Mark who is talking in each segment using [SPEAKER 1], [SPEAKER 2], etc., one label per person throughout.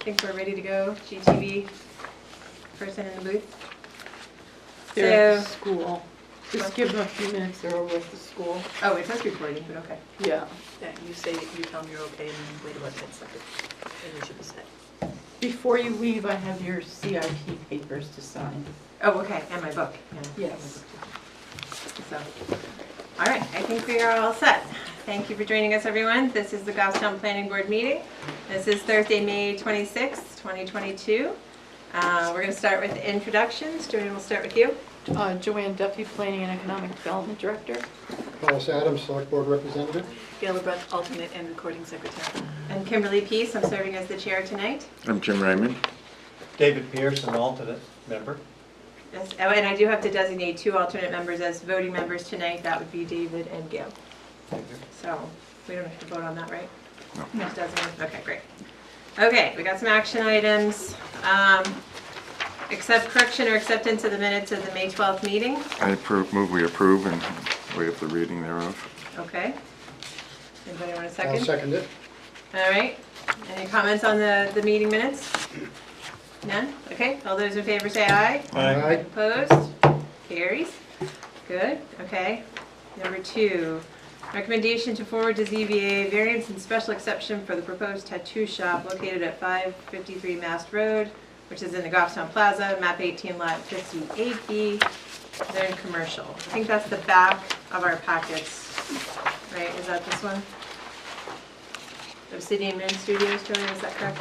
[SPEAKER 1] think we're ready to go. GTV person in the booth.
[SPEAKER 2] They're at
[SPEAKER 1] So,
[SPEAKER 2] the school. Just give them a few minutes, they're over at the school.
[SPEAKER 1] oh, it says recording, but okay.
[SPEAKER 2] Yeah.
[SPEAKER 3] Yeah, you say, you tell them you're okay, and then wait about 10 seconds, and you should be set.
[SPEAKER 2] Before you leave, I have your CIP papers to sign.
[SPEAKER 1] Oh, okay, and my book. Yeah.
[SPEAKER 2] Yes.
[SPEAKER 1] So, all right, I think we are all set. Thank you for joining us, everyone. This is the Goffstown Planning Board meeting. This is Thursday, May 26th, 2022. We're going to start with introductions. Joanne, we'll start with you.
[SPEAKER 2] Joanne Duffy, Planning and Economic Development Director.
[SPEAKER 4] Hollis Adams, Select Board Representative.
[SPEAKER 3] Gail LeBrun, alternate and recording secretary.
[SPEAKER 1] And Kimberly Peace, I'm serving as the chair tonight.
[SPEAKER 5] I'm Jim Raymond.
[SPEAKER 6] David Pierce, an alternate member.
[SPEAKER 1] Yes. Oh, and I do have to designate 2 alternate members as voting members tonight. That would be David and Gail. So we don't have to vote on that, right?
[SPEAKER 5] No.
[SPEAKER 1] Just designate. Okay, great. Okay, we got some action items. Accept correction or acceptance of the minutes of the May 12th meeting.
[SPEAKER 5] I move we approve and waive the reading thereof.
[SPEAKER 1] Okay. Anybody want a second?
[SPEAKER 4] I'll second it.
[SPEAKER 1] All right. Any comments on the meeting minutes? None? Okay. All those in favor say aye.
[SPEAKER 4] Aye.
[SPEAKER 1] Opposed? Carries. Good. Okay. Number 2, recommendation to forward to ZBA variance and special exception for the proposed tattoo shop located at 553 Mast Road, which is in the Goffstown Plaza, map 18, lot 58B. They're in commercial. I think that's the back of our packets, right? Is that this one? Obsidian Moon Studios, Joanne, is that correct?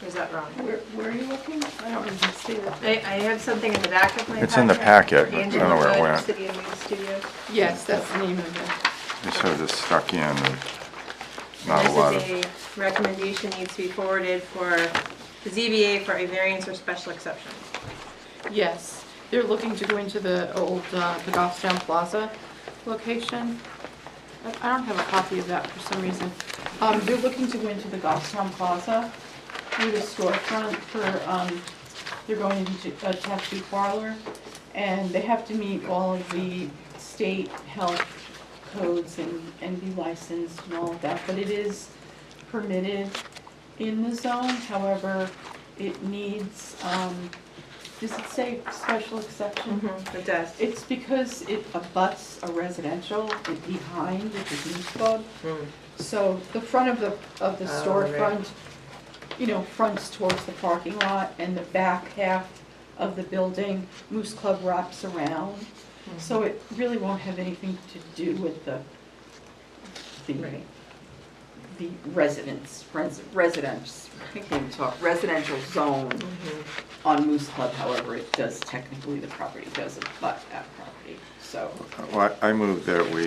[SPEAKER 1] Or is that wrong?
[SPEAKER 2] Where are you looking? I don't even see it.
[SPEAKER 1] I have something in the back of my packet.
[SPEAKER 5] It's in the packet,
[SPEAKER 1] for
[SPEAKER 5] but I don't
[SPEAKER 1] Angela
[SPEAKER 5] know where it
[SPEAKER 1] Wood,
[SPEAKER 5] went.
[SPEAKER 1] Obsidian Moon Studios.
[SPEAKER 2] Yes, that's the name of it.
[SPEAKER 5] It sort of just stuck in and not a lot of.
[SPEAKER 1] This is a recommendation needs to be forwarded for the ZBA for a variance or special exception.
[SPEAKER 2] Yes, they're looking to go into the old, the Goffstown Plaza location. I don't have a copy of that for some reason. They're looking to go into the Goffstown Plaza with a storefront for, they're going into a tattoo parlor. And they have to meet all of the state health codes and be licensed and all of that. But it is permitted in the zone, however, it needs, does it say special exception?
[SPEAKER 1] It does.
[SPEAKER 2] It's because it abuts a residential behind, which is Moose Club. So the front of the
[SPEAKER 1] Oh,
[SPEAKER 2] storefront, you know, fronts towards the parking lot, and the back half of the building, Moose Club wraps around. So it really won't have anything to do with the
[SPEAKER 1] Right.
[SPEAKER 2] the residence, I can't talk, residential zone on Moose Club. However, it does technically, the property does abut that property, so.
[SPEAKER 5] Well, I move that we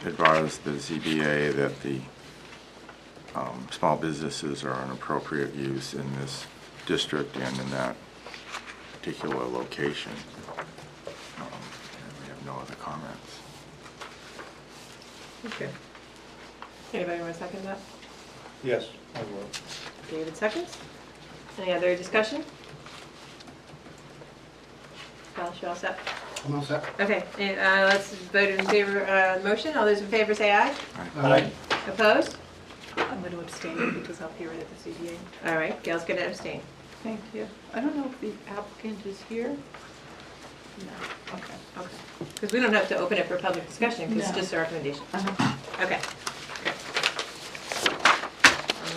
[SPEAKER 5] advise the ZBA that the small businesses are an appropriate use in this district and in that particular location. And we have no other comments.
[SPEAKER 1] Okay. Anybody want to second that?
[SPEAKER 6] Yes, I will.
[SPEAKER 1] David seconds. Any other discussion? Kyle, you all set?
[SPEAKER 4] I'm all set.
[SPEAKER 1] Okay, let's vote in favor of the motion. All those in favor say aye.
[SPEAKER 6] Aye.
[SPEAKER 1] Opposed?
[SPEAKER 3] I'm going to abstain because I'll hear it at the CBA.
[SPEAKER 1] All right, Gail's going to abstain.
[SPEAKER 2] Thank you. I don't know if the applicant is here. No, okay.
[SPEAKER 1] Okay. Because we don't have to open it for public discussion, because it's
[SPEAKER 2] No.
[SPEAKER 1] just a recommendation.
[SPEAKER 2] Uh-huh.
[SPEAKER 1] Okay.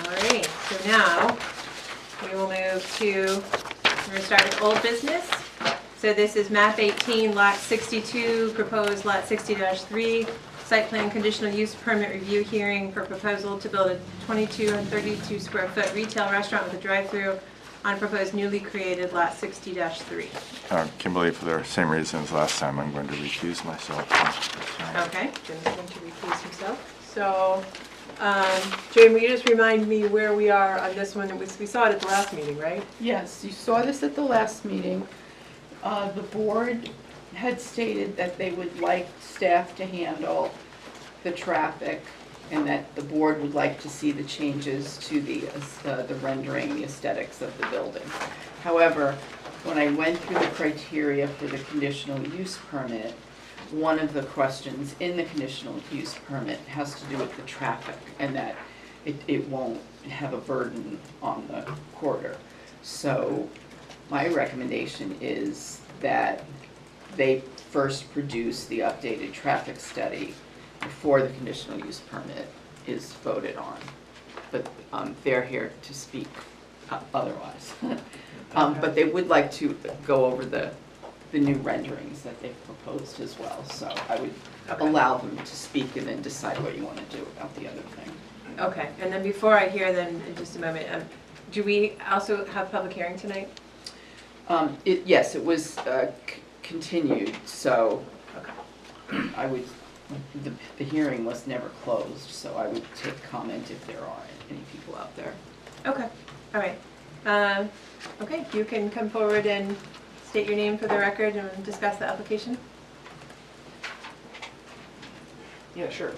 [SPEAKER 1] All right, so now we will move to, we're going to start with old business. So this is map 18, lot 62, proposed lot 60-3, site plan conditional use permit review hearing for proposal to build a 22 and 32 square foot retail restaurant with a drive-through on proposed newly created lot 60-3.
[SPEAKER 5] Kimberly, for the same reasons last time, I'm going to recuse myself.
[SPEAKER 1] Okay, Jim's going to recuse himself. So, Jim, will you just remind me where we are on this one? We saw it at the last meeting, right?
[SPEAKER 2] Yes, you saw this at the last meeting. The board had stated that they would like staff to handle the traffic and that the board would like to see the changes to the rendering, the aesthetics of the building. However, when I went through the criteria for the conditional use permit, one of the questions in the conditional use permit has to do with the traffic and that it won't
[SPEAKER 7] have a burden on the corridor. So my recommendation is that they first produce the updated traffic study before the conditional use permit is voted on. But they're here to speak otherwise. But they would like to go over the new renderings that they've proposed as well. So I would
[SPEAKER 1] Okay.
[SPEAKER 7] allow them to speak and then decide what you want to do about the other thing.
[SPEAKER 1] Okay, and then before I hear them, in just a moment, do we also have public hearing tonight?
[SPEAKER 7] Yes, it was continued, so
[SPEAKER 1] Okay.
[SPEAKER 7] I would, the hearing was never closed, so I would take comment if there are any people out there.
[SPEAKER 1] Okay, all right. Okay, you can come forward and state your name for the record and discuss the application.
[SPEAKER 8] Yeah, sure.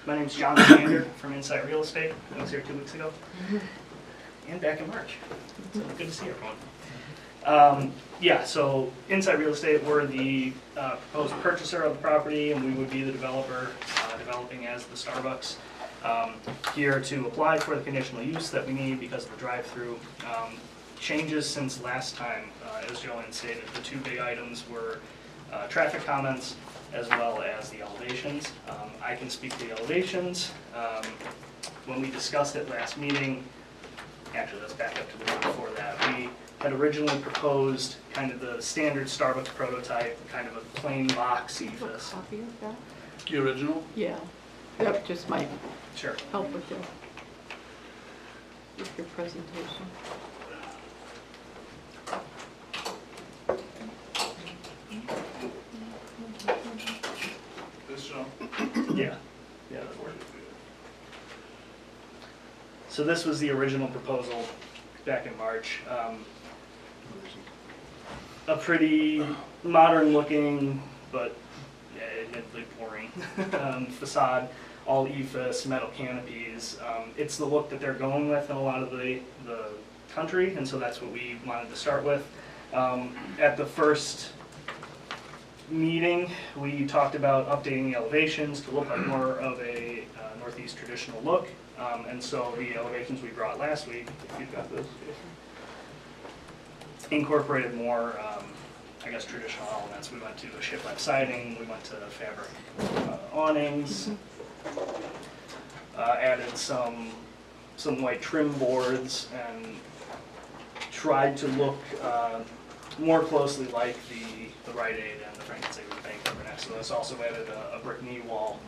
[SPEAKER 8] My name's John Sander from Insight Real Estate. I was here 2 weeks ago. And back in March. So good to see everyone. Yeah, so Insight Real Estate, we're the proposed purchaser of the property, and we would be the developer, developing as the Starbucks. Here to apply for the conditional use that we need because of the drive-through. Changes since last time, as Joanne stated, the two big items were traffic comments as well as the elevations. I can speak to the elevations. When we discussed it last meeting, actually let's back up to the one before that. We had originally proposed kind of the standard Starbucks prototype, kind of a plain box
[SPEAKER 2] Do you have a
[SPEAKER 8] ethos.
[SPEAKER 2] copy of that?
[SPEAKER 6] The original?
[SPEAKER 2] Yeah, that just might
[SPEAKER 8] Sure.
[SPEAKER 2] help with your presentation.
[SPEAKER 6] This show?
[SPEAKER 8] Yeah, that worked. So this was the original proposal back in March. A pretty modern looking, but yeah, admittedly boring facade, all ephes, metal canopies. It's the look that they're going with in a lot of the country, and so that's what we wanted to start with. At the first meeting, we talked about updating the elevations to look like more of a Northeast traditional look. And so the elevations we brought last week, if you've got those, incorporated more, I guess, traditional elements. We went to a shiplap siding, we went to fabric awnings, added some white trim boards, and tried to look more closely like the Rite Aid and the Frankenstein Bank over next to us. Also added a brick knee wall.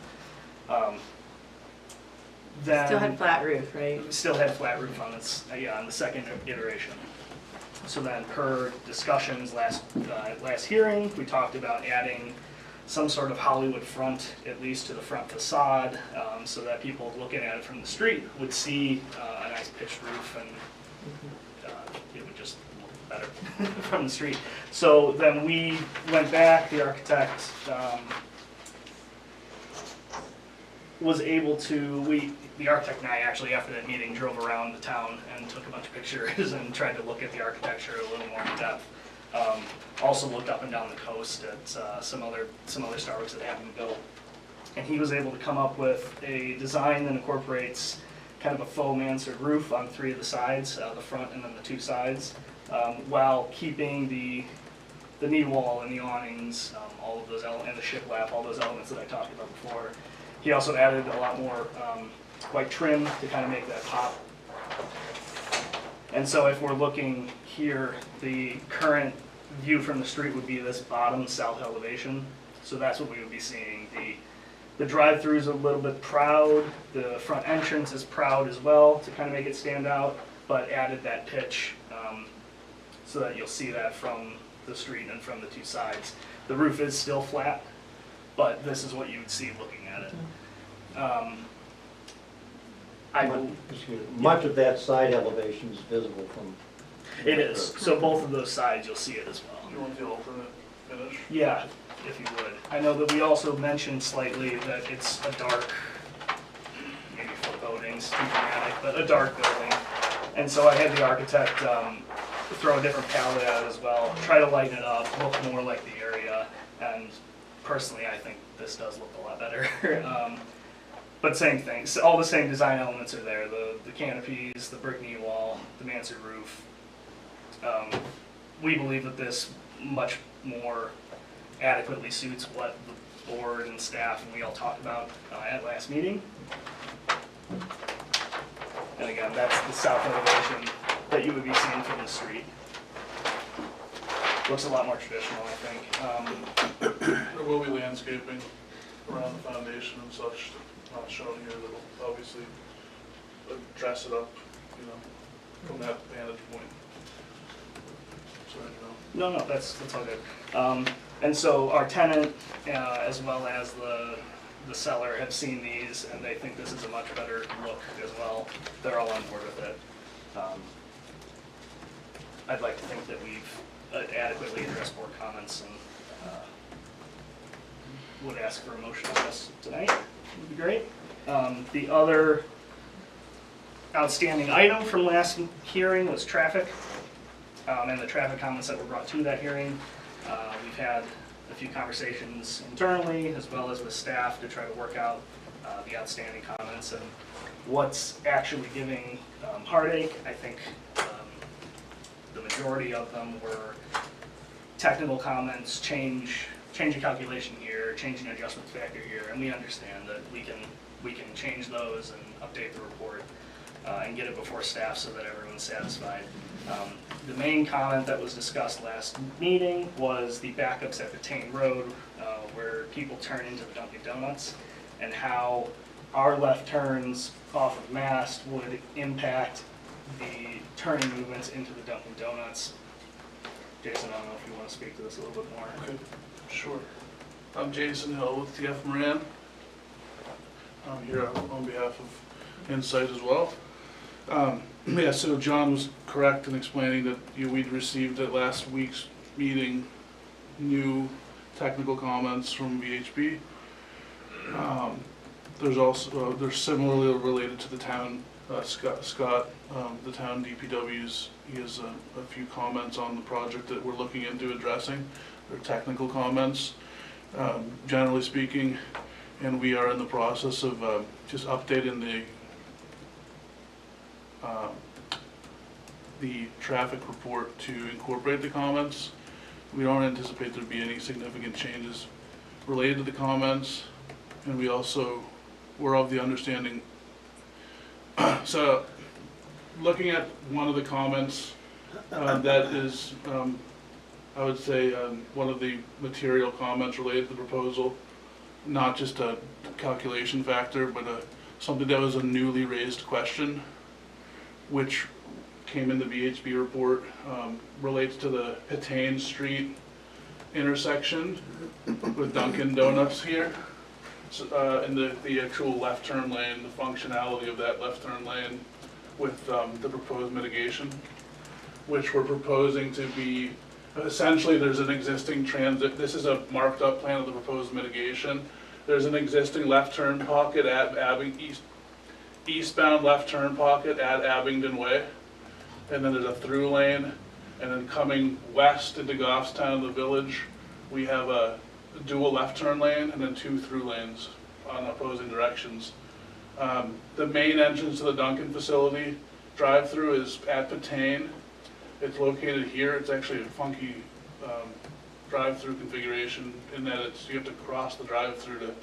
[SPEAKER 8] Then
[SPEAKER 1] Still had flat roof, right?
[SPEAKER 8] still had flat roof on this, on the second iteration. So then, per discussions last hearing, we talked about adding some sort of Hollywood front, at least to the front facade, so that people looking at it from the street would see a nice pitched roof, and it would just look better from the street. So then we went back, the architect was able to, the architect and I actually, after that meeting, drove around the town and took a bunch of pictures and tried to look at the architecture a little more in depth. Also looked up and down the coast at some other Starbucks that have been built. And he was able to come up with a design that incorporates kind of a faux mansard roof on three of the sides, the front and then the two sides, while keeping the knee wall and the awnings, all of those and the shiplap, all those elements that I talked about before. He also added a lot more white trim to kind of make that pop. And so if we're looking here, the current view from the street would be this bottom south elevation. So that's what we would be seeing. The drive-through is a little bit proud. The front entrance is proud as well to kind of make it stand out, but added that pitch so that you'll see that from the street and from the two sides. The roof is still flat, but this is what you would see looking at it.
[SPEAKER 6] Much of that side elevation is visible from.
[SPEAKER 8] It is, so both of those sides, you'll see it as well.
[SPEAKER 6] You want the alternate finish?
[SPEAKER 8] Yeah, if you would. I know that we also mentioned slightly that it's a dark, maybe forebodings, too dramatic, but a dark building. And so I had the architect throw a different palette at it as well, try to lighten it up, look more like the area, and personally I think this does look a lot better. But same things, all the same design elements are there, the canopies, the brick knee wall, the mansard roof. We believe that this much more adequately suits what the board and staff and we all talked about at last meeting. And again, that's the south elevation that you would be seeing from the street. Looks a lot more traditional, I think.
[SPEAKER 6] There will be landscaping around the foundation and such, not shown here, that'll obviously dress it up, you know, from that vantage point. So, you know.
[SPEAKER 8] No, that's all good. And so our tenant, as well as the seller have seen these and they think this is a much better look as well. They're all on board with it. I'd like to think that we've adequately addressed board comments and would ask for a motion on this tonight. Would be great. The other outstanding item from last hearing was traffic. And the traffic comments that were brought to that hearing. We've had a few conversations internally as well as with staff to try to work out the outstanding comments and what's actually giving heartache. I think the majority of them were technical comments, change a calculation here, change an adjustment factor here, and we understand that we can change those and update the report and get it before staff so that everyone's satisfied. The main comment that was discussed last meeting was the backups at Batain Road where people turn into the Dunkin' Donuts and how our left turns off of Mast would impact the turning movements into the Dunkin' Donuts. Jason, I don't know if you want to speak to this a little bit more.
[SPEAKER 6] Okay, sure. I'm Jason Hill with TF Moran. I'm here on behalf of Insight as well. Yeah, so John was correct in explaining that we'd received at last week's meeting new technical comments from VHB. There's also they're similarly related to the town. Scott, the town DPW's, he has a few comments on the project that we're looking into addressing. They're technical comments, generally speaking, and we are in the process of just updating the traffic report to incorporate the comments. We don't anticipate there to be any significant changes related to the comments, and we're of the understanding. So, looking at one of the comments, that is, I would say, one of the material comments related to the proposal, not just a calculation factor, but something that was a newly raised question, which came in the VHB report, relates to the Batain Street intersection with Dunkin' Donuts here. So, in the actual left turn lane, the functionality of that left turn lane with the proposed mitigation, which we're proposing to be, essentially there's an existing transit, this is a marked up plan of the proposed mitigation. There's an existing left turn pocket at eastbound left turn pocket at Abingdon Way. And then there's a through lane, and then coming west into Goffstown, the village, we have a dual left turn lane and then 2 through lanes on opposing directions. The main entrance to the Dunkin' facility drive-through is at Batain. It's located here. It's actually a funky drive-through configuration in that you have to cross the drive-through to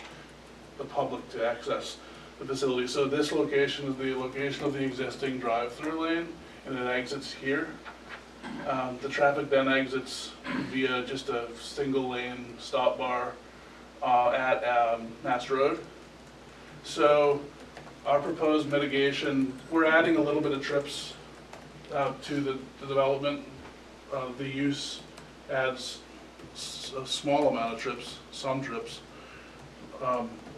[SPEAKER 6] the public to access the facility. So this location is the location of the existing drive-through lane, and it exits here. The traffic then exits via just a single lane stop bar at Mass Road. So our proposed mitigation, we're adding a little bit of trips to the development. The use adds a small amount of trips, some trips.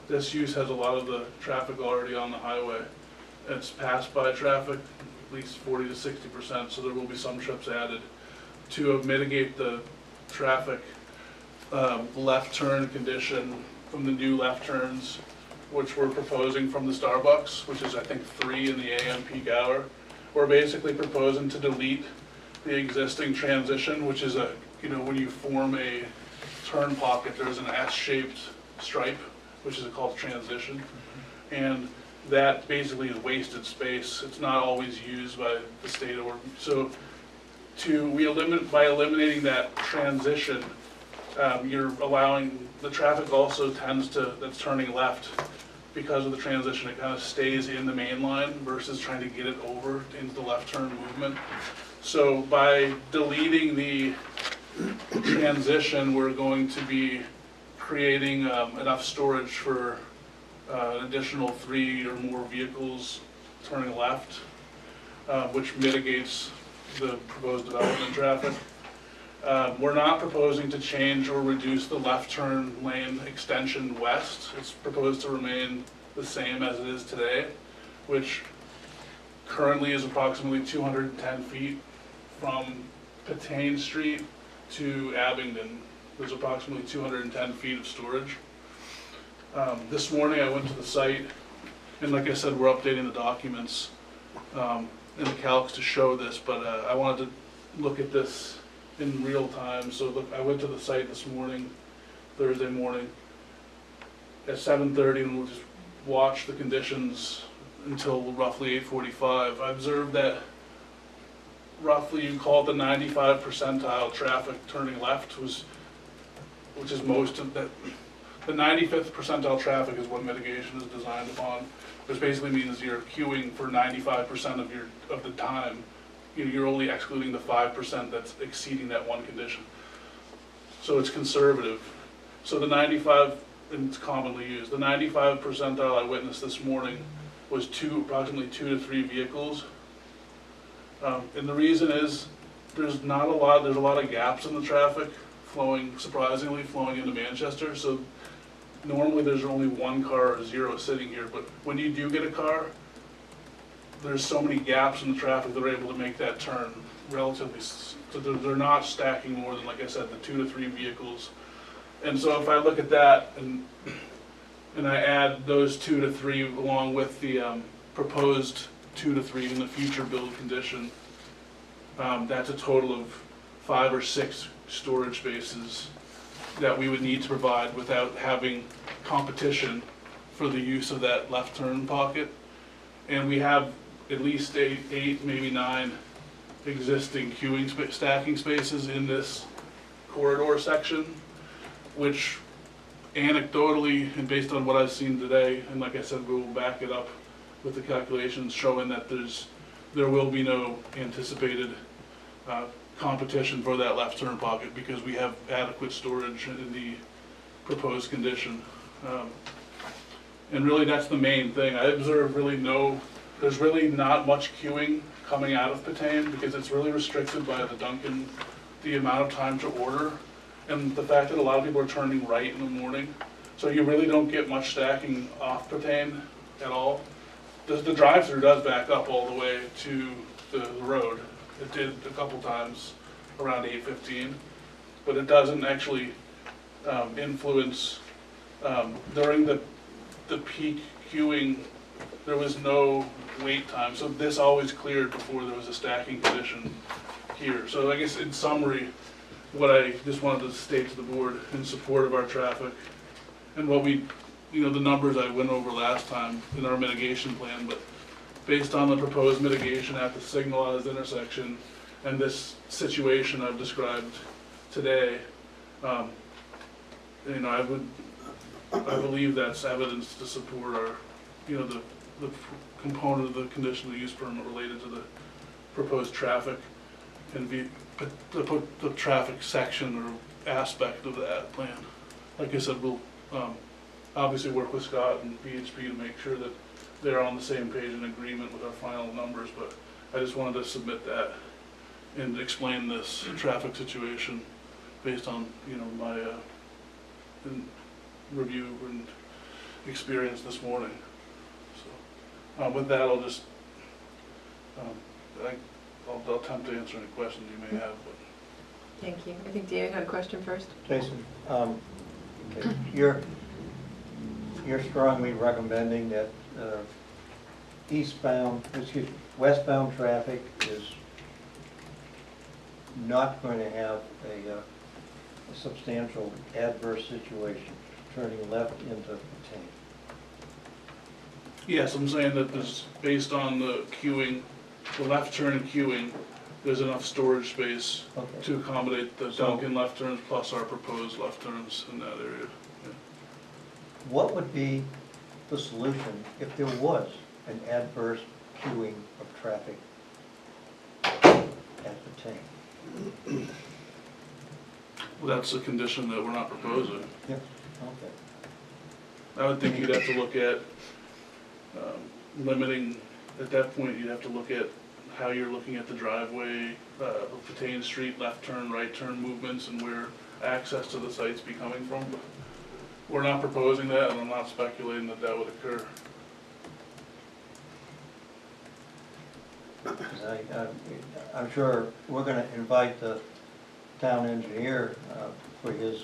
[SPEAKER 6] This use has a lot of the traffic already on the highway. It's passed by traffic, at least 40 to 60%, so there will be some trips added to mitigate the traffic left turn condition from the new left turns, which we're proposing from the Starbucks, which is I think 3 in the AM peak hour. We're basically proposing to delete the existing transition, which is when you form a turn pocket, there's an S-shaped stripe, which is called transition. And that basically is wasted space. It's not always used by the state or, so by eliminating that transition, you're allowing, the traffic also tends to, that's turning left, because of the transition, it kind of stays in the main line versus trying to get it over into the left turn movement. So by deleting the transition, we're going to be creating enough storage for an additional 3 or more vehicles turning left, which mitigates the proposed development traffic. We're not proposing to change or reduce the left turn lane extension west. It's proposed to remain the same as it is today, which currently is approximately 210 feet from Patane Street to Abingdon. There's approximately 210 feet of storage. This morning I went to the site, and like I said, we're updating the documents in the calcs to show this, but I wanted to look at this in real time. So look, I went to the site this morning, Thursday morning, at 7:30, and we'll just watch the conditions until roughly 8:45. I observed that roughly, you call it the 95 percentile traffic turning left, which is most of that. The 95th percentile traffic is what mitigation is designed upon, which basically means you're queuing for 95% of the time. You're only excluding the 5% that's exceeding that one condition. So it's conservative. So the 95, and it's commonly used, the 95 percentile I witnessed this morning was approximately 2 to 3 vehicles. And the reason is there's a lot of gaps in the traffic surprisingly flowing into Manchester. So normally there's only 1 car or 0 sitting here, but when you do get a car, there's so many gaps in the traffic, they're able to make that turn relatively, so they're not stacking more than, like I said, the 2 to 3 vehicles. And so if I look at that and I add those 2 to 3 along with the proposed 2 to 3 in the future build condition, that's a total of 5 or 6 storage spaces that we would need to provide without having competition for the use of that left turn pocket. And we have at least 8, maybe 9 existing queuing stacking spaces in this corridor section, which anecdotally and based on what I've seen today, and like I said, we will back it up with the calculations showing that there will be no anticipated competition for that left turn pocket because we have adequate storage in the proposed condition. And really that's the main thing. I observe there's really not much queuing coming out of Patane because it's really restricted by the Dunkin', the amount of time to order, and the fact that a lot of people are turning right in the morning. So you really don't get much stacking off Patane at all. The drive-through does back up all the way to the road. It did a couple times around 8:15, but it doesn't actually influence during the peak queuing. There was no wait time, so this always cleared before there was a stacking condition here. So I guess in summary, what I just wanted to state to the board in support of our traffic and what the numbers I went over last time in our mitigation plan, but based on the proposed mitigation at the signalized intersection and this situation I've described today, I believe that's evidence to support our, the component of the conditional use permit related to the proposed traffic and the traffic section or aspect of that plan. Like I said, we'll obviously work with Scott and BHP to make sure that they're on the same page in agreement with our final numbers, but I just wanted to submit that and explain this traffic situation based on, my review and experience this morning. So with that, I'll just, I'll attempt to answer any questions you may have. But.
[SPEAKER 1] Thank you. I think David had a question first.
[SPEAKER 9] Jason, okay, you're strongly recommending that westbound traffic is not going to have a substantial adverse situation turning left into Patane.
[SPEAKER 6] Yes, I'm saying that there's, based on the queuing, the left turn and queuing, there's enough storage space
[SPEAKER 9] Okay.
[SPEAKER 6] to accommodate the
[SPEAKER 9] So-
[SPEAKER 6] Dunkin' left turns plus our proposed left turns in that area. Yeah.
[SPEAKER 9] What would be the solution if there was an adverse queuing of traffic at the tank?
[SPEAKER 6] Well, that's a condition that we're not proposing.
[SPEAKER 9] Yeah, okay.
[SPEAKER 6] I would think you'd have to look at limiting, at that point, you'd have to look at how you're looking at the driveway, Patane Street, left turn, right turn movements, and where access to the sites be coming from. But we're not proposing that, and I'm not speculating that that would occur.
[SPEAKER 9] 'Cause I'm sure we're gonna invite the town engineer for his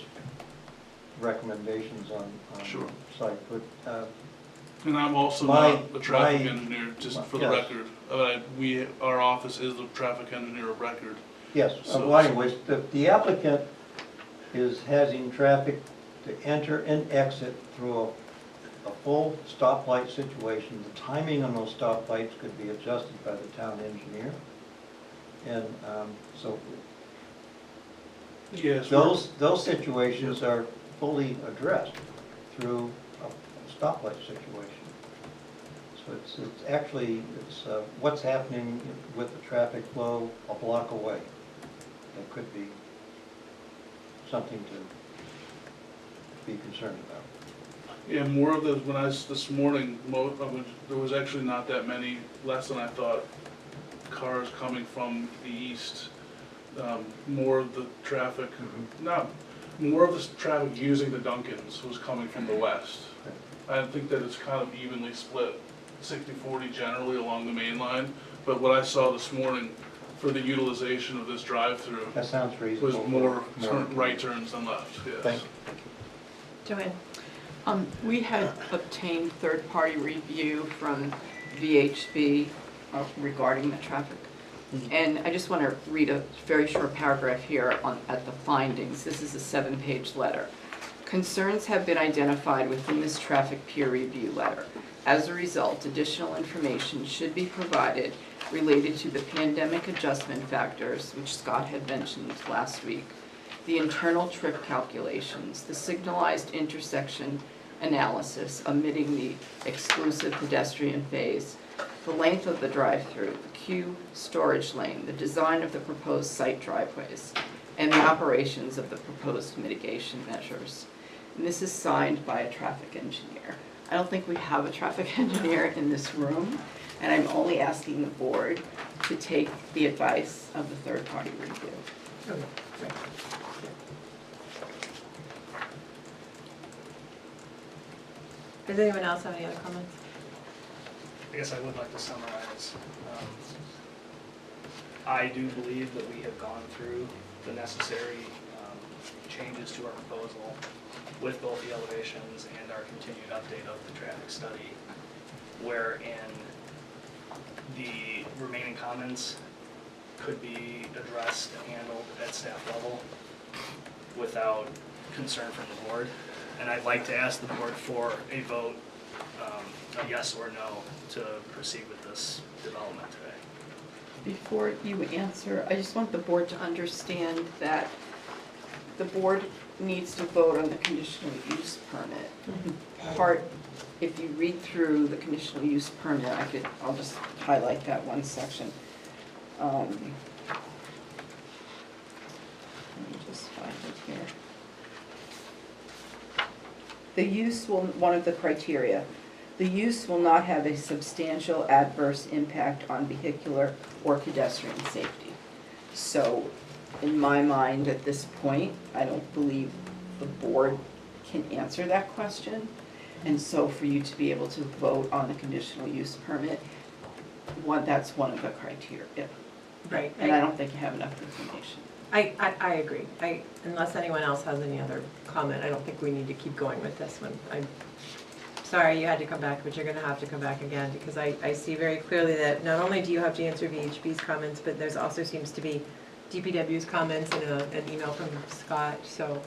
[SPEAKER 9] recommendations on
[SPEAKER 6] Sure.
[SPEAKER 9] site, but
[SPEAKER 6] And I'm also
[SPEAKER 9] My-
[SPEAKER 6] not a traffic
[SPEAKER 9] my-
[SPEAKER 6] engineer, just for the
[SPEAKER 9] yes.
[SPEAKER 6] record. Our office is the traffic engineer of record.
[SPEAKER 9] yes,
[SPEAKER 6] So-
[SPEAKER 9] well anyways, the applicant is having traffic to enter and exit through a full stoplight situation. The timing on those stoplights could be adjusted by the town engineer. And so
[SPEAKER 6] Yes.
[SPEAKER 9] those situations are fully addressed through a stoplight situation. So it's actually, what's happening with the traffic flow a block away. That could be something to be concerned about.
[SPEAKER 6] Yeah, more of the, when I was this morning, there was actually not that many, less than I thought, cars coming from the east. More of the traffic, more of the traffic using the Dunkins was coming from the west. I think that it's kind of evenly split, 60-40 generally along the main line. But what I saw this morning for the utilization of this drive-through
[SPEAKER 9] That sounds reasonable.
[SPEAKER 6] was more right turns than left, yes.
[SPEAKER 9] Thank
[SPEAKER 1] Joanne?
[SPEAKER 2] We had obtained third-party review from VHB regarding the traffic. And I just want to read a very short paragraph here at the findings. This is a 7-page letter. Concerns have been identified within this traffic peer review letter. As a result, additional information should be provided related to the pandemic adjustment factors, which Scott had mentioned last week, the internal trip calculations, the signalized intersection analysis omitting the exclusive pedestrian phase, the length of the drive-through, the queue storage lane, the design of the proposed site driveways, and the operations of the proposed mitigation measures. And this is signed by a traffic engineer. I don't think we have a traffic engineer in this room, and I'm only asking the board to take the advice of the third-party review.
[SPEAKER 1] Okay, great. Does anyone else have any other comments?
[SPEAKER 8] I guess I would like to summarize. I do believe that we have gone through the necessary changes to our proposal with both the elevations and our continued update of the traffic study, wherein the remaining comments could be addressed and handled at staff level without concern from the board. And I'd like to ask the board for a vote, a yes or no, to proceed with this development today.
[SPEAKER 2] Before you answer, I just want the board to understand that the board needs to vote on the conditional use permit. Part, if you read through the conditional use permit, I'll just highlight that one section. Let me just find it here. The use will, one of the criteria, the use will not have a substantial adverse impact on vehicular or pedestrian safety. So, in my mind, at this point, I don't believe the board can answer that question. And so for you to be able to vote on the conditional use permit, that's one of the criteria.
[SPEAKER 1] Right.
[SPEAKER 2] And I don't think you have enough information.
[SPEAKER 1] I agree. Unless anyone else has any other comment, I don't think we need to keep going with this one. I'm sorry you had to come back, but you're gonna have to come back again, because I see very clearly that not only do you have to answer VHB's comments, but there's also seems to be DPW's comments and an email from Scott, so,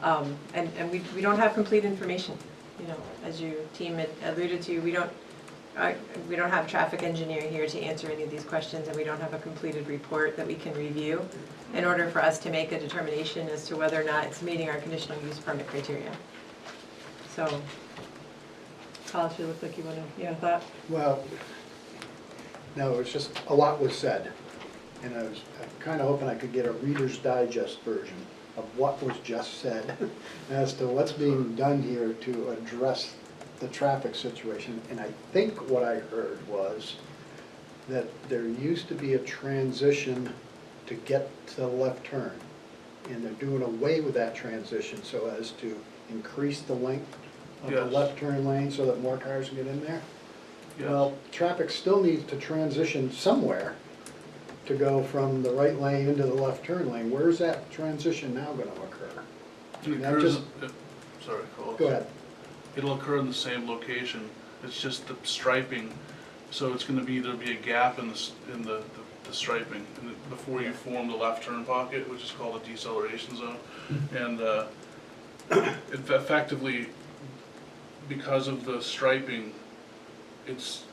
[SPEAKER 1] and we don't have complete information, you know, as your team had alluded to, we don't we don't have a traffic engineer here to answer any of these questions, and we don't have a completed report that we can review in order for us to make a determination as to whether or not it's meeting our conditional use permit criteria. So, Paul, you look like you want to, a thought?
[SPEAKER 4] Well, no, it's just, a lot was said. And I'm kind of hoping I could get a Reader's Digest version of what was just said as to what's being done here to address the traffic situation. And I think what I heard was that there used to be a transition to get to the left turn. And they're doing away with that transition so as to increase the length of the
[SPEAKER 6] Yes.
[SPEAKER 4] left turn lane so that more cars can get in there.
[SPEAKER 6] Yes.
[SPEAKER 4] Well, traffic still needs to transition somewhere to go from the right lane into the left turn lane. Where's that transition now gonna occur?
[SPEAKER 6] It
[SPEAKER 4] That
[SPEAKER 6] occurs,
[SPEAKER 4] just-
[SPEAKER 6] sorry, Cole.
[SPEAKER 4] Go ahead.
[SPEAKER 6] It'll occur in the same location, it's just the striping, so it's gonna be, there'll be a gap in the striping, before you form the left turn pocket, which is called a deceleration zone. And, effectively, because of the striping, it's,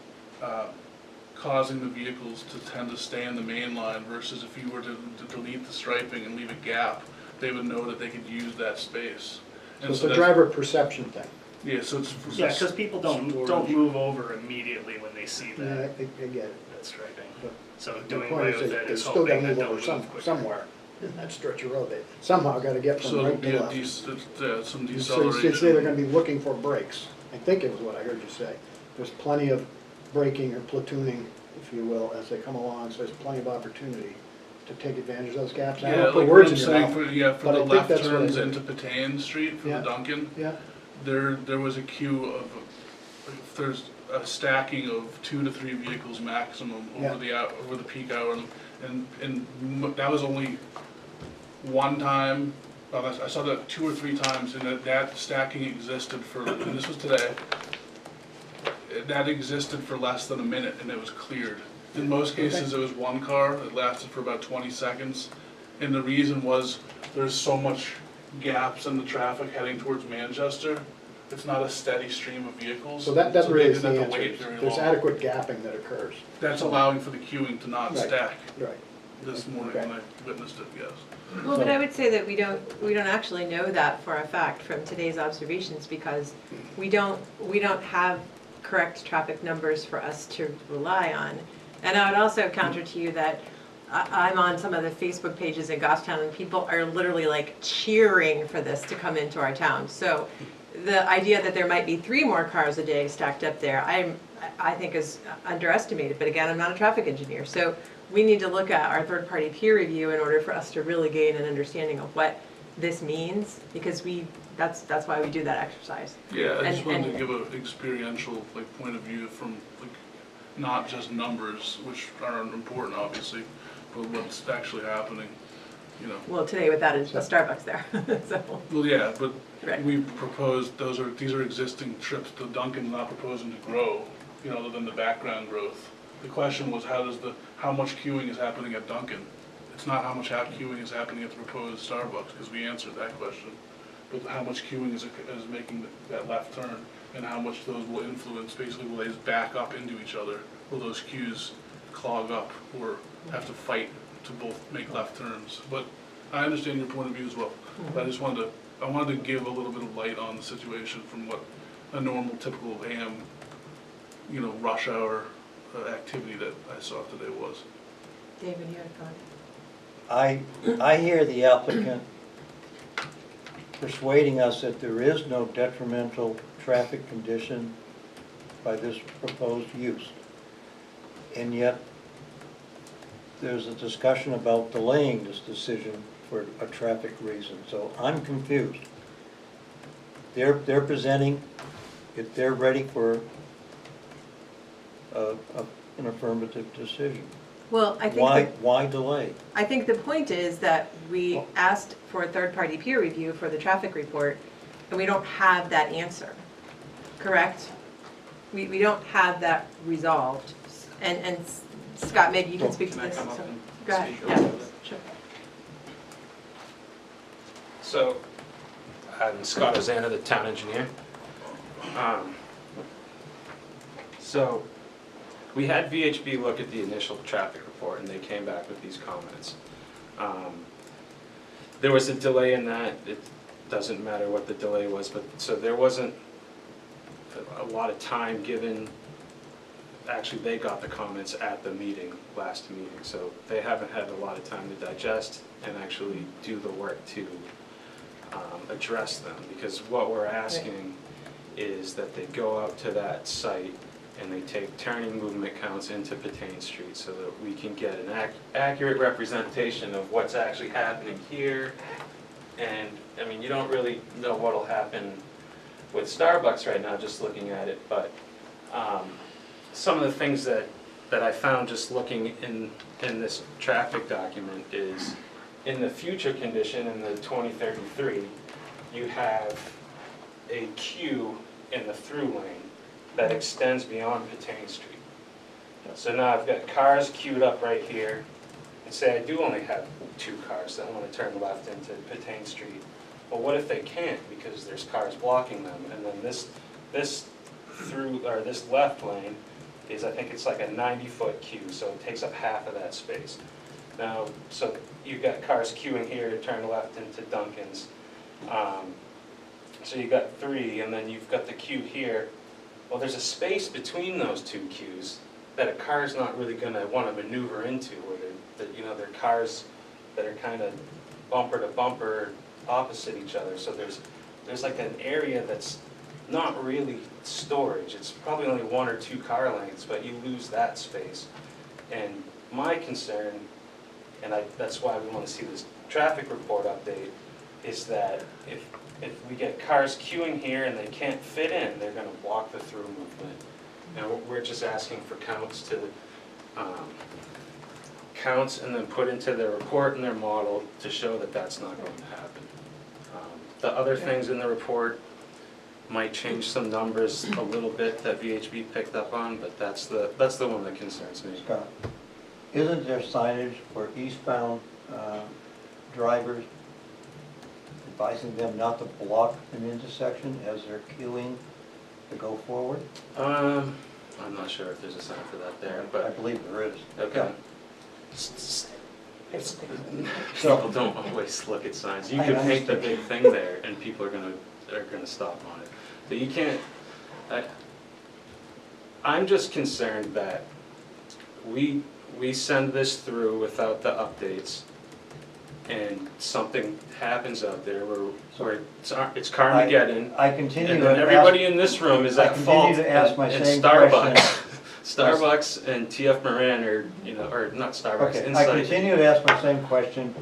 [SPEAKER 6] causing the vehicles to tend to stay in the main line versus if you were to delete the striping and leave a gap, they would know that they could use that space.
[SPEAKER 4] So
[SPEAKER 6] And
[SPEAKER 4] it's a
[SPEAKER 6] that's-
[SPEAKER 4] driver perception thing.
[SPEAKER 6] Yeah, so it's.
[SPEAKER 8] Yeah, because people don't
[SPEAKER 6] storage.
[SPEAKER 8] move over immediately when they see
[SPEAKER 4] Yeah,
[SPEAKER 8] that,
[SPEAKER 4] I get it.
[SPEAKER 8] that striping.
[SPEAKER 4] But
[SPEAKER 8] So
[SPEAKER 4] the
[SPEAKER 8] doing
[SPEAKER 4] point
[SPEAKER 8] away
[SPEAKER 4] is
[SPEAKER 8] with
[SPEAKER 4] they-
[SPEAKER 8] it
[SPEAKER 4] they
[SPEAKER 8] is
[SPEAKER 4] still
[SPEAKER 8] hoping
[SPEAKER 4] gotta
[SPEAKER 8] that
[SPEAKER 4] move
[SPEAKER 8] they'll
[SPEAKER 4] over
[SPEAKER 8] move quicker.
[SPEAKER 4] somewhere in that stretch of road. They somehow gotta get from
[SPEAKER 6] So
[SPEAKER 4] right
[SPEAKER 6] it'll be
[SPEAKER 4] to
[SPEAKER 6] a
[SPEAKER 4] left.
[SPEAKER 6] some
[SPEAKER 4] So
[SPEAKER 6] deceleration.
[SPEAKER 4] you say they're gonna be looking for brakes. I think it was what I heard you say. There's plenty of braking or platooning, if you will, as they come along, so there's plenty of opportunity to take advantage of those gaps. I
[SPEAKER 6] Yeah,
[SPEAKER 4] don't put
[SPEAKER 6] like what
[SPEAKER 4] words
[SPEAKER 6] I'm
[SPEAKER 4] in your
[SPEAKER 6] saying,
[SPEAKER 4] mouth.
[SPEAKER 6] for, yeah, for
[SPEAKER 4] but I
[SPEAKER 6] the
[SPEAKER 4] think
[SPEAKER 6] left
[SPEAKER 4] that's what I
[SPEAKER 6] turns
[SPEAKER 4] heard.
[SPEAKER 6] into Patan Street for
[SPEAKER 4] Yeah.
[SPEAKER 6] the Duncan,
[SPEAKER 4] Yeah,
[SPEAKER 6] there was a queue of, if there's a stacking of 2 to 3 vehicles maximum
[SPEAKER 4] Yeah.
[SPEAKER 6] over the peak hour, and that was only one time, well, I saw that 2 or 3 times, and that stacking existed for, and this was today, that existed for less than a minute, and it was cleared. In most cases, it was one car, it lasted for about 20 seconds, and the reason was, there's so much gaps in the traffic heading towards Manchester, it's not a steady stream of vehicles.
[SPEAKER 4] so that
[SPEAKER 6] they
[SPEAKER 4] really is
[SPEAKER 6] didn't
[SPEAKER 4] the
[SPEAKER 6] have to
[SPEAKER 4] answer.
[SPEAKER 6] wait very
[SPEAKER 4] There's
[SPEAKER 6] long.
[SPEAKER 4] adequate gapping that occurs.
[SPEAKER 6] That's allowing for the queuing to not
[SPEAKER 4] Right.
[SPEAKER 6] stack.
[SPEAKER 4] Right.
[SPEAKER 6] This morning when I witnessed it, yes.
[SPEAKER 1] Well, but I would say that we don't actually know that for a fact from today's observations because we don't have correct traffic numbers for us to rely on. And I would also counter to you that I'm on some of the Facebook pages in Goffstown and people are literally like cheering for this to come into our town. So the idea that there might be 3 more cars a day stacked up there, I think is underestimated. But again, I'm not a traffic engineer. So we need to look at our third-party peer review in order for us to really gain an understanding of what this means, because that's why we do that exercise.
[SPEAKER 6] Yeah, I just
[SPEAKER 1] And-
[SPEAKER 6] wanted to
[SPEAKER 1] and-
[SPEAKER 6] give an experiential point of view from not just numbers, which are important obviously, but what's actually happening,
[SPEAKER 1] Well, today without a Starbucks there, so,
[SPEAKER 6] Well, yeah, but
[SPEAKER 1] Right.
[SPEAKER 6] we've proposed, these are existing trips, the Duncan's not proposing to grow, other than the background growth. The question was how much queuing is happening at Duncan? It's not how much queuing is happening at the proposed Starbucks, because we answered that question. But how much queuing is making that left turn, and how much those will influence, basically, will they back up into each other? Will those queues clog up, or have to fight to both make left turns? But I understand your point of view as well. But I wanted to give a little bit of light on the situation from what a normal, typical AM, rush hour activity that I saw today was.
[SPEAKER 1] David, you had a comment?
[SPEAKER 9] I hear the applicant persuading us that there is no detrimental traffic condition by this proposed use. And yet, there's a discussion about delaying this decision for a traffic reason, so I'm confused. They're presenting, if they're ready for an affirmative decision.
[SPEAKER 1] Well, I think
[SPEAKER 9] Why delay?
[SPEAKER 1] I think the point is that we asked for a third-party peer review for the traffic report, and we don't have that answer, correct? We don't have that resolved. And Scott, maybe you can speak to
[SPEAKER 10] Can I
[SPEAKER 1] this.
[SPEAKER 10] come up
[SPEAKER 1] So-
[SPEAKER 10] and
[SPEAKER 1] Go ahead,
[SPEAKER 10] speak a
[SPEAKER 1] yeah,
[SPEAKER 10] little bit?
[SPEAKER 1] sure.
[SPEAKER 10] So, I'm Scott Ozana, the town engineer. So, we had VHB look at the initial traffic report, and they came back with these comments. There was a delay in that. It doesn't matter what the delay was, but so there wasn't a lot of time given. Actually, they got the comments at the meeting, last meeting, so they haven't had a lot of time to digest and actually do the work to address them. Because what we're asking is that they go out to that site and they take turning movement counts into Patain Street so that we can get an accurate representation of what's actually happening here. And, I mean, you don't really know what'll happen with Starbucks right now, just looking at it, but some of the things that I found just looking in this traffic document is, in the future condition, in the 2033, you have a queue in the through lane that extends beyond Patain Street. So now I've got cars queued up right here, and say I do only have 2 cars that want to turn left into Patain Street. Well, what if they can't because there's cars blocking them? And then this left lane is, I think it's like a 90-foot queue, so it takes up half of that space. Now, so you've got cars queuing here to turn left into Dunkin's. So you've got 3, and then you've got the queue here. Well, there's a space between those 2 queues that a car's not really going to want to maneuver into, where they're cars that are kind of bumper to bumper opposite each other. So there's like an area that's not really storage. It's probably only 1 or 2 car lengths, but you lose that space. And my concern, and that's why we want to see this traffic report update, is that if we get cars queuing here and they can't fit in, they're going to block the through movement. And we're just asking for counts and then put into their report and their model to show that that's not going to happen. The other things in the report might change some numbers a little bit that VHB picked up on, but that's the one that concerns me.
[SPEAKER 9] Scott, isn't there signage for eastbound drivers advising them not to block an intersection as they're queuing to go forward?
[SPEAKER 10] I'm not sure if there's a sign for that there,
[SPEAKER 9] I
[SPEAKER 10] but,
[SPEAKER 9] believe there is.
[SPEAKER 10] okay. People don't always look at signs. You
[SPEAKER 9] I
[SPEAKER 10] could paint the
[SPEAKER 9] understand.
[SPEAKER 10] big thing there and people are gonna stop on it. But you can't, I'm just concerned that we send this through without the updates and something happens out there where it's Carmageddon.
[SPEAKER 9] I continue
[SPEAKER 10] And
[SPEAKER 9] to
[SPEAKER 10] then
[SPEAKER 9] ask.
[SPEAKER 10] everybody in this room is
[SPEAKER 9] I
[SPEAKER 10] at fault.
[SPEAKER 9] continue to ask my
[SPEAKER 10] and
[SPEAKER 9] same
[SPEAKER 10] Starbucks.
[SPEAKER 9] question.
[SPEAKER 10] Starbucks and TF Moran or not Starbucks,
[SPEAKER 9] Okay, I
[SPEAKER 10] Insight.
[SPEAKER 9] continue to ask my same question.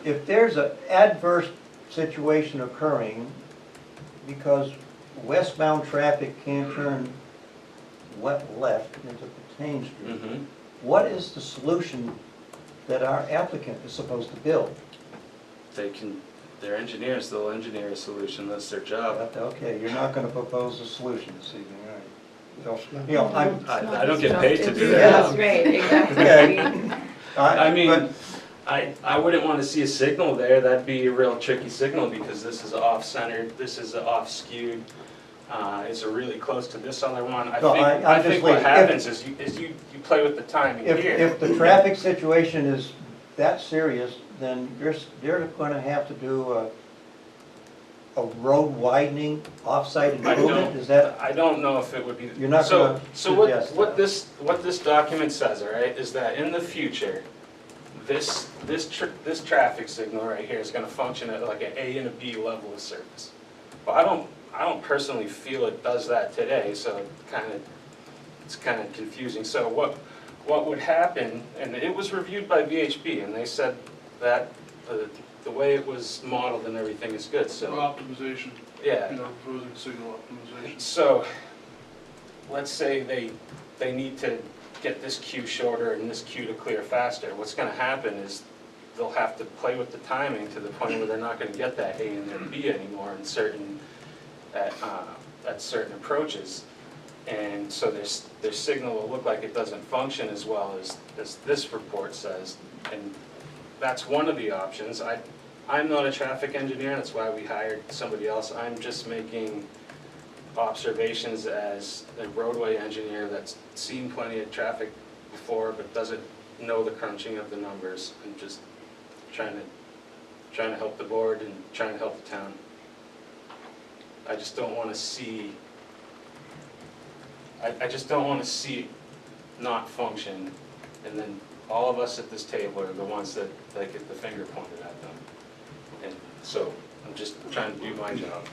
[SPEAKER 9] If there's an adverse situation occurring because westbound traffic can't turn left into Patain Street,
[SPEAKER 10] Mhm.
[SPEAKER 9] what is the solution that our applicant is supposed to build?
[SPEAKER 10] They're engineers, they'll engineer a solution, that's their job.
[SPEAKER 9] Okay, you're not gonna propose a solution this evening, all right? So,
[SPEAKER 10] I don't get paid to do
[SPEAKER 9] Yeah.
[SPEAKER 1] That's
[SPEAKER 10] that.
[SPEAKER 1] right, exactly.
[SPEAKER 9] Okay.
[SPEAKER 10] I mean,
[SPEAKER 9] but-
[SPEAKER 10] I wouldn't want to see a signal there, that'd be a real tricky signal because this is off-centered, this is off-skewed. It's really close to this other one. I
[SPEAKER 9] No,
[SPEAKER 10] think
[SPEAKER 9] I'm just
[SPEAKER 10] what
[SPEAKER 9] leaving.
[SPEAKER 10] happens is you play with the timing here.
[SPEAKER 9] If the traffic situation is that serious, then they're gonna have to do a road widening off-site improvement, is that?
[SPEAKER 10] I don't know if it would be.
[SPEAKER 9] You're not gonna
[SPEAKER 10] So
[SPEAKER 9] suggest
[SPEAKER 10] what
[SPEAKER 9] that.
[SPEAKER 10] what this document says, all right, is that in the future, this traffic signal right here is gonna function at like an A and a B level of service. Well, I don't personally feel it does that today, so it's kind of confusing. So what would happen, and it was reviewed by VHB, and they said that the way it was modeled and everything is good, so,
[SPEAKER 6] Optimization,
[SPEAKER 10] yeah.
[SPEAKER 6] proposing signal optimization.
[SPEAKER 10] So, let's say they need to get this queue shorter and this queue to clear faster. What's gonna happen is they'll have to play with the timing to the point where they're not gonna get that A and that B anymore in at certain approaches. And so their signal will look like it doesn't function as well as this report says. And that's one of the options. I'm not a traffic engineer, that's why we hired somebody else. I'm just making observations as a roadway engineer that's seen plenty of traffic before but doesn't know the crunching of the numbers. I'm just trying to help the board and trying to help the town. I just don't want to see, I just don't want to see it not function, and then all of us at this table are the ones that get the finger pointed at them. And so I'm just trying to do my job.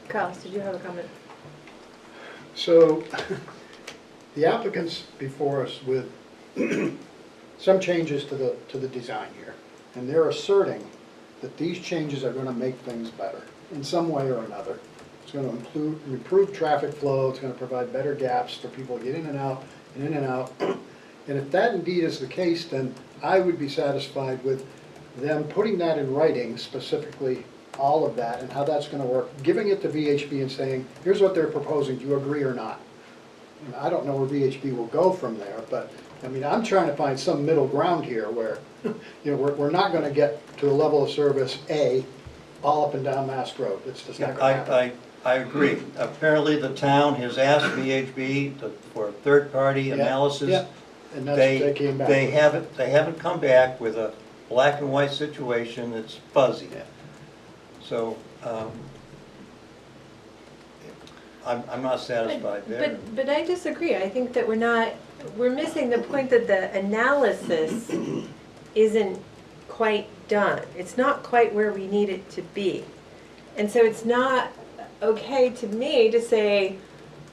[SPEAKER 1] Carlos, did you have a comment?
[SPEAKER 4] So, the applicant's before us with some changes to the design here. And they're asserting that these changes are gonna make things better in some way or another. It's gonna improve traffic flow, it's gonna provide better gaps for people to get in and out, and in and out. And if that indeed is the case, then I would be satisfied with them putting that in writing, specifically all of that and how that's gonna work, giving it to VHB and saying, here's what they're proposing, do you agree or not? And I don't know where VHB will go from there, but, I mean, I'm trying to find some middle ground here where, you know, we're not gonna get to a level of service A, all up and down Mass Road. It's just not gonna happen.
[SPEAKER 9] I agree. Apparently, the town has asked VHB for a third-party analysis.
[SPEAKER 4] Yeah, and that's what they came back with.
[SPEAKER 9] They haven't come back with a black and white situation that's fuzzy.
[SPEAKER 4] Yeah.
[SPEAKER 9] So, I'm not satisfied there.
[SPEAKER 1] But I disagree. I think that we're missing the point that the analysis isn't quite done. It's not quite where we need it to be. And so it's not okay to me to say,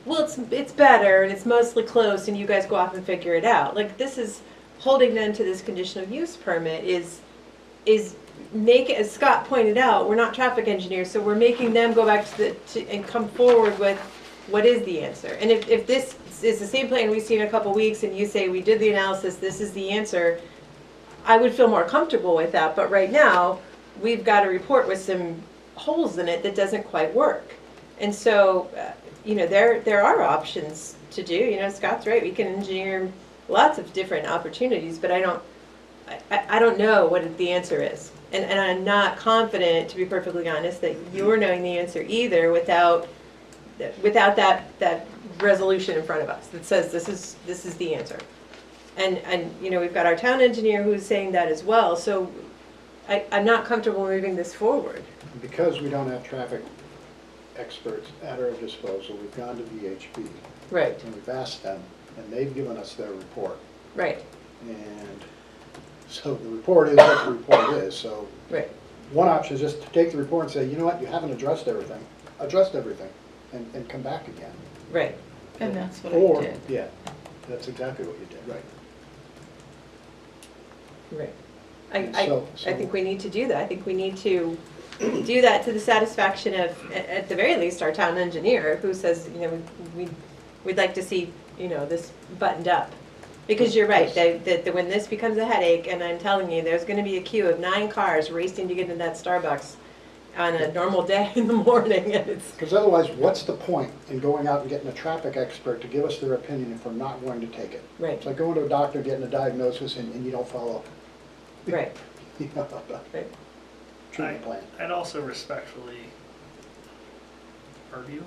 [SPEAKER 1] well, it's better and it's mostly close and you guys go off and figure it out. Like, this is holding them to this conditional use permit is make it, as Scott pointed out, we're not traffic engineers, so we're making them go back and come forward with what is the answer. And if this is the same plan we see in a couple weeks and you say we did the analysis, this is the answer, I would feel more comfortable with that. But right now, we've got a report with some holes in it that doesn't quite work. And so, you know, there are options to do. You know, Scott's right, we can engineer lots of different opportunities, but I don't know what the answer is. And I'm not confident, to be perfectly honest, that you're knowing the answer either without that resolution in front of us that says this is the answer. And you know, we've got our town engineer who's saying that as well. So I'm not comfortable moving this forward.
[SPEAKER 4] Because we don't have traffic experts at our disposal, we've gone to VHB.
[SPEAKER 1] Right.
[SPEAKER 4] And we've asked them, and they've given us their report.
[SPEAKER 1] Right.
[SPEAKER 4] And so the report is what the report is, so.
[SPEAKER 1] Right.
[SPEAKER 4] One option is just to take the report and say, you know what, you haven't addressed everything, and come back again.
[SPEAKER 1] Right.
[SPEAKER 2] And that's what
[SPEAKER 4] Or,
[SPEAKER 2] I did.
[SPEAKER 4] yeah, that's exactly what you did, right.
[SPEAKER 1] Right.
[SPEAKER 4] So-
[SPEAKER 1] I think we need to do that. I think we need to do that to the satisfaction of, at the very least, our town engineer, who says, you know, we'd like to see, you know, this buttoned up. Because you're right, that when this becomes a headache, and I'm telling you, there's gonna be a queue of 9 cars racing to get into that Starbucks on a normal day in the morning, and it's,
[SPEAKER 4] Because otherwise, what's the point in going out and getting a traffic expert to give us their opinion if we're not going to take it?
[SPEAKER 1] right,
[SPEAKER 4] It's like going to a doctor, getting a diagnosis, and you don't follow,
[SPEAKER 1] right,
[SPEAKER 4] you know, the
[SPEAKER 1] right.
[SPEAKER 4] treatment plan.
[SPEAKER 8] I'd also respectfully argue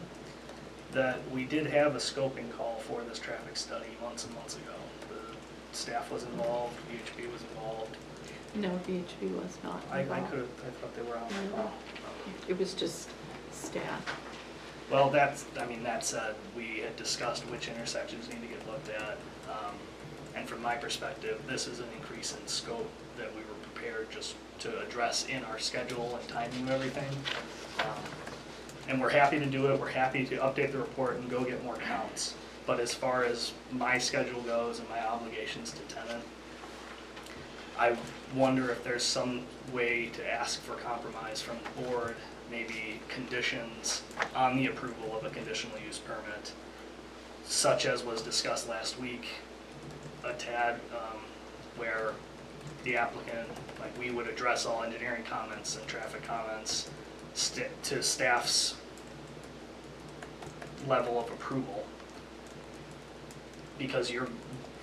[SPEAKER 8] that we did have a scoping call for this traffic study months and months ago. The staff was involved, VHB was involved.
[SPEAKER 2] No, VHB was not
[SPEAKER 8] I
[SPEAKER 2] involved.
[SPEAKER 8] thought they were on.
[SPEAKER 2] No. It was just staff.
[SPEAKER 8] Well, that said, we had discussed which intersections need to get looked at. And from my perspective, this is an increase in scope that we were prepared just to address in our schedule and timing of everything. And we're happy to do it, we're happy to update the report and go get more counts. But as far as my schedule goes and my obligations to tenant, I wonder if there's some way to ask for compromise from the board, maybe conditions on the approval of a conditional use permit, such as was discussed last week, a TAD, where the applicant, like, we would address all engineering comments and traffic comments to staff's level of approval. Because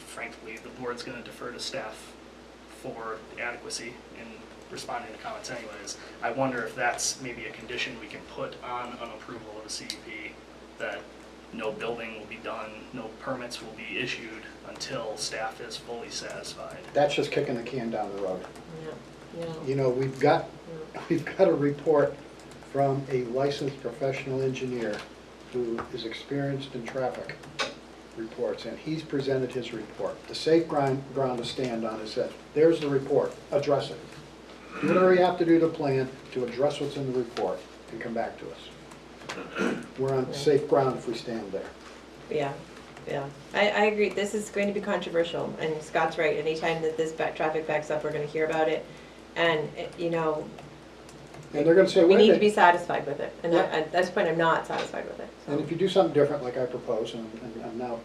[SPEAKER 8] frankly, the board's gonna defer to staff for adequacy responding to comments anyways. I wonder if that's maybe a condition we can put on an approval of a CUP, that no building will be done, no permits will be issued until staff is fully satisfied.
[SPEAKER 4] That's just kicking the can down the road.
[SPEAKER 1] Yeah.
[SPEAKER 4] You know, we've got a report from a licensed professional engineer who is experienced in traffic reports, and he's presented his report. The safe ground to stand on is that, there's the report, address it. Do whatever you have to do to plan to address what's in the report and come back to us. We're on safe ground if we stand there.
[SPEAKER 1] Yeah, yeah. I agree. This is going to be controversial, and Scott's right. Anytime that this traffic backs up, we're going to hear about it. And, you know,
[SPEAKER 4] And they're gonna say,
[SPEAKER 1] we
[SPEAKER 4] wait a
[SPEAKER 1] need to
[SPEAKER 4] minute.
[SPEAKER 1] be satisfied with it. And
[SPEAKER 4] Yeah.
[SPEAKER 1] at this point, I'm not satisfied with it. so.
[SPEAKER 4] And if you do something different, like I propose, and I'm now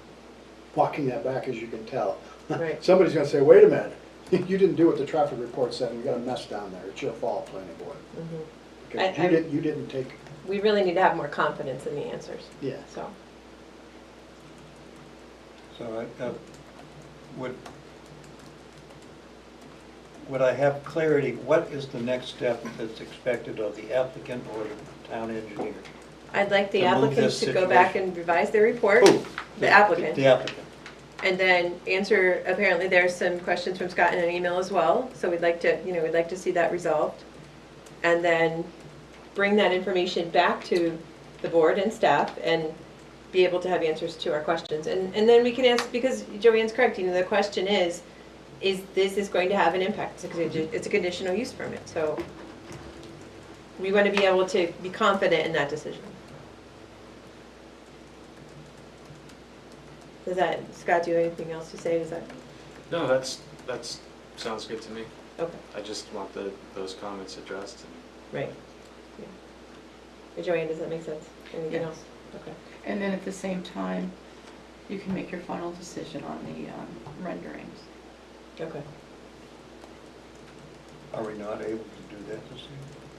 [SPEAKER 4] walking that back, as you can tell,
[SPEAKER 1] Right.
[SPEAKER 4] somebody's gonna say, wait a minute, you didn't do what the traffic report said, and we got a mess down there, it's your fault, planning board.
[SPEAKER 1] Mhm.
[SPEAKER 4] Because
[SPEAKER 1] I-
[SPEAKER 4] you didn't take,
[SPEAKER 1] We really need to have more confidence in the answers,
[SPEAKER 4] yeah.
[SPEAKER 1] so.
[SPEAKER 9] So would I have clarity, what is the next step that's expected of the applicant or the town engineer?
[SPEAKER 1] I'd like the
[SPEAKER 9] To move
[SPEAKER 1] applicants
[SPEAKER 9] this
[SPEAKER 1] to go back
[SPEAKER 9] situation.
[SPEAKER 1] and revise their report,
[SPEAKER 9] Who?
[SPEAKER 1] the applicant,
[SPEAKER 9] The applicant.
[SPEAKER 1] and then answer, apparently there's some questions from Scott in an email as well, so we'd like to, we'd like to see that resolved. And then bring that information back to the board and staff and be able to have answers to our questions. And then we can ask, because Joanne's correct, the question is this going to have an impact? It's a conditional use permit, so we want to be able to be confident in that decision. Does that, Scott, do you have anything else to say? Does that,
[SPEAKER 10] No, that's sounds good to me.
[SPEAKER 1] okay,
[SPEAKER 10] I just want those comments addressed.
[SPEAKER 1] right. Yeah. Joanne, does that make sense? Anything
[SPEAKER 2] Yes.
[SPEAKER 1] else? Okay.
[SPEAKER 2] And then at the same time, you can make your final decision on the renderings.
[SPEAKER 1] Okay.
[SPEAKER 9] Are we not able to do that this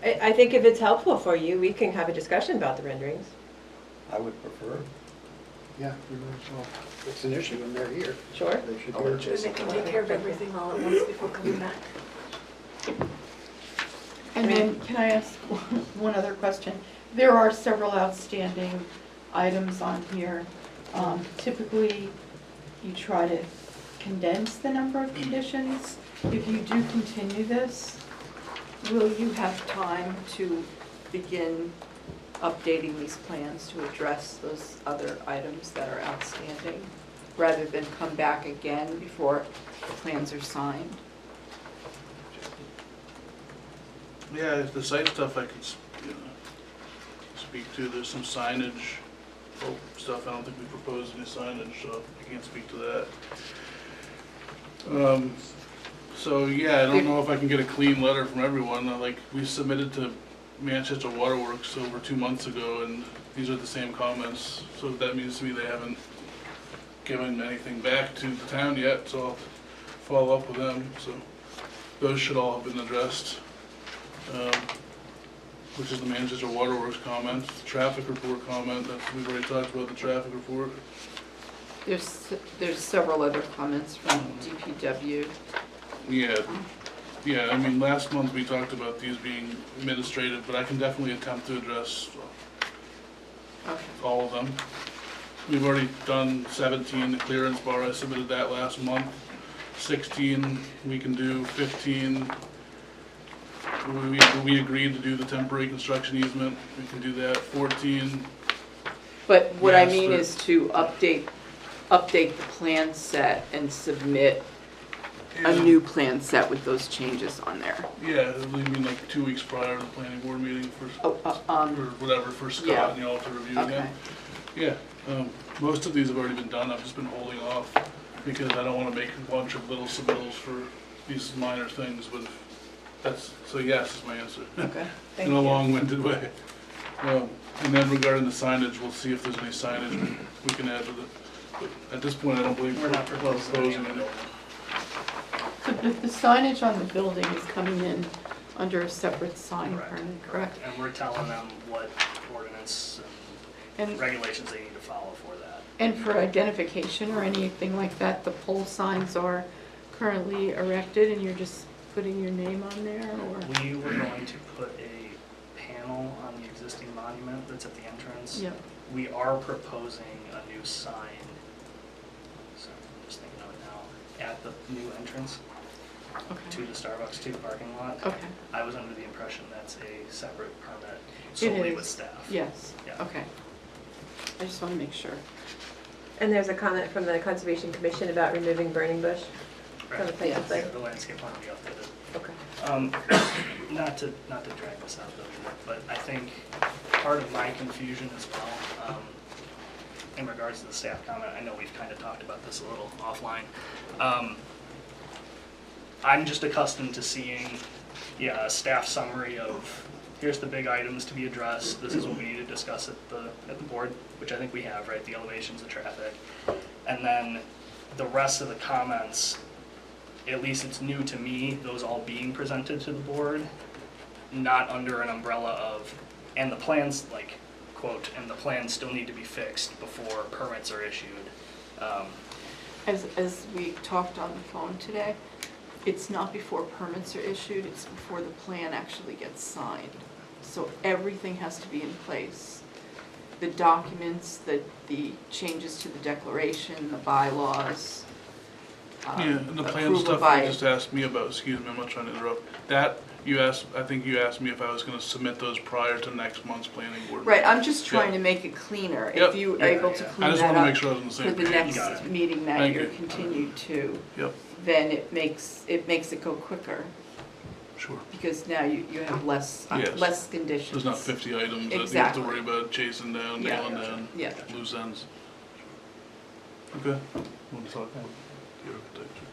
[SPEAKER 9] evening?
[SPEAKER 1] I think if it's helpful for you, we can have a discussion about the renderings.
[SPEAKER 9] I would prefer.
[SPEAKER 4] Yeah, well, it's an issue when they're here.
[SPEAKER 1] Sure.
[SPEAKER 4] They should hear it.
[SPEAKER 3] And they can take care of everything all at once before coming back.
[SPEAKER 2] And then, can I ask one other question? There are several outstanding items on here. Typically, you try to condense the number of conditions. If you do continue this, will you have time to begin updating these plans to address those other items that are outstanding, rather than come back again before the plans are signed?
[SPEAKER 6] Yeah, if the site stuff I could, speak to, there's some signage, stuff, I don't think we proposed any signage, so I can't speak to that. So, yeah, I don't know if I can get a clean letter from everyone, like, we submitted to Manchester Waterworks over 2 months ago, and these are the same comments, so that means to me they haven't given anything back to the town yet, so I'll follow up with them, so those should all have been addressed. Which is the Manchester Waterworks comment, traffic report comment, we've already talked about the traffic report.
[SPEAKER 2] There's several other comments from DPW.
[SPEAKER 6] Yeah, I mean, last month we talked about these being administrative, but I can definitely attempt to address
[SPEAKER 2] Okay.
[SPEAKER 6] all of them. We've already done 17, the clearance bar, I submitted that last month. 16, we can do 15. We agreed to do the temporary construction easement, we can do that. 14,
[SPEAKER 7] But what I
[SPEAKER 6] Yes,
[SPEAKER 7] mean
[SPEAKER 6] but-
[SPEAKER 7] is to update the plan set and submit a
[SPEAKER 6] yeah.
[SPEAKER 7] new plan set with those changes on there.
[SPEAKER 6] Yeah, I mean like 2 weeks prior to the planning board meeting for,
[SPEAKER 7] Oh,
[SPEAKER 6] or whatever, for
[SPEAKER 7] yeah.
[SPEAKER 6] Scott and y'all to review
[SPEAKER 7] Okay.
[SPEAKER 6] again. Yeah, most of these have already been done, I've just been holding off because I don't wanna make a bunch of little submittals for these minor things, but so yes is my answer.
[SPEAKER 7] Okay,
[SPEAKER 6] In a long-winded way. And then regarding the signage, we'll see if there's any signage we can add to it. But at this point, I don't believe
[SPEAKER 8] We're not proposing any on the
[SPEAKER 6] any.
[SPEAKER 8] building.
[SPEAKER 2] So the signage on the building is coming in under a separate sign permit, correct?
[SPEAKER 8] And we're telling them what ordinance
[SPEAKER 2] And
[SPEAKER 8] and regulations they need to follow for that.
[SPEAKER 2] And for identification or anything like that, the pole signs are currently erected and you're just putting your name on there, or?
[SPEAKER 8] We were going to put a panel on the existing monument that's at the entrance.
[SPEAKER 2] Yep.
[SPEAKER 8] We are proposing a new sign, so I'm just thinking of it now, at the new entrance to
[SPEAKER 2] Okay.
[SPEAKER 8] the Starbucks 2 parking lot.
[SPEAKER 2] Okay,
[SPEAKER 8] I was under the impression that's a separate permit
[SPEAKER 2] It
[SPEAKER 8] solely
[SPEAKER 2] is.
[SPEAKER 8] with staff.
[SPEAKER 2] yes,
[SPEAKER 8] Yeah.
[SPEAKER 2] okay. I just want to make sure.
[SPEAKER 1] And there's a comment from the Conservation Commission about removing burning bush
[SPEAKER 8] Right.
[SPEAKER 1] from the plans.
[SPEAKER 2] Yes.
[SPEAKER 8] Yeah, the landscape plan will be updated.
[SPEAKER 1] Okay.
[SPEAKER 8] Not to drag this out though, but I think part of my confusion as well, in regards to the staff comment, I know we've kind of talked about this a little offline. I'm just accustomed to seeing, a staff summary of, here's the big items to be addressed, this is what we need to discuss at the board, which I think we have, right, the elevations, the traffic. And then the rest of the comments, at least it's new to me, those all being presented to the board, not under an umbrella of, and the plans, like, quote, and the plans still need to be fixed before permits are issued.
[SPEAKER 2] As we talked on the phone today, it's not before permits are issued, it's before the plan actually gets signed. So everything has to be in place. The documents, the changes to the declaration, the bylaws.
[SPEAKER 6] Yeah, and the plan
[SPEAKER 2] approval
[SPEAKER 6] stuff
[SPEAKER 2] by-
[SPEAKER 6] you just asked me about, excuse me, I'm not trying to interrupt. That, I think you asked me if I was gonna submit those prior to next month's planning board.
[SPEAKER 2] Right, I'm just trying
[SPEAKER 6] Yeah.
[SPEAKER 2] to make it cleaner.
[SPEAKER 6] Yep.
[SPEAKER 2] If you are
[SPEAKER 8] Yeah,
[SPEAKER 2] able to
[SPEAKER 8] yeah.
[SPEAKER 2] clean
[SPEAKER 6] I just
[SPEAKER 2] that
[SPEAKER 6] wanna
[SPEAKER 2] up
[SPEAKER 6] make sure I was on the
[SPEAKER 2] for
[SPEAKER 6] same
[SPEAKER 2] the
[SPEAKER 6] page.
[SPEAKER 8] Got
[SPEAKER 2] next
[SPEAKER 8] it.
[SPEAKER 2] meeting that
[SPEAKER 6] Thank
[SPEAKER 2] you're
[SPEAKER 6] you.
[SPEAKER 2] continued to,
[SPEAKER 6] Yep,
[SPEAKER 2] then it makes it go quicker,
[SPEAKER 6] sure.
[SPEAKER 2] because now you have less
[SPEAKER 6] Yes.
[SPEAKER 2] conditions.
[SPEAKER 6] There's not 50 items that you have to
[SPEAKER 2] Exactly.
[SPEAKER 6] worry about chasing down,
[SPEAKER 2] Yeah.
[SPEAKER 6] nailing down,
[SPEAKER 2] Yeah.
[SPEAKER 6] loose ends. Okay. Want to talk about the architecture?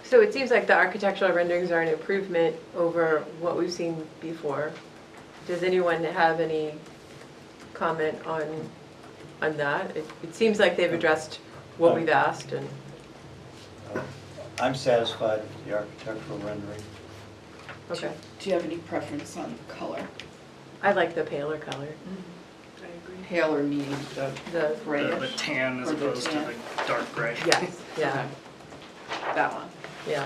[SPEAKER 1] So it seems like the architectural renderings are an improvement over what we've seen before. Does anyone have any comment on that? It seems like they've addressed what we've asked and,
[SPEAKER 9] I'm satisfied with the architectural rendering.
[SPEAKER 1] okay.
[SPEAKER 2] Do you have any preference on color?
[SPEAKER 1] I like the paler color.
[SPEAKER 3] I agree.
[SPEAKER 2] Paler meaning the
[SPEAKER 1] The,
[SPEAKER 2] grayish?
[SPEAKER 8] The tan as
[SPEAKER 2] Or the
[SPEAKER 8] opposed to
[SPEAKER 2] tan.
[SPEAKER 8] the dark gray.
[SPEAKER 1] yes, yeah,
[SPEAKER 2] That one.
[SPEAKER 1] yeah.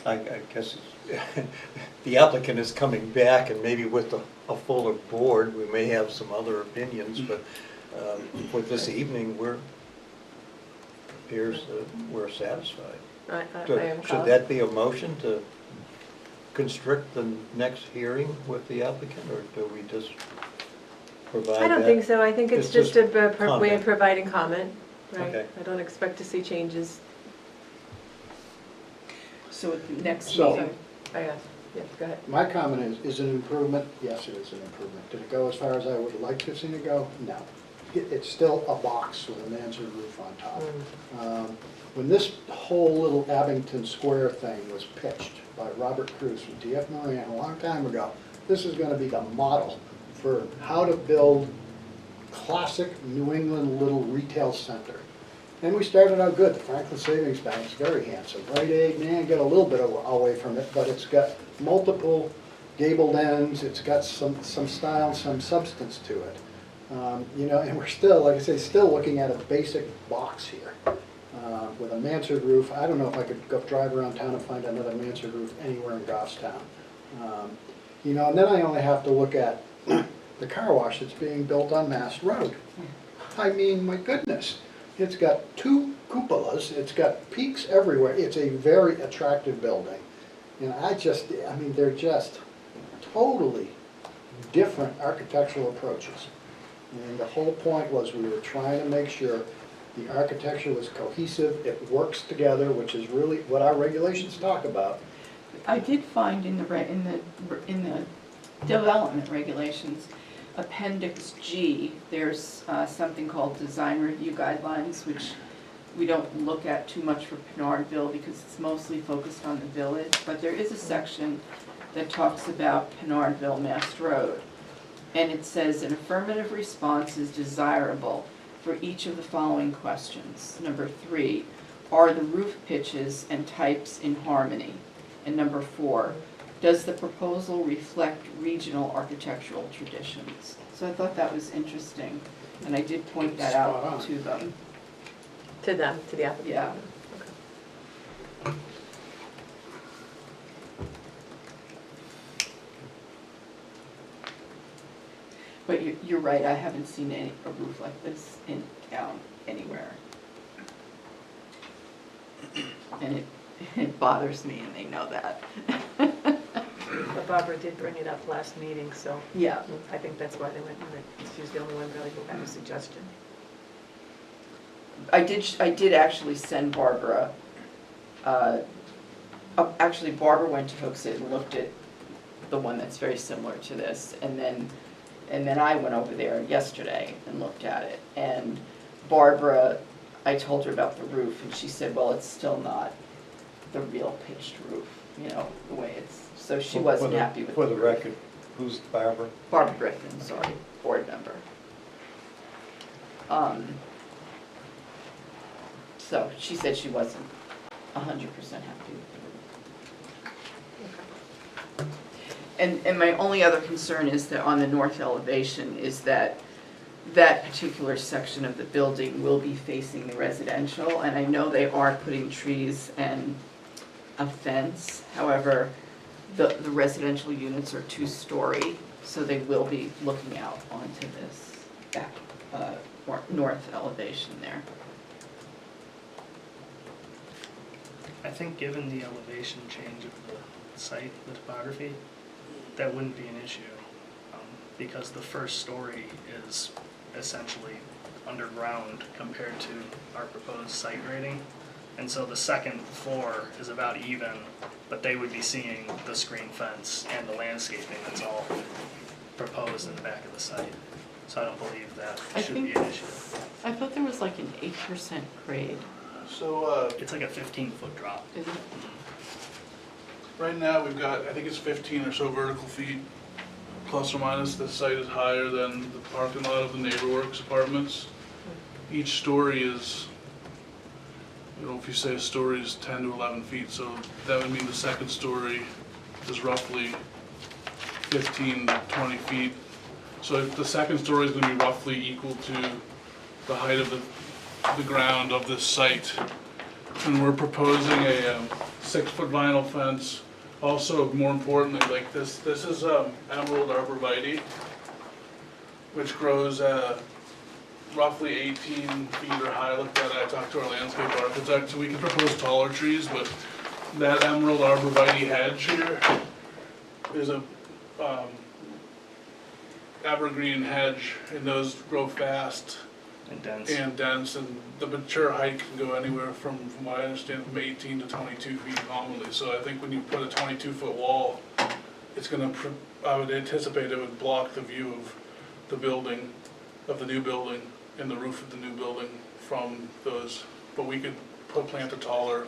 [SPEAKER 9] I guess the applicant is coming back, and maybe with a fuller board, we may have some other opinions, but for this evening, appears that we're satisfied.
[SPEAKER 1] I am
[SPEAKER 9] Should
[SPEAKER 1] colored.
[SPEAKER 9] that be a motion to constrict the next hearing with the applicant, or do we just provide that?
[SPEAKER 1] I don't think so. I think it's
[SPEAKER 9] It's
[SPEAKER 1] just a way
[SPEAKER 9] comment.
[SPEAKER 1] of providing comment, right?
[SPEAKER 9] Okay.
[SPEAKER 1] I don't expect to see changes.
[SPEAKER 2] So at the next
[SPEAKER 4] So-
[SPEAKER 2] meeting,
[SPEAKER 1] Oh, yeah, yeah, go ahead.
[SPEAKER 4] My comment is it an improvement? Yes, it is an improvement. Did it go as far as I would like to see it go? No. It's still a box with a mansard roof on top. When this whole little Abington Square thing was pitched by Robert Cruz from DF Moran a long time ago, this is gonna be the model for how to build classic New England little retail center. And we started out good. The Franklin Savings Bank is very handsome. Rite Aid, man, get a little bit away from it, but it's got multiple gabled ends, it's got some style, some substance to it. And we're still, like I say, still looking at a basic box here with a mansard roof. I don't know if I could go drive around town and find another mansard roof anywhere in Goffstown. And then I only have to look at the car wash that's being built on Mass Road. I mean, my goodness, it's got 2 cupolas, it's got peaks everywhere. It's a very attractive building. And they're just totally different architectural approaches. And the whole point was we were trying to make sure the architecture was cohesive, it works together, which is really what our regulations talk about.
[SPEAKER 2] I did find in the development regulations, Appendix G, there's something called design review guidelines, which we don't look at too much for Pinardville because it's mostly focused on the village, but there is a section that talks about Pinardville Mast Road. And it says an affirmative response is desirable for each of the following questions. Number 3, are the roof pitches and types in harmony? And number 4, does the proposal reflect regional architectural traditions? So I thought that was interesting, and I did point that
[SPEAKER 4] Spot
[SPEAKER 2] out
[SPEAKER 4] on.
[SPEAKER 2] to them.
[SPEAKER 1] To them, to the applicant?
[SPEAKER 7] Yeah.
[SPEAKER 1] Okay.
[SPEAKER 7] But you're right, I haven't seen a roof like this in town anywhere. And it bothers me, and they know that.
[SPEAKER 3] But Barbara did bring it up last meeting, so
[SPEAKER 7] Yeah.
[SPEAKER 3] I think that's why they went, she was the only one really who had a suggestion.
[SPEAKER 7] I did actually send Barbara, actually Barbara went to Hooksett and looked at the one that's very similar to this, and then I went over there yesterday and looked at it. And Barbara, I told her about the roof, and she said, well, it's still not the real pitched roof, you know, the way it's, so she wasn't happy with it.
[SPEAKER 9] For the record, who's Barbara?
[SPEAKER 7] Barbara Griffin, sorry, board member. So she said she wasn't 100% happy with the roof. And my only other concern is that on the north elevation is that that particular section of the building will be facing the residential, and I know they are putting trees and a fence. However, the residential units are 2-story, so they will be looking out onto this back, north elevation there.
[SPEAKER 8] I think given the elevation change of the site, the topography, that wouldn't be an issue. Because the first story is essentially underground compared to our proposed site grading. And so the second floor is about even, but they would be seeing the screen fence and the landscaping that's all proposed in the back of the site. So I don't believe that should be an issue.
[SPEAKER 2] I thought there was like an 8% grade,
[SPEAKER 6] So,
[SPEAKER 8] It's like a 15-foot drop.
[SPEAKER 2] isn't it?
[SPEAKER 6] right now, we've got, I think it's 15 or so vertical feet, plus or minus. The site is higher than the parking lot of the NeighborWorks apartments. Each story is, you know, if you say a story is 10 to 11 feet, so that would mean the second story is roughly 15 to 20 feet. So the second story is going to be roughly equal to the height of the ground of this site. And we're proposing a 6-foot vinyl fence. Also, more importantly, like this is emerald arborvitae, which grows roughly 18 feet or higher. Look at that, I talked to our landscape architect, so we can propose taller trees, but that emerald arborvitae hedge here is a evergreen hedge, and those grow fast
[SPEAKER 8] And dense.
[SPEAKER 6] and the mature height can go anywhere from what I understand, from 18 to 22 feet nominally. So I think when you put a 22-foot wall, it's gonna, I would anticipate it would block the view of the building, of the new building, and the roof of the new building from those. But we could plant a taller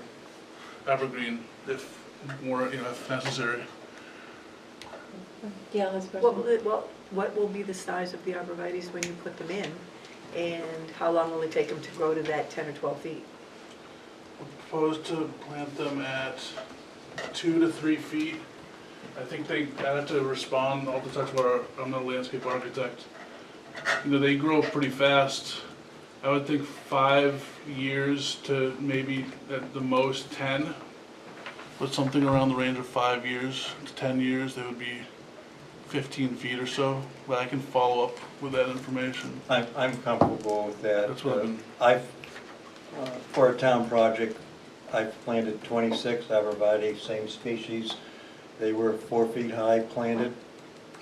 [SPEAKER 6] evergreen if more, if necessary.
[SPEAKER 1] Gail has a question.
[SPEAKER 3] What will be the size of the arborvitaes when you put them in? And how long will it take them to grow to that 10 or 12 feet?
[SPEAKER 6] Proposed to plant them at 2 to 3 feet. I think I'd have to respond, I'll have to talk to I'm not a landscape architect. They grow pretty fast. I would think 5 years to maybe at the most 10. But something around the range of 5 years to 10 years, they would be 15 feet or so. But I can follow up with that information.
[SPEAKER 9] I'm comfortable with that.
[SPEAKER 6] That's what I've been-
[SPEAKER 9] For a town project, I've planted 26 arborvitae, same species. They were 4 feet high planted,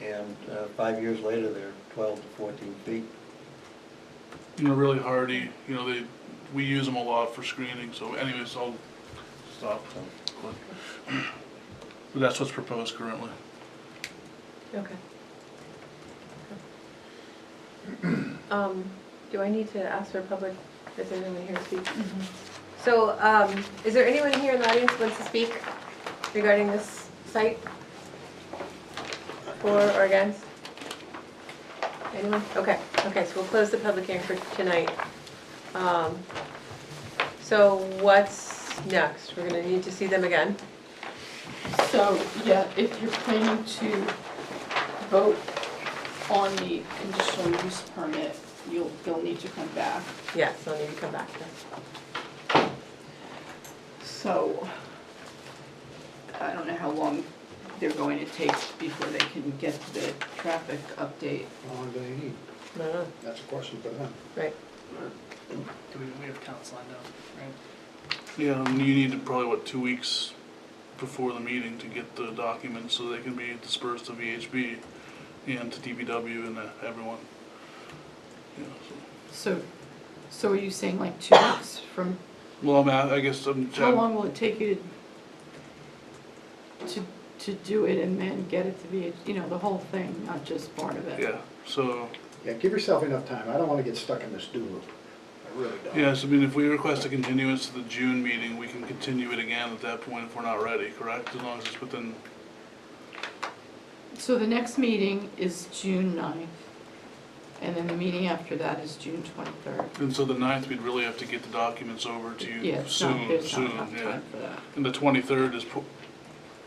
[SPEAKER 9] and 5 years later, they're 12 to 14 feet.
[SPEAKER 6] Really hardy, we use them a lot for screening, so anyways, I'll stop. But that's what's proposed currently.
[SPEAKER 1] Okay. Do I need to ask for public, is there anyone here to speak? So, is there anyone here in the audience who wants to speak regarding this site? For or against? Anyone? Okay, so we'll close the public hearing for tonight. So what's next? We're gonna need to see them again.
[SPEAKER 2] So, yeah, if you're planning to vote on the conditional use permit, they'll need to come back.
[SPEAKER 1] Yes, they'll need to come back then.
[SPEAKER 2] So, I don't know how long they're going to take before they can get to the traffic update.
[SPEAKER 4] How long do they need?
[SPEAKER 1] No,
[SPEAKER 4] That's a question for them.
[SPEAKER 1] right.
[SPEAKER 8] We have counts lined up, right?
[SPEAKER 6] Yeah, and you need probably, what, 2 weeks before the meeting to get the documents so they can be dispersed to VHB and to DPW and everyone. Yeah,
[SPEAKER 2] So are you saying like 2 weeks from,
[SPEAKER 6] well, I guess
[SPEAKER 2] how long will it take you to do it and then get it to be, the whole thing, not just part of it?
[SPEAKER 6] Yeah, so,
[SPEAKER 4] Yeah, give yourself enough time. I don't want to get stuck in this do loop. I really don't.
[SPEAKER 6] yes, I mean, if we request a continuance to the June meeting, we can continue it again at that point if we're not ready, correct? As long as it's within,
[SPEAKER 2] So the next meeting is June 9th, and then the meeting after that is June 23rd.
[SPEAKER 6] and so the 9th, we'd really have to get the documents over to
[SPEAKER 2] Yeah,
[SPEAKER 6] you
[SPEAKER 2] it's not, there's
[SPEAKER 6] soon,
[SPEAKER 2] not enough
[SPEAKER 6] yeah.
[SPEAKER 2] time for that.
[SPEAKER 6] And the 23rd is,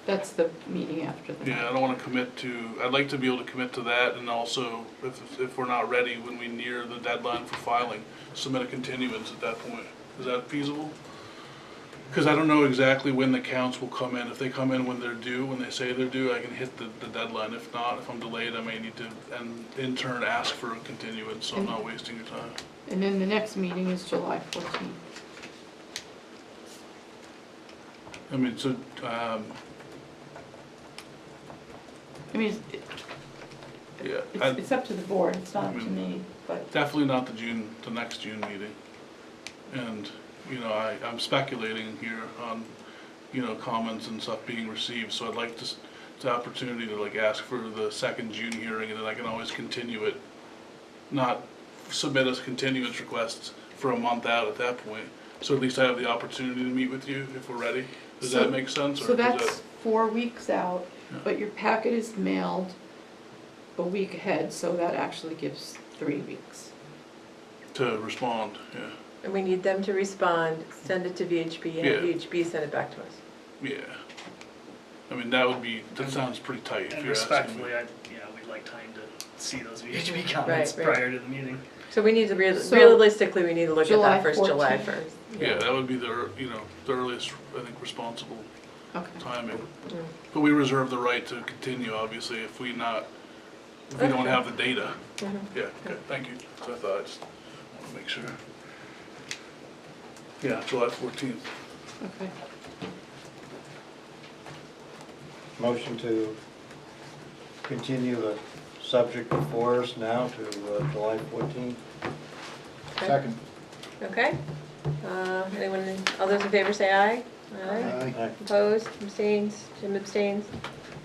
[SPEAKER 2] That's the meeting after the.
[SPEAKER 6] yeah, I don't wanna commit to, I'd like to be able to commit to that, and also, if we're not ready when we near the deadline for filing, submit a continuance at that point. Is that feasible? Because I don't know exactly when the counts will come in. If they come in when they're due, when they say they're due, I can hit the deadline. If not, if I'm delayed, I may need to, and in turn, ask for a continuance, so I'm not wasting your time.
[SPEAKER 2] And then the next meeting is July 14th.
[SPEAKER 6] I mean, so,
[SPEAKER 2] I mean,
[SPEAKER 6] yeah,
[SPEAKER 2] it's up to the board, it's not up to
[SPEAKER 6] I mean,
[SPEAKER 2] me, but,
[SPEAKER 6] definitely not the next June meeting. And, I'm speculating here on, comments and stuff being received, so I'd like the opportunity to like ask for the second June hearing, and then I can always continue it. Not submit a continuance request for a month out at that point, so at least I have the opportunity to meet with you if we're ready. Does
[SPEAKER 2] So-
[SPEAKER 6] that make sense?
[SPEAKER 2] so
[SPEAKER 6] or does
[SPEAKER 2] that's
[SPEAKER 6] that-
[SPEAKER 2] 4 weeks out,
[SPEAKER 6] Yeah.
[SPEAKER 2] but your packet is mailed a week ahead, so that actually gives 3 weeks.
[SPEAKER 6] To respond, yeah.
[SPEAKER 1] And we need them to respond, send it to VHB, and have
[SPEAKER 6] Yeah.
[SPEAKER 1] VHB send it back to us.
[SPEAKER 6] Yeah. I mean, that sounds pretty tight if
[SPEAKER 8] And
[SPEAKER 6] you're asking me.
[SPEAKER 8] respectfully, we'd like time to see those VHB comments
[SPEAKER 1] Right.
[SPEAKER 8] prior to the meeting.
[SPEAKER 1] So we need to,
[SPEAKER 2] So,
[SPEAKER 1] realistically, we need to look at
[SPEAKER 2] July
[SPEAKER 1] that first July
[SPEAKER 2] 14th.
[SPEAKER 1] 1st.
[SPEAKER 6] Yeah, that would be the earliest, I think, responsible
[SPEAKER 2] Okay.
[SPEAKER 6] timing.
[SPEAKER 1] Mm.
[SPEAKER 6] But we reserve the right to continue, obviously, if we don't
[SPEAKER 1] Okay.
[SPEAKER 6] have the data.
[SPEAKER 1] Mhm.
[SPEAKER 6] Yeah, okay, thank you. So I thought, I just want to make sure. Yeah, July 14th.
[SPEAKER 2] Okay.
[SPEAKER 9] Motion to continue the subject before us now to July 14th.
[SPEAKER 4] Second.
[SPEAKER 1] Okay. Anyone, all those in favor say aye. Aye.
[SPEAKER 9] Aye.
[SPEAKER 1] Opposed, abstains, Jim abstains,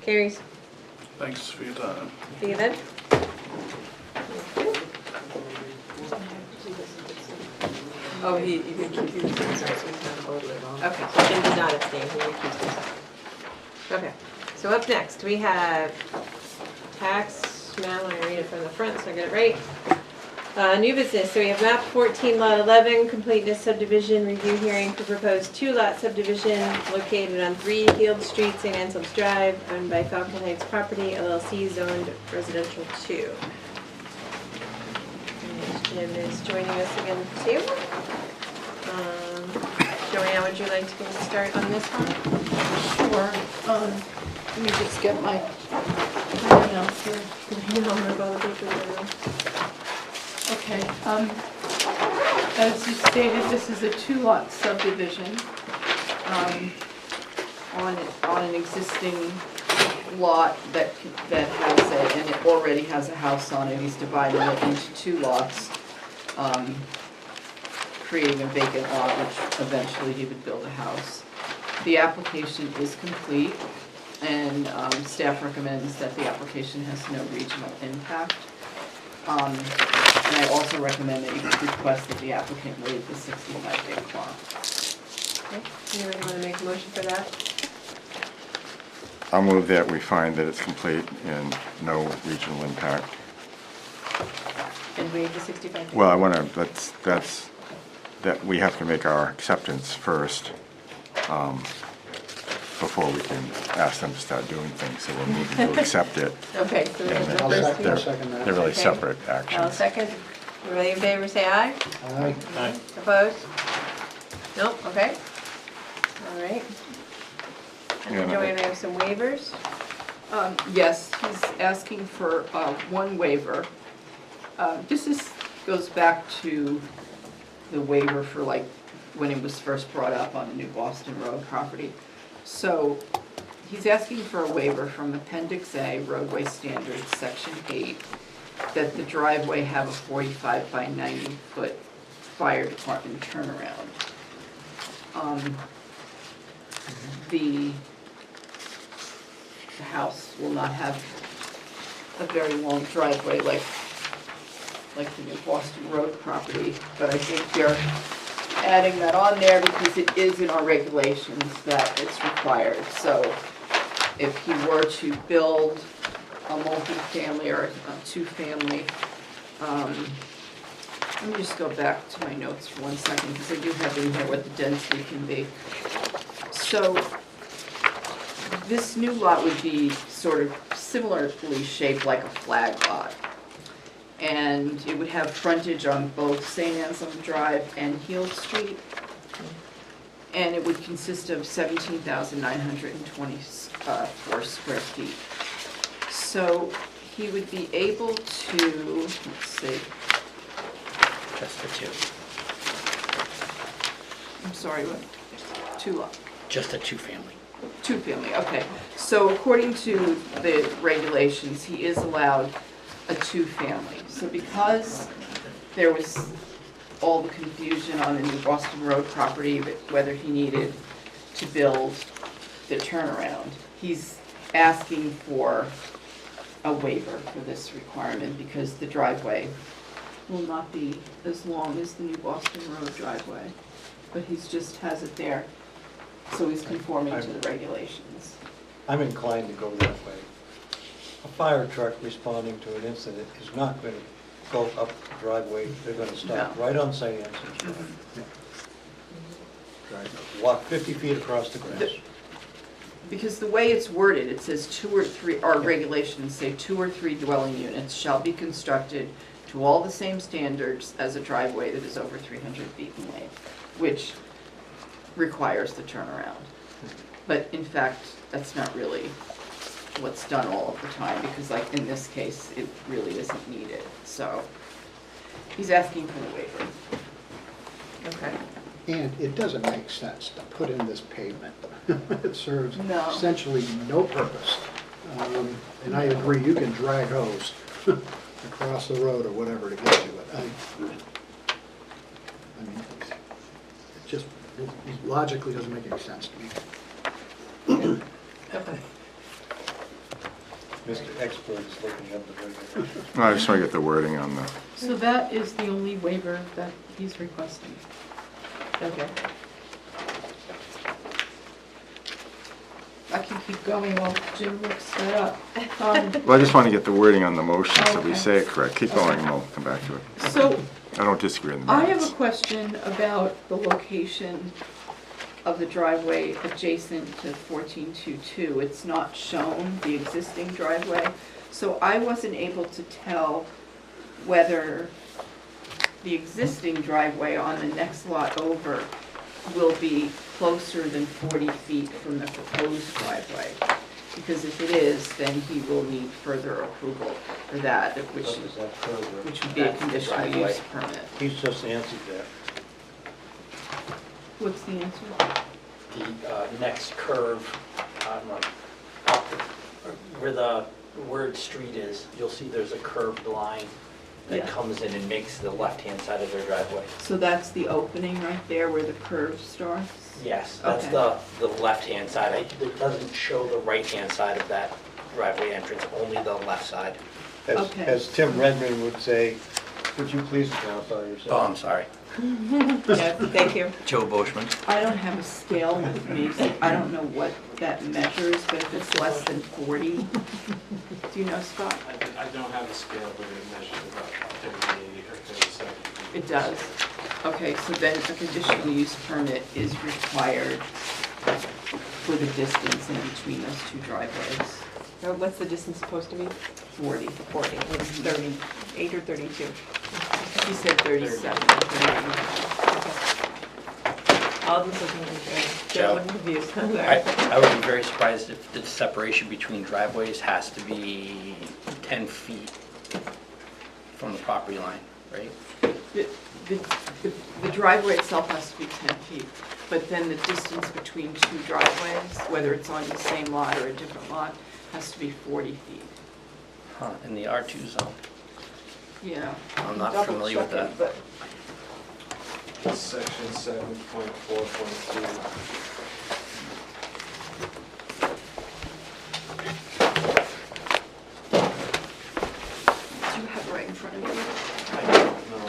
[SPEAKER 1] carries.
[SPEAKER 6] Thanks for your time.
[SPEAKER 1] See you then. Oh, he recused himself, so he's not totally wrong. Okay, so Jim did not abstain, he recused himself. Okay, so up next, we have tax map, I'm gonna read it from the front so I get it right. New business, so we have map 14, lot 11, completeness subdivision review hearing for proposed 2-lot subdivision located on 3 Field Street, St. Anselm's Drive, owned by Falcon Heights Property LLC, zoned residential 2. And Jim is joining us again too. Joanne, would you like to get a start on this one?
[SPEAKER 2] Sure. Let me just get my notes here.
[SPEAKER 1] You know, I'm gonna go with you.
[SPEAKER 2] Okay, as you stated, this is a 2-lot subdivision, on an existing lot that has and it already has a house on it. He's dividing it into 2 lots, creating a vacant lot, which eventually he would build a house. The application is complete, and staff recommends that the application has no regional impact. And I also recommend that you request that the applicant waive the 65-day clock.
[SPEAKER 1] Okay, anybody want to make a motion for that?
[SPEAKER 5] I'll move that we find that it's complete and no regional impact.
[SPEAKER 1] And waive the 65 days?
[SPEAKER 5] Well, I want to, that we have to make our acceptance first, before we can ask them to start doing things, so we're moving to accept it.
[SPEAKER 1] Okay, so
[SPEAKER 5] And
[SPEAKER 1] there's the
[SPEAKER 4] I'll
[SPEAKER 1] first
[SPEAKER 4] second,
[SPEAKER 1] two.
[SPEAKER 4] I'll second that.
[SPEAKER 5] They're really
[SPEAKER 1] Okay.
[SPEAKER 5] separate
[SPEAKER 1] I'll
[SPEAKER 5] actions.
[SPEAKER 1] second. Everybody in favor, say aye.
[SPEAKER 4] Aye.
[SPEAKER 9] Aye.
[SPEAKER 1] Opposed? Nope, okay. All right. And
[SPEAKER 5] Yeah,
[SPEAKER 1] then Joanne, I have some waivers.
[SPEAKER 2] Yes, he's asking for one waiver. This goes back to the waiver for like when it was first brought up on the New Boston Road property. So he's asking for a waiver from Appendix A, roadway standards, Section 8, that the driveway have a 45 by 90 foot fire department turnaround. The house will not have a very long driveway like the New Boston Road property, but I think they're adding that on there because it is in our regulations that it's required. So if he were to build a multi-family or a two-family, let me just go back to my notes for 1 second because I do have in here what the density can be. So this new lot would be sort of similarly shaped like a flag lot. And it would have frontage on both St. Anselm Drive and Heald Street. And it would consist of 17,924 square feet. So he would be able to, let's see,
[SPEAKER 11] Just the two.
[SPEAKER 2] I'm sorry, what? Two lots.
[SPEAKER 11] Just a two-family.
[SPEAKER 2] Two-family, okay. So according to the regulations, he is allowed a two-family. So because there was all the confusion on the New Boston Road property, whether he needed to build the turnaround, he's asking for a waiver for this requirement because the driveway will not be as long as the New Boston Road driveway. But he's just has it there, so he's conforming to the regulations.
[SPEAKER 9] I'm inclined to go that way. A fire truck responding to an incident is not going to go up the driveway. They're going to stop
[SPEAKER 2] No.
[SPEAKER 9] right on St. Anselm's Drive. Walk 50 feet across the grass.
[SPEAKER 2] Because the way it's worded, it says 2 or 3, our regulations say 2 or 3 dwelling units shall be constructed to all the same standards as a driveway that is over 300 feet in length, which requires the turnaround. But in fact, that's not really what's done all of the time, because like in this case, it really isn't needed. So he's asking for the waiver.
[SPEAKER 1] Okay.
[SPEAKER 4] And it doesn't make sense to put in this pavement. It serves
[SPEAKER 2] No.
[SPEAKER 4] essentially no purpose. And I agree, you can drag hose across the road or whatever to get to it. I mean, it just logically doesn't make any sense to me.
[SPEAKER 1] Okay.
[SPEAKER 9] Mr. Expert is looking up the regulations.
[SPEAKER 5] I just want to get the wording on the,
[SPEAKER 2] So that is the only waiver that he's requesting.
[SPEAKER 1] Okay.
[SPEAKER 2] I can keep going while Jim looks that up.
[SPEAKER 5] well, I just want to get the wording on the motion so we
[SPEAKER 2] Okay.
[SPEAKER 5] say it correct. Keep going and we'll come back to it.
[SPEAKER 2] So
[SPEAKER 5] I don't disagree on the
[SPEAKER 2] I have a
[SPEAKER 5] merits.
[SPEAKER 2] question about the location of the driveway adjacent to 1422. It's not shown, the existing driveway. So I wasn't able to tell whether the existing driveway on the next lot over will be closer than 40 feet from the proposed driveway. Because if it is, then he will need further approval for that, which
[SPEAKER 9] What is that further?
[SPEAKER 2] would be a conditional use permit.
[SPEAKER 9] He's just answered that.
[SPEAKER 2] What's the answer?
[SPEAKER 11] The next curve, up where the word street is, you'll see there's a curved line that
[SPEAKER 2] Yeah.
[SPEAKER 11] comes in and makes the left-hand side of their driveway.
[SPEAKER 2] So that's the opening right there where the curve starts?
[SPEAKER 11] Yes, that's
[SPEAKER 2] Okay.
[SPEAKER 11] the left-hand side. It doesn't show the right-hand side of that driveway entrance, only the left side.
[SPEAKER 2] Okay.
[SPEAKER 9] As Tim Redmond would say, would you please identify yourself?
[SPEAKER 11] Oh, I'm sorry.
[SPEAKER 1] Yeah, thank you.
[SPEAKER 11] Joe Boschman.
[SPEAKER 2] I don't have a scale with me, so I don't know what that measures, but if it's less than 40, do you know, Scott?
[SPEAKER 10] I don't have a scale, but it measures about 38 or 37.
[SPEAKER 2] It does. Okay, so then a conditional use permit is required for the distance in between those two driveways.
[SPEAKER 1] So what's the distance supposed to be?
[SPEAKER 2] 40.
[SPEAKER 1] 40, it's 38 or 32.
[SPEAKER 2] He said 37.
[SPEAKER 1] Alden's looking into
[SPEAKER 11] Joe.
[SPEAKER 1] it. Confused. I'm sorry.
[SPEAKER 11] I would be very surprised if the separation between driveways has to be 10 feet from the property line, right?
[SPEAKER 2] The driveway itself has to be 10 feet, but then the distance between two driveways, whether it's on the same lot or a different lot, has to be 40 feet.
[SPEAKER 11] Huh, in the R2 zone.
[SPEAKER 2] Yeah.
[SPEAKER 11] I'm not
[SPEAKER 2] Double
[SPEAKER 11] familiar with
[SPEAKER 2] check it,
[SPEAKER 11] that.
[SPEAKER 2] but
[SPEAKER 10] Section 7.4.2.
[SPEAKER 2] Do you have it right in front of you?
[SPEAKER 10] I don't know,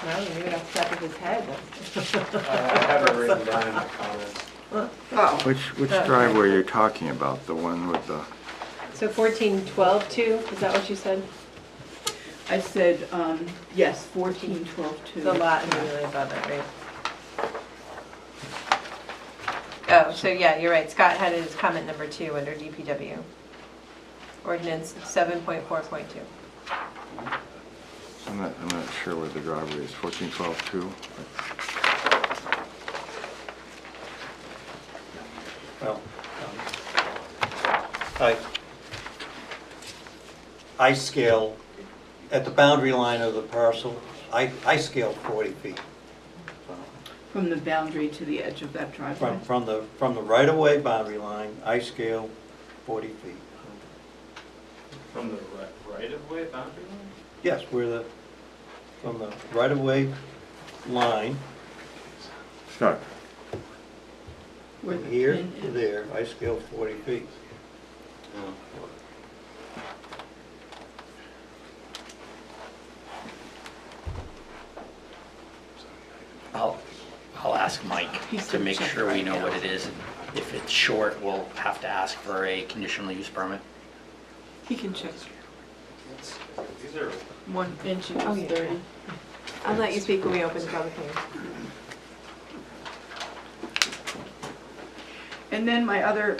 [SPEAKER 1] Well, you're gonna have to check with his head.
[SPEAKER 10] I have it written down in my comments.
[SPEAKER 2] Oh,
[SPEAKER 5] Which driveway are you talking about? The one with the,
[SPEAKER 1] So 1412-2, is that what you said?
[SPEAKER 2] I said, yes, 14, 12, 2.
[SPEAKER 1] The lot immediately above it, right? Oh, so yeah, you're right. Scott had his comment number 2 under DPW. Ordinance 7.4.2.
[SPEAKER 5] I'm not sure where the driveway is, 1412-2?
[SPEAKER 9] Well, I scale, at the boundary line of the parcel, I scale 40 feet.
[SPEAKER 2] From the boundary to the edge of that driveway?
[SPEAKER 9] From the right-of-way boundary line, I scale 40 feet.
[SPEAKER 10] From the right-of-way boundary line?
[SPEAKER 9] Yes, from the right-of-way line,
[SPEAKER 5] Scott,
[SPEAKER 2] Where
[SPEAKER 9] from
[SPEAKER 2] the
[SPEAKER 9] here
[SPEAKER 2] pin
[SPEAKER 9] to
[SPEAKER 2] is.
[SPEAKER 9] there, I scale 40 feet.
[SPEAKER 11] I'll ask Mike
[SPEAKER 2] He's
[SPEAKER 11] to
[SPEAKER 2] gonna
[SPEAKER 11] make
[SPEAKER 2] check
[SPEAKER 11] sure we
[SPEAKER 2] right
[SPEAKER 11] know
[SPEAKER 2] now.
[SPEAKER 11] what it is. If it's short, we'll have to ask for a conditional use permit.
[SPEAKER 2] He can check.
[SPEAKER 10] These are
[SPEAKER 2] 1 inch
[SPEAKER 1] Oh,
[SPEAKER 2] equals
[SPEAKER 1] yeah.
[SPEAKER 2] 30.
[SPEAKER 1] I'll let you speak when we open the public hearing.
[SPEAKER 2] And then my other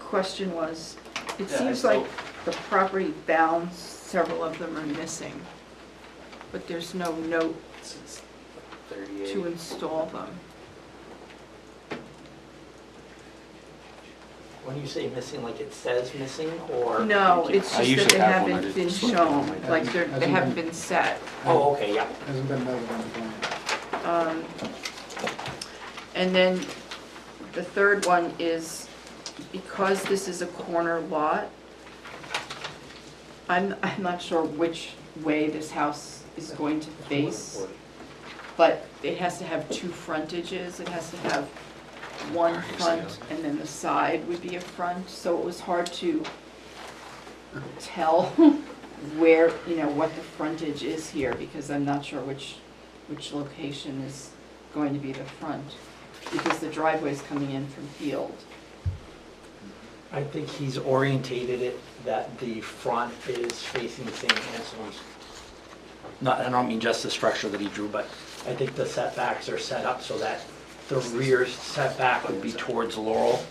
[SPEAKER 2] question was, it
[SPEAKER 10] Yeah,
[SPEAKER 2] seems
[SPEAKER 10] so-
[SPEAKER 2] like the property bounds, several of them are missing, but there's no note
[SPEAKER 11] It's
[SPEAKER 2] to
[SPEAKER 11] 38.
[SPEAKER 2] install them.
[SPEAKER 11] When you say missing, like it says missing, or?
[SPEAKER 2] No, it's
[SPEAKER 10] I
[SPEAKER 2] just that
[SPEAKER 10] usually
[SPEAKER 2] they
[SPEAKER 10] have one, I
[SPEAKER 2] haven't been
[SPEAKER 10] just looked at
[SPEAKER 2] shown,
[SPEAKER 10] them.
[SPEAKER 2] like they
[SPEAKER 4] Hasn't
[SPEAKER 2] haven't
[SPEAKER 4] been-
[SPEAKER 2] been set.
[SPEAKER 11] Oh, okay, yeah.
[SPEAKER 4] Hasn't been noted on the plan.
[SPEAKER 2] And then the third one is, because this is a corner lot, I'm not sure which way this house is going to face, but it has to have 2 frontages. It has to have one front and then the side would be a front, so it was hard to tell where, what the frontage is here, because I'm not sure which location is going to be the front, because the driveway's coming in from Field.
[SPEAKER 11] I think he's orientated it that the front is facing St. Anselm's. Not, I don't mean just the structure that he drew, but I think the setbacks are set up so that the rear setback would be towards Laurel,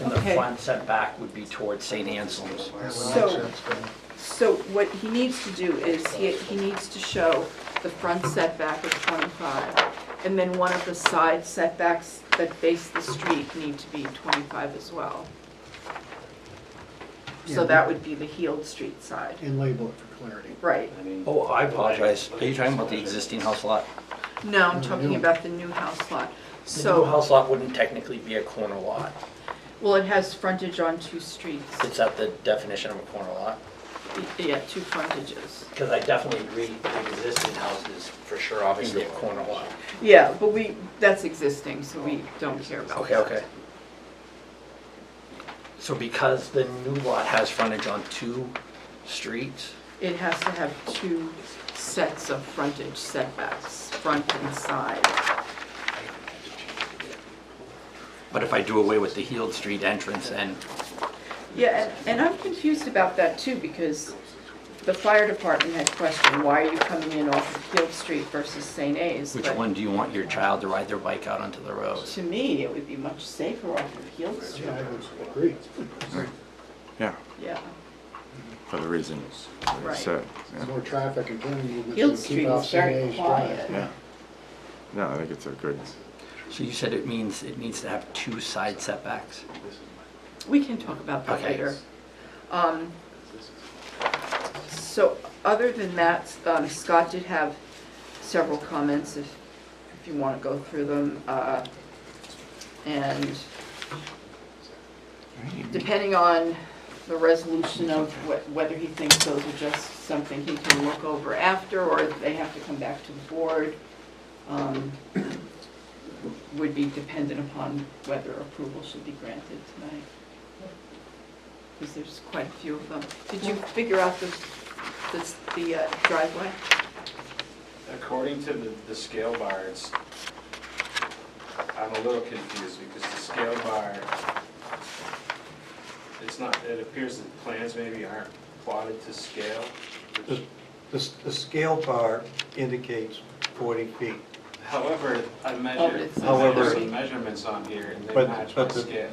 [SPEAKER 11] and the
[SPEAKER 2] Okay.
[SPEAKER 11] front setback would be towards St. Anselm's.
[SPEAKER 2] So what he needs to do is, he needs to show the front setback of 25, and then one of the side setbacks that face the street need to be 25 as well. So
[SPEAKER 4] Yeah.
[SPEAKER 2] that would be the Heald Street side.
[SPEAKER 4] And label it for clarity.
[SPEAKER 2] Right.
[SPEAKER 11] Oh, I apologize. Are you talking about the existing house lot?
[SPEAKER 2] No, I'm talking about the new house lot.
[SPEAKER 11] The new
[SPEAKER 2] So,
[SPEAKER 11] house lot wouldn't technically be a corner lot.
[SPEAKER 2] well, it has frontage on 2 streets.
[SPEAKER 11] It's at the definition of a corner lot.
[SPEAKER 2] Yeah, 2 frontages.
[SPEAKER 11] Because I definitely agree, the existing house is for sure obviously a corner lot.
[SPEAKER 2] Yeah, but that's existing, so we don't care about
[SPEAKER 11] Okay,
[SPEAKER 2] that.
[SPEAKER 11] okay. So because the new lot has frontage on 2 streets,
[SPEAKER 2] It has to have 2 sets of frontage setbacks, front and side.
[SPEAKER 11] but if I do away with the Heald Street entrance and,
[SPEAKER 2] Yeah, and I'm confused about that too, because the fire department had questioned, why are you coming in off of Field Street versus St. A's?
[SPEAKER 11] which
[SPEAKER 2] But
[SPEAKER 11] one do you want your child to ride their bike out onto the road?
[SPEAKER 2] to me, it would be much safer off of Field Street.
[SPEAKER 4] Yeah, I would agree.
[SPEAKER 5] yeah,
[SPEAKER 2] Yeah,
[SPEAKER 5] for the reasons that you
[SPEAKER 2] Right.
[SPEAKER 5] said. Yeah.
[SPEAKER 4] More traffic and turn movement.
[SPEAKER 2] Field
[SPEAKER 4] so
[SPEAKER 2] Street
[SPEAKER 4] keep off
[SPEAKER 2] is very
[SPEAKER 4] St. A's
[SPEAKER 2] quiet.
[SPEAKER 4] Drive.
[SPEAKER 5] Yeah. No, I think it's a good
[SPEAKER 11] So you said it means it needs to have 2 side setbacks?
[SPEAKER 2] We can talk about that
[SPEAKER 11] Okay.
[SPEAKER 2] later. So other than that, Scott did have several comments, if you want to go through them. And depending on the resolution of whether he thinks those are just something he can look over after, or if they have to come back to the board, would be dependent upon whether approval should be granted tonight. Because there's quite a few of them. Did you figure out the driveway?
[SPEAKER 10] According to the scale bar, I'm a little confused because the scale bar, it appears that plans maybe aren't plotted to scale.
[SPEAKER 9] The scale bar indicates 40 feet.
[SPEAKER 10] However, I measured
[SPEAKER 9] However-
[SPEAKER 10] some measurements on here and they
[SPEAKER 9] But-
[SPEAKER 10] match my
[SPEAKER 9] but the-
[SPEAKER 10] scale.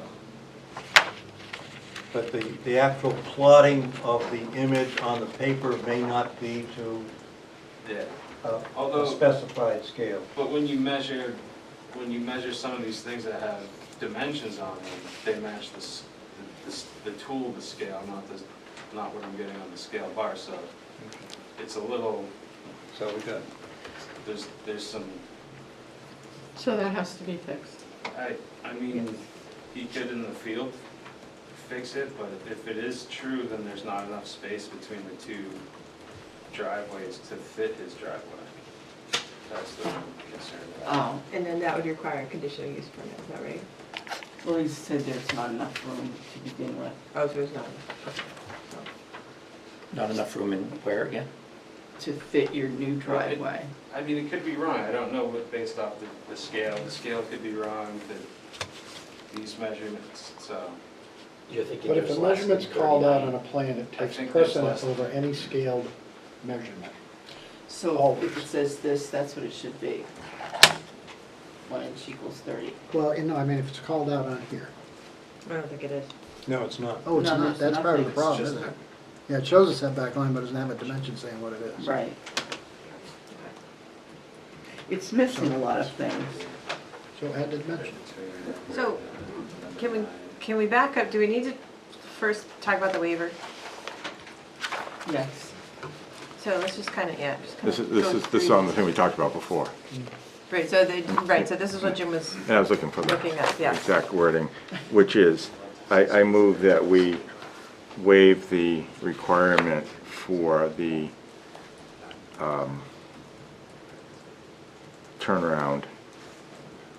[SPEAKER 9] But the actual plotting of the image on the paper may not be to
[SPEAKER 10] Yeah.
[SPEAKER 9] a
[SPEAKER 10] Although-
[SPEAKER 9] specified scale.
[SPEAKER 10] But when you measure some of these things that have dimensions on them, they match the tool, the scale, not what I'm getting on the scale bar. So it's a little,
[SPEAKER 9] So we got,
[SPEAKER 10] there's some,
[SPEAKER 2] So that has to be fixed.
[SPEAKER 10] I mean, he could in the field fix it, but if it is true, then there's not enough space between the 2 driveways to fit his driveway. That's the one I'm concerned about.
[SPEAKER 2] Oh,
[SPEAKER 1] And then that would require a conditional use permit, is that right?
[SPEAKER 2] well, he said there's not enough room to begin with.
[SPEAKER 1] Oh, so there's not.
[SPEAKER 11] Not enough room in where again?
[SPEAKER 2] To fit your new driveway.
[SPEAKER 10] I mean, it could be wrong, I don't know what, based off the scale could be wrong, these measurements, so.
[SPEAKER 11] You're thinking
[SPEAKER 4] But if
[SPEAKER 11] there's
[SPEAKER 4] the
[SPEAKER 11] less than
[SPEAKER 4] measurement's called out on
[SPEAKER 11] 39.
[SPEAKER 4] a plan, it
[SPEAKER 10] I
[SPEAKER 4] takes
[SPEAKER 10] think there's
[SPEAKER 4] precedence
[SPEAKER 10] less.
[SPEAKER 4] over any scaled measurement.
[SPEAKER 2] So
[SPEAKER 4] Always.
[SPEAKER 2] if it says this, that's what it should be. 1 inch equals 30.
[SPEAKER 4] Well, I mean, if it's called out on here.
[SPEAKER 1] I don't think it is.
[SPEAKER 9] no, it's not.
[SPEAKER 4] Oh, it's
[SPEAKER 2] No, no,
[SPEAKER 4] not,
[SPEAKER 2] it's
[SPEAKER 4] that's part of the
[SPEAKER 2] nothing.
[SPEAKER 4] problem,
[SPEAKER 10] It's
[SPEAKER 4] isn't
[SPEAKER 10] just
[SPEAKER 4] it? Yeah, it shows a setback line, but doesn't have a dimension saying what it is.
[SPEAKER 2] Right. It's missing a lot of things.
[SPEAKER 4] So add the dimension.
[SPEAKER 1] So, can we back up? Do we need to first talk about the waiver?
[SPEAKER 2] Yes.
[SPEAKER 1] So let's just kind of, yeah. just kinda
[SPEAKER 5] This is
[SPEAKER 1] go
[SPEAKER 5] this
[SPEAKER 1] through
[SPEAKER 5] is on the
[SPEAKER 1] these.
[SPEAKER 5] thing we talked about before.
[SPEAKER 1] Right, so this is what Jim was
[SPEAKER 5] And I was looking for the
[SPEAKER 1] looking at, yeah.
[SPEAKER 5] exact wording, which is, I move that we waive the requirement for the turnaround.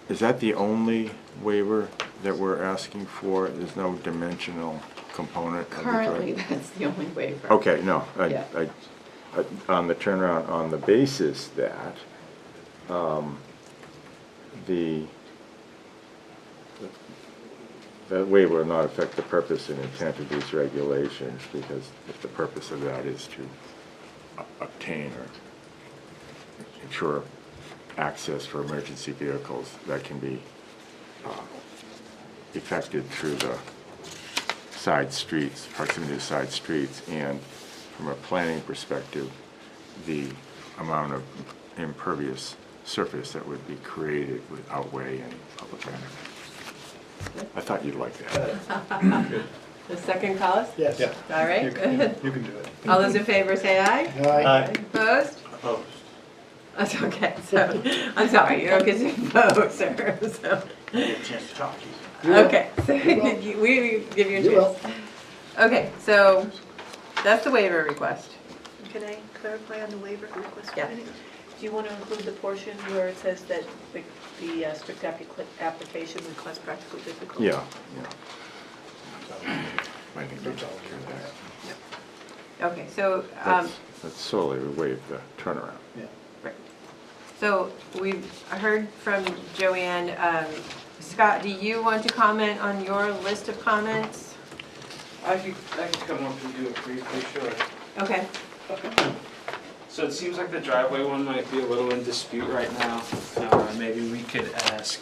[SPEAKER 5] Is that the only waiver that we're asking for? There's no dimensional component? of the
[SPEAKER 2] Currently,
[SPEAKER 5] turn-
[SPEAKER 2] that's the only waiver.
[SPEAKER 5] Okay, no,
[SPEAKER 2] Yeah.
[SPEAKER 5] on the turnaround, on the basis that that waiver will not affect the purpose and intent of these regulations, because if the purpose of that is to obtain or ensure access for emergency vehicles, that can be effected through the side streets, proximity to side streets, and from a planning perspective, the amount of impervious surface that would be created would outweigh any public benefit. I thought you'd like that.
[SPEAKER 1] The second call
[SPEAKER 4] Yes.
[SPEAKER 9] Yeah.
[SPEAKER 1] All right.
[SPEAKER 9] You can do it.
[SPEAKER 1] All those in favor say aye.
[SPEAKER 4] Aye.
[SPEAKER 1] Opposed?
[SPEAKER 9] Opposed.
[SPEAKER 1] That's okay, so, I'm sorry, you don't get to vote, sir, so. Okay, so we give you a
[SPEAKER 4] You will.
[SPEAKER 1] chance. Okay, so that's the waiver request.
[SPEAKER 3] Can I clarify on the waiver request?
[SPEAKER 1] Yeah.
[SPEAKER 3] Do you want to include the portion where it says that the strict application would cause practical difficulty?
[SPEAKER 5] Yeah, yeah. I think that's all through there.
[SPEAKER 1] Okay, so,
[SPEAKER 5] That's solely we waive the turnaround.
[SPEAKER 4] Yeah.
[SPEAKER 1] right. So we've heard from Joanne. Scott, do you want to comment on your list of comments?
[SPEAKER 10] I could come up and do it briefly, sure.
[SPEAKER 1] Okay.
[SPEAKER 10] So it seems like the driveway one might be a little in dispute right now. Maybe we could ask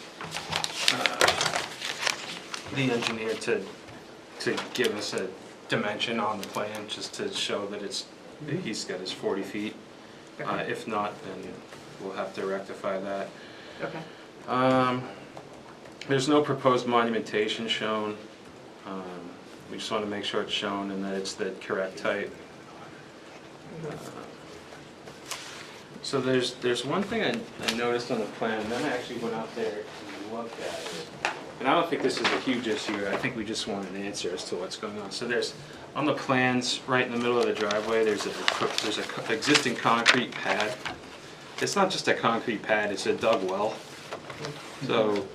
[SPEAKER 10] the engineer to give us a dimension on the plan, just to show that he's got his 40 feet.
[SPEAKER 1] Okay.
[SPEAKER 10] If not, then we'll have to rectify that.
[SPEAKER 1] Okay.
[SPEAKER 10] There's no proposed monumentation shown. We just want to make sure it's shown and that it's the correct height. So there's one thing I noticed on the plan, and then I actually went out there and looked at it. And I don't think this is a huge issue. I think we just want an answer as to what's going on. So there's, on the plans, right in the middle of the driveway, there's a existing concrete pad. It's not just a concrete pad, it's a dug well. So,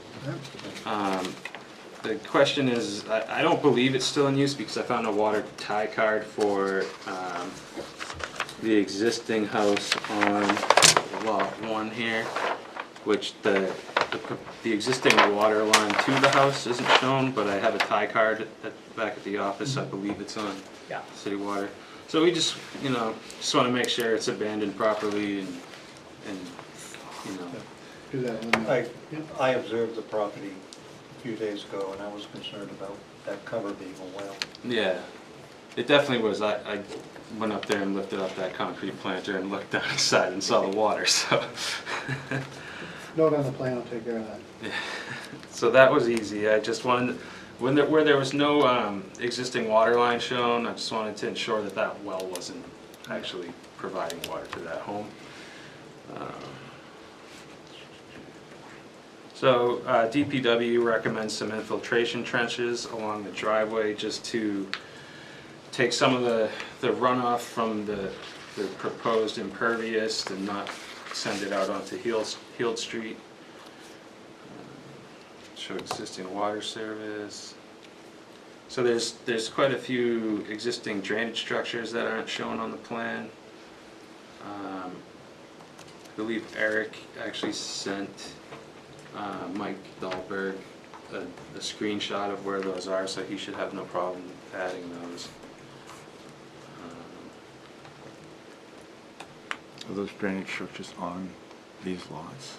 [SPEAKER 10] the question is, I don't believe it's still in use because I found a water tie card for the existing house on lot 1 here, which the existing water line to the house isn't shown, but I have a tie card back at the office. I believe it's on city water. So we just, just want to make sure it's abandoned properly and
[SPEAKER 4] Do that when
[SPEAKER 9] I observed the property a few days ago, and I was concerned about that cover being a well.
[SPEAKER 10] Yeah, it definitely was. I went up there and lifted up that concrete planter and looked down the side and saw the water, so.
[SPEAKER 4] Note on the plan, I'll take care of that.
[SPEAKER 10] So that was easy. I just wanted, where there was no existing water line shown, I just wanted to ensure that that well wasn't actually providing water to that home. So DPW recommends some infiltration trenches along the driveway just to take some of the runoff from the proposed impervious and not send it out onto Heald Street. Show existing water service. So there's quite a few existing drainage structures that aren't shown on the plan. I believe Eric actually sent Mike Dahlberg a screenshot of where those are, so he should have no problem adding those.
[SPEAKER 5] Are those drainage structures on these lots?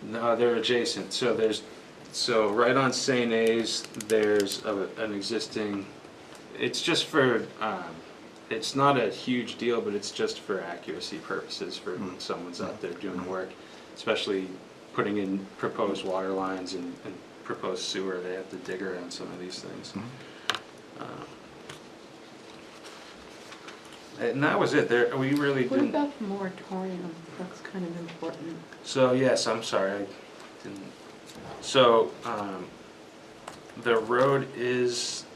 [SPEAKER 10] No, they're adjacent. So right on St. A's, there's an existing, it's just for, it's not a huge deal, but it's just for accuracy purposes for when someone's out there doing work, especially putting in proposed water lines and proposed sewer. They have to dig around some of these things. And that was it. We really
[SPEAKER 2] What
[SPEAKER 10] didn't.
[SPEAKER 2] about the moratorium? That's kind of important.
[SPEAKER 10] So yes, I'm sorry, I didn't. So the road is,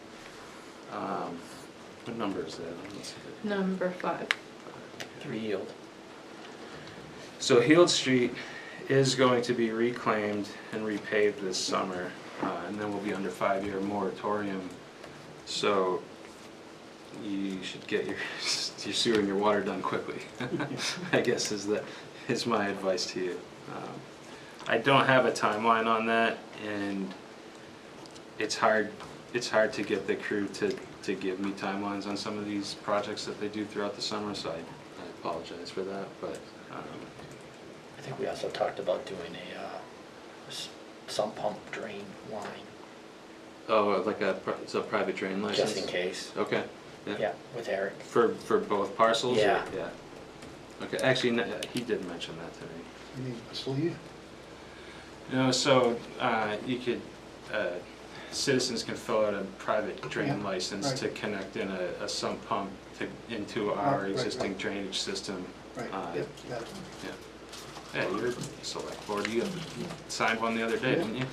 [SPEAKER 10] what number is that? Let's see.
[SPEAKER 2] Number 5.
[SPEAKER 11] 3 Yield.
[SPEAKER 10] So Heald Street is going to be reclaimed and repaved this summer, and then we'll be under 5-year moratorium. So you should get your sewer and your water done quickly. I guess is my advice to you. I don't have a timeline on that, and it's hard to get the crew to give me timelines on some of these projects that they do throughout the summer, so I apologize for that, but
[SPEAKER 11] I think we also talked about doing a sump pump drain line,
[SPEAKER 10] oh, like it's a private drain license?
[SPEAKER 11] just in case.
[SPEAKER 10] Okay.
[SPEAKER 11] Yeah, with Eric.
[SPEAKER 10] For both parcels? or-
[SPEAKER 11] Yeah.
[SPEAKER 10] Yeah. Okay, actually, no, he did mention that to me.
[SPEAKER 4] You need a sleeve?
[SPEAKER 10] So you could, citizens can fill out a private drain
[SPEAKER 4] Yeah,
[SPEAKER 10] license
[SPEAKER 4] right.
[SPEAKER 10] to connect in a sump pump into our
[SPEAKER 4] Right,
[SPEAKER 10] existing
[SPEAKER 4] right.
[SPEAKER 10] drainage system.
[SPEAKER 4] Right, yep, got it.
[SPEAKER 10] Yeah, you're a select board, you signed one the other day, didn't you?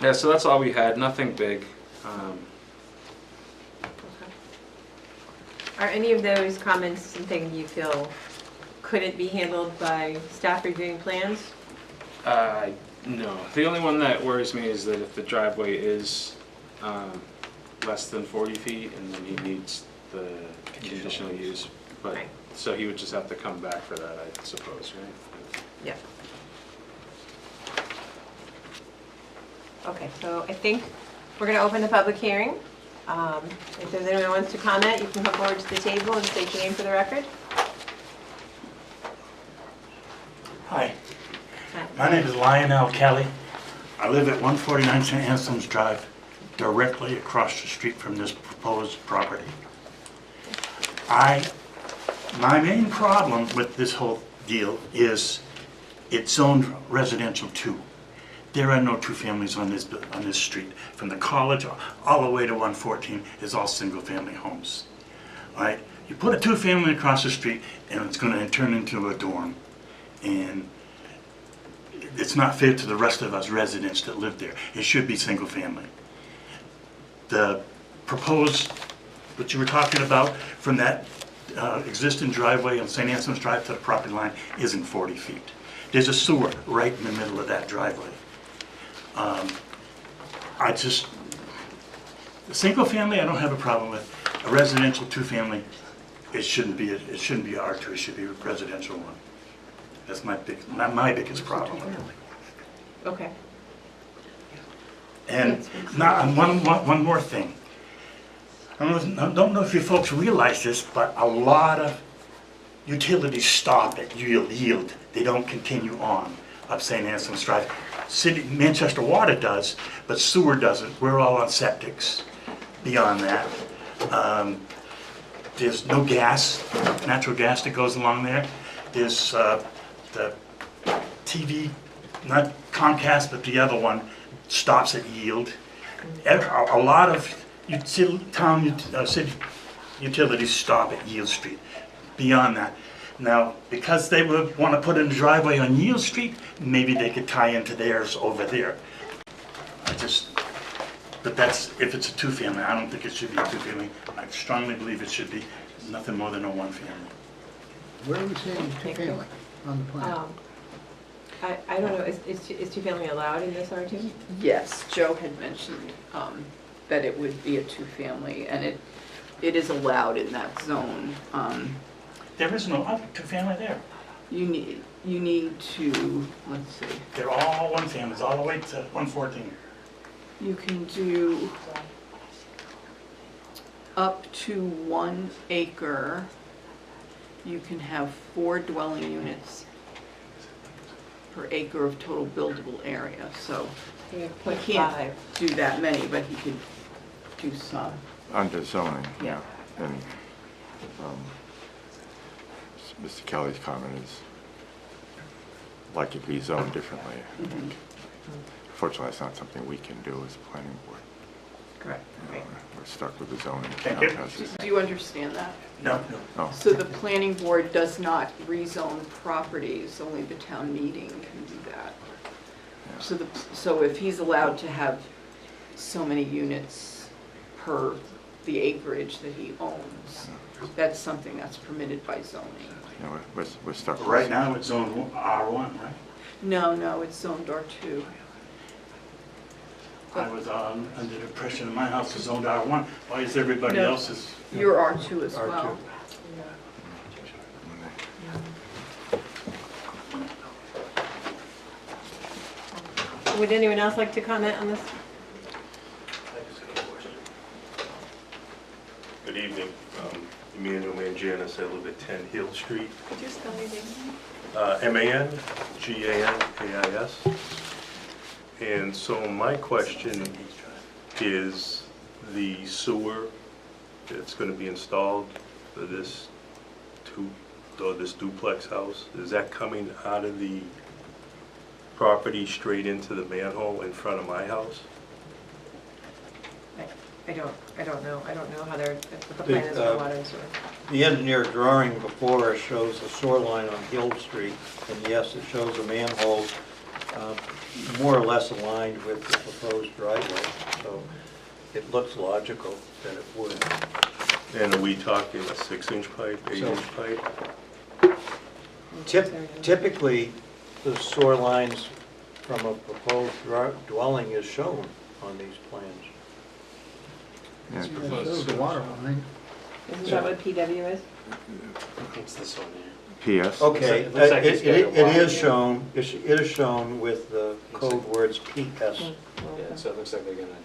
[SPEAKER 10] Yeah, so that's all we had, nothing big.
[SPEAKER 1] Are any of those comments something you feel couldn't be handled by staff reviewing plans?
[SPEAKER 10] No, the only one that worries me is that if the driveway is less than 40 feet, and then he needs the conditional use, but,
[SPEAKER 1] Right.
[SPEAKER 10] so he would just have to come back for that, I suppose, right?
[SPEAKER 1] Yeah. Okay, so I think we're going to open the public hearing. If there's anyone who wants to comment, you can come forward to the table and state your name for the record.
[SPEAKER 12] Hi, my name is Lionel Kelly. I live at 149 St. Anselm's Drive, directly across the street from this proposed property. My main problem with this whole deal is It's zoned residential 2. There are no two families on this street. From the college all the way to 114 is all single-family homes. All right? You put a two-family across the street, and it's going to turn into a dorm. And it's not fair to the rest of us residents that live there. It should be single-family. The proposed, what you were talking about, from that existing driveway on St. Anselm's Drive to the property line isn't 40 feet. There's a sewer right in the middle of that driveway. The single family, I don't have a problem with. A residential two-family, it shouldn't be R2, it should be a residential 1. That's my biggest problem.
[SPEAKER 1] Okay.
[SPEAKER 12] And now, and one more thing. I don't know if you folks realize this, but a lot of utilities stop at yield. They don't continue on up St. Anselm's Drive. Manchester Water does, but sewer doesn't. We're all on septics. Beyond that, there's no gas, natural gas that goes along there. There's the TV, not Comcast, but the other one stops at yield. A lot of city utilities stop at Yield Street. Beyond that. Now, because they would want to put in a driveway on Yield Street, maybe they could tie into theirs over there. But that's, if it's a two-family, I don't think it should be a two-family. I strongly believe it should be nothing more than a one-family.
[SPEAKER 4] Where are we saying two-family on the plan?
[SPEAKER 1] I don't know, is two-family allowed in this R2?
[SPEAKER 2] Yes, Joe had mentioned that it would be a two-family, and it is allowed in that zone.
[SPEAKER 12] There is no other two-family there.
[SPEAKER 2] You need to, let's see,
[SPEAKER 12] They're all one-families, all the way to 114.
[SPEAKER 2] you can do up to 1 acre. You can have 4 dwelling units per acre of total buildable area, so
[SPEAKER 1] We have
[SPEAKER 2] he
[SPEAKER 1] 0.5.
[SPEAKER 2] can't do that many, but he can do some.
[SPEAKER 5] Under zoning,
[SPEAKER 2] Yeah.
[SPEAKER 5] yeah. And Mr. Kelly's comment is like it be zoned differently.
[SPEAKER 2] Mhm.
[SPEAKER 5] Fortunately, that's not something we can do as a planning board.
[SPEAKER 1] Correct, right.
[SPEAKER 5] We're stuck with the zoning.
[SPEAKER 12] Thank you.
[SPEAKER 2] Do you understand that?
[SPEAKER 12] No.
[SPEAKER 5] Oh,
[SPEAKER 2] So the planning board does not rezone properties, only the town meeting can do that.
[SPEAKER 5] yeah.
[SPEAKER 2] So if he's allowed to have so many units per the acreage that he owns, that's something that's permitted by zoning.
[SPEAKER 5] Yeah, we're stuck. with-
[SPEAKER 12] Right now, it's zone R1, right?
[SPEAKER 2] No, it's zoned R2.
[SPEAKER 12] I was under the impression that my house is zoned R1. Why is everybody
[SPEAKER 2] No.
[SPEAKER 12] else's?
[SPEAKER 2] You're R2 as
[SPEAKER 9] R2.
[SPEAKER 2] well.
[SPEAKER 1] Would anyone else like to comment on this?
[SPEAKER 13] Good evening. Emmanuel Manjanis. I live at 10 Hill Street.
[SPEAKER 1] Could you spell your name?
[SPEAKER 13] Manganis. And so my question is the sewer that's going to be installed for this duplex house, is that coming out of the property straight into the manhole in front of my house?
[SPEAKER 1] I don't know. I don't know how what the plan is for water and sewer.
[SPEAKER 9] The engineer drawing before us shows the sewer line on Hill Street, and yes, it shows a manhole more or less aligned with the proposed driveway, so it looks logical that it would.
[SPEAKER 13] And are we talking a 6-inch pipe, 8-inch pipe?
[SPEAKER 9] Typically, the sewer lines from a proposed dwelling is shown on these plans.
[SPEAKER 5] Yeah,
[SPEAKER 4] Shows the water line.
[SPEAKER 1] Isn't that what PW is?
[SPEAKER 10] It's this one here.
[SPEAKER 5] PS?
[SPEAKER 9] Okay,
[SPEAKER 10] It looks like it's got a
[SPEAKER 9] it
[SPEAKER 10] line.
[SPEAKER 9] is shown, it is shown with the code words PS.
[SPEAKER 10] Yeah, so it looks like they're gonna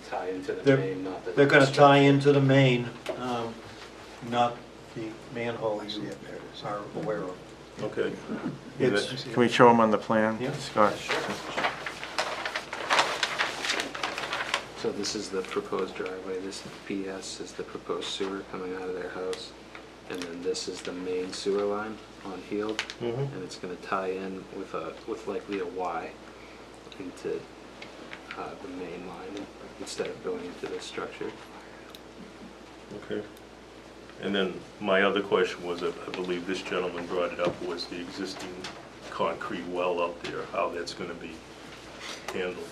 [SPEAKER 10] tie into the
[SPEAKER 9] They're-
[SPEAKER 10] main, not the.
[SPEAKER 9] They're gonna tie into the main, not the manhole you are aware of.
[SPEAKER 13] Okay.
[SPEAKER 9] It's,
[SPEAKER 5] Can we show them on the plan,
[SPEAKER 9] Yeah.
[SPEAKER 5] Scott?
[SPEAKER 10] So this is the proposed driveway, this PS is the proposed sewer coming out of their house. and then this is the main sewer line on Heald,
[SPEAKER 13] Mhm.
[SPEAKER 10] and it's gonna tie in with likely a Y into the main line instead of going into this structure.
[SPEAKER 13] Okay. And then my other question was, I believe this gentleman brought it up, was the existing concrete well up there, how that's gonna be handled.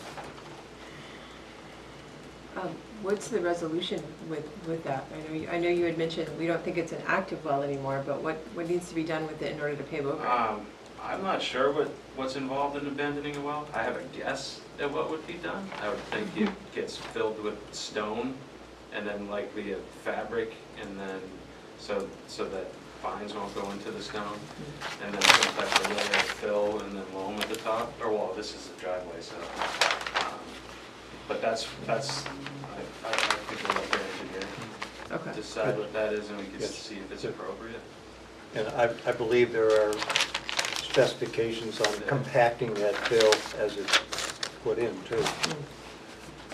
[SPEAKER 1] What's the resolution with that? I know you had mentioned, we don't think it's an active well anymore, but what needs to be done with it in order to pave over it?
[SPEAKER 10] I'm not sure what's involved in abandoning a well. I have a guess at what would be done. I would think it gets filled with stone and then likely a fabric, and then so that vines won't go into the stone, and then some type of layer of fill and then loam at the top. Or well, this is the driveway, so. But that's I think we'll let the engineer
[SPEAKER 1] Okay.
[SPEAKER 10] decide what that is, and we can
[SPEAKER 9] Yes.
[SPEAKER 10] see if it's appropriate.
[SPEAKER 9] And I believe there are specifications on compacting that fill as it's put in too.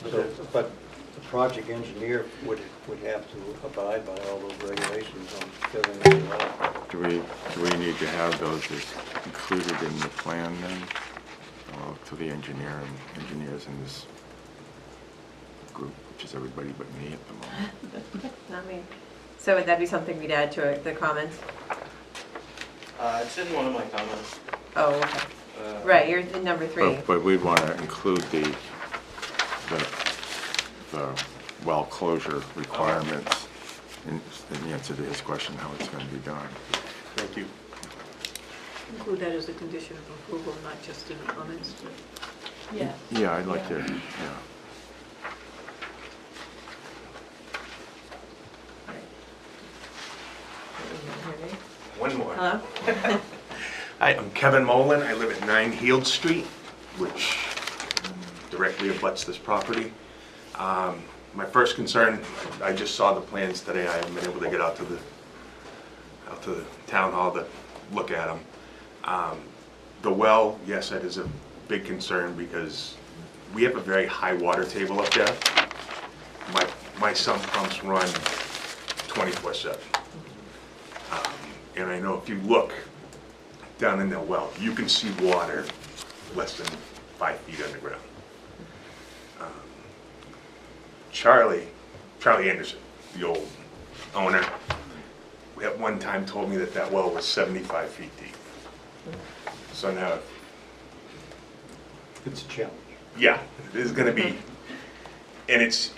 [SPEAKER 9] So, but the project engineer would have to abide by all those regulations on filling it out.
[SPEAKER 5] Do we need to have those included in the plan then? To the engineer and engineers in this group, which is everybody but me at the moment.
[SPEAKER 1] Not me. So would that be something we'd add to the comments?
[SPEAKER 10] It's in one of my comments.
[SPEAKER 1] Oh, okay. Right, you're in number 3.
[SPEAKER 5] But we'd want to include the well closure requirements in the answer to his question, how it's going to be done.
[SPEAKER 13] Thank you.
[SPEAKER 3] Include that as a condition of approval, not just in the comments.
[SPEAKER 2] Yeah.
[SPEAKER 5] Yeah, I'd like to, yeah.
[SPEAKER 10] One more.
[SPEAKER 1] Hello?
[SPEAKER 14] Hi, I'm Kevin Mullen. I live at 9 Heald Street, which directly abuts this property. My first concern, I just saw the plans today. I haven't been able to get out to the town hall to look at them. The well, yes, that is a big concern because we have a very high water table up there. My sump pumps run 24/7. And I know if you look down in the well, you can see water less than 5 feet underground. Charlie Anderson, the old owner, at one time told me that well was 75 feet deep. So now,
[SPEAKER 9] It's a challenge.
[SPEAKER 14] yeah, there's gonna be, and it's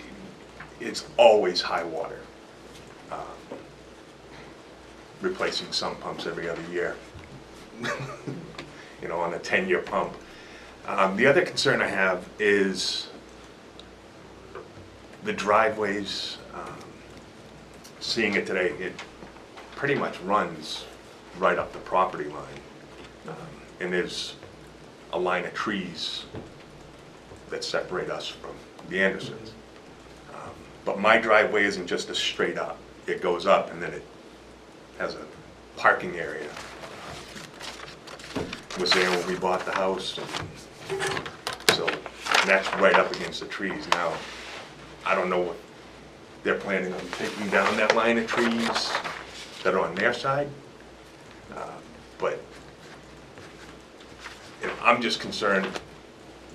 [SPEAKER 14] always high water. Replacing sump pumps every other year, you know, on a 10-year pump. The other concern I have is the driveways. Seeing it today, it pretty much runs right up the property line. And there's a line of trees that separate us from the Andersons. But my driveway isn't just a straight up. It goes up and then it has a parking area. Was there when we bought the house. So that's right up against the trees. Now, I don't know what they're planning on taking down that line of trees that are on their side. But you know, I'm just concerned,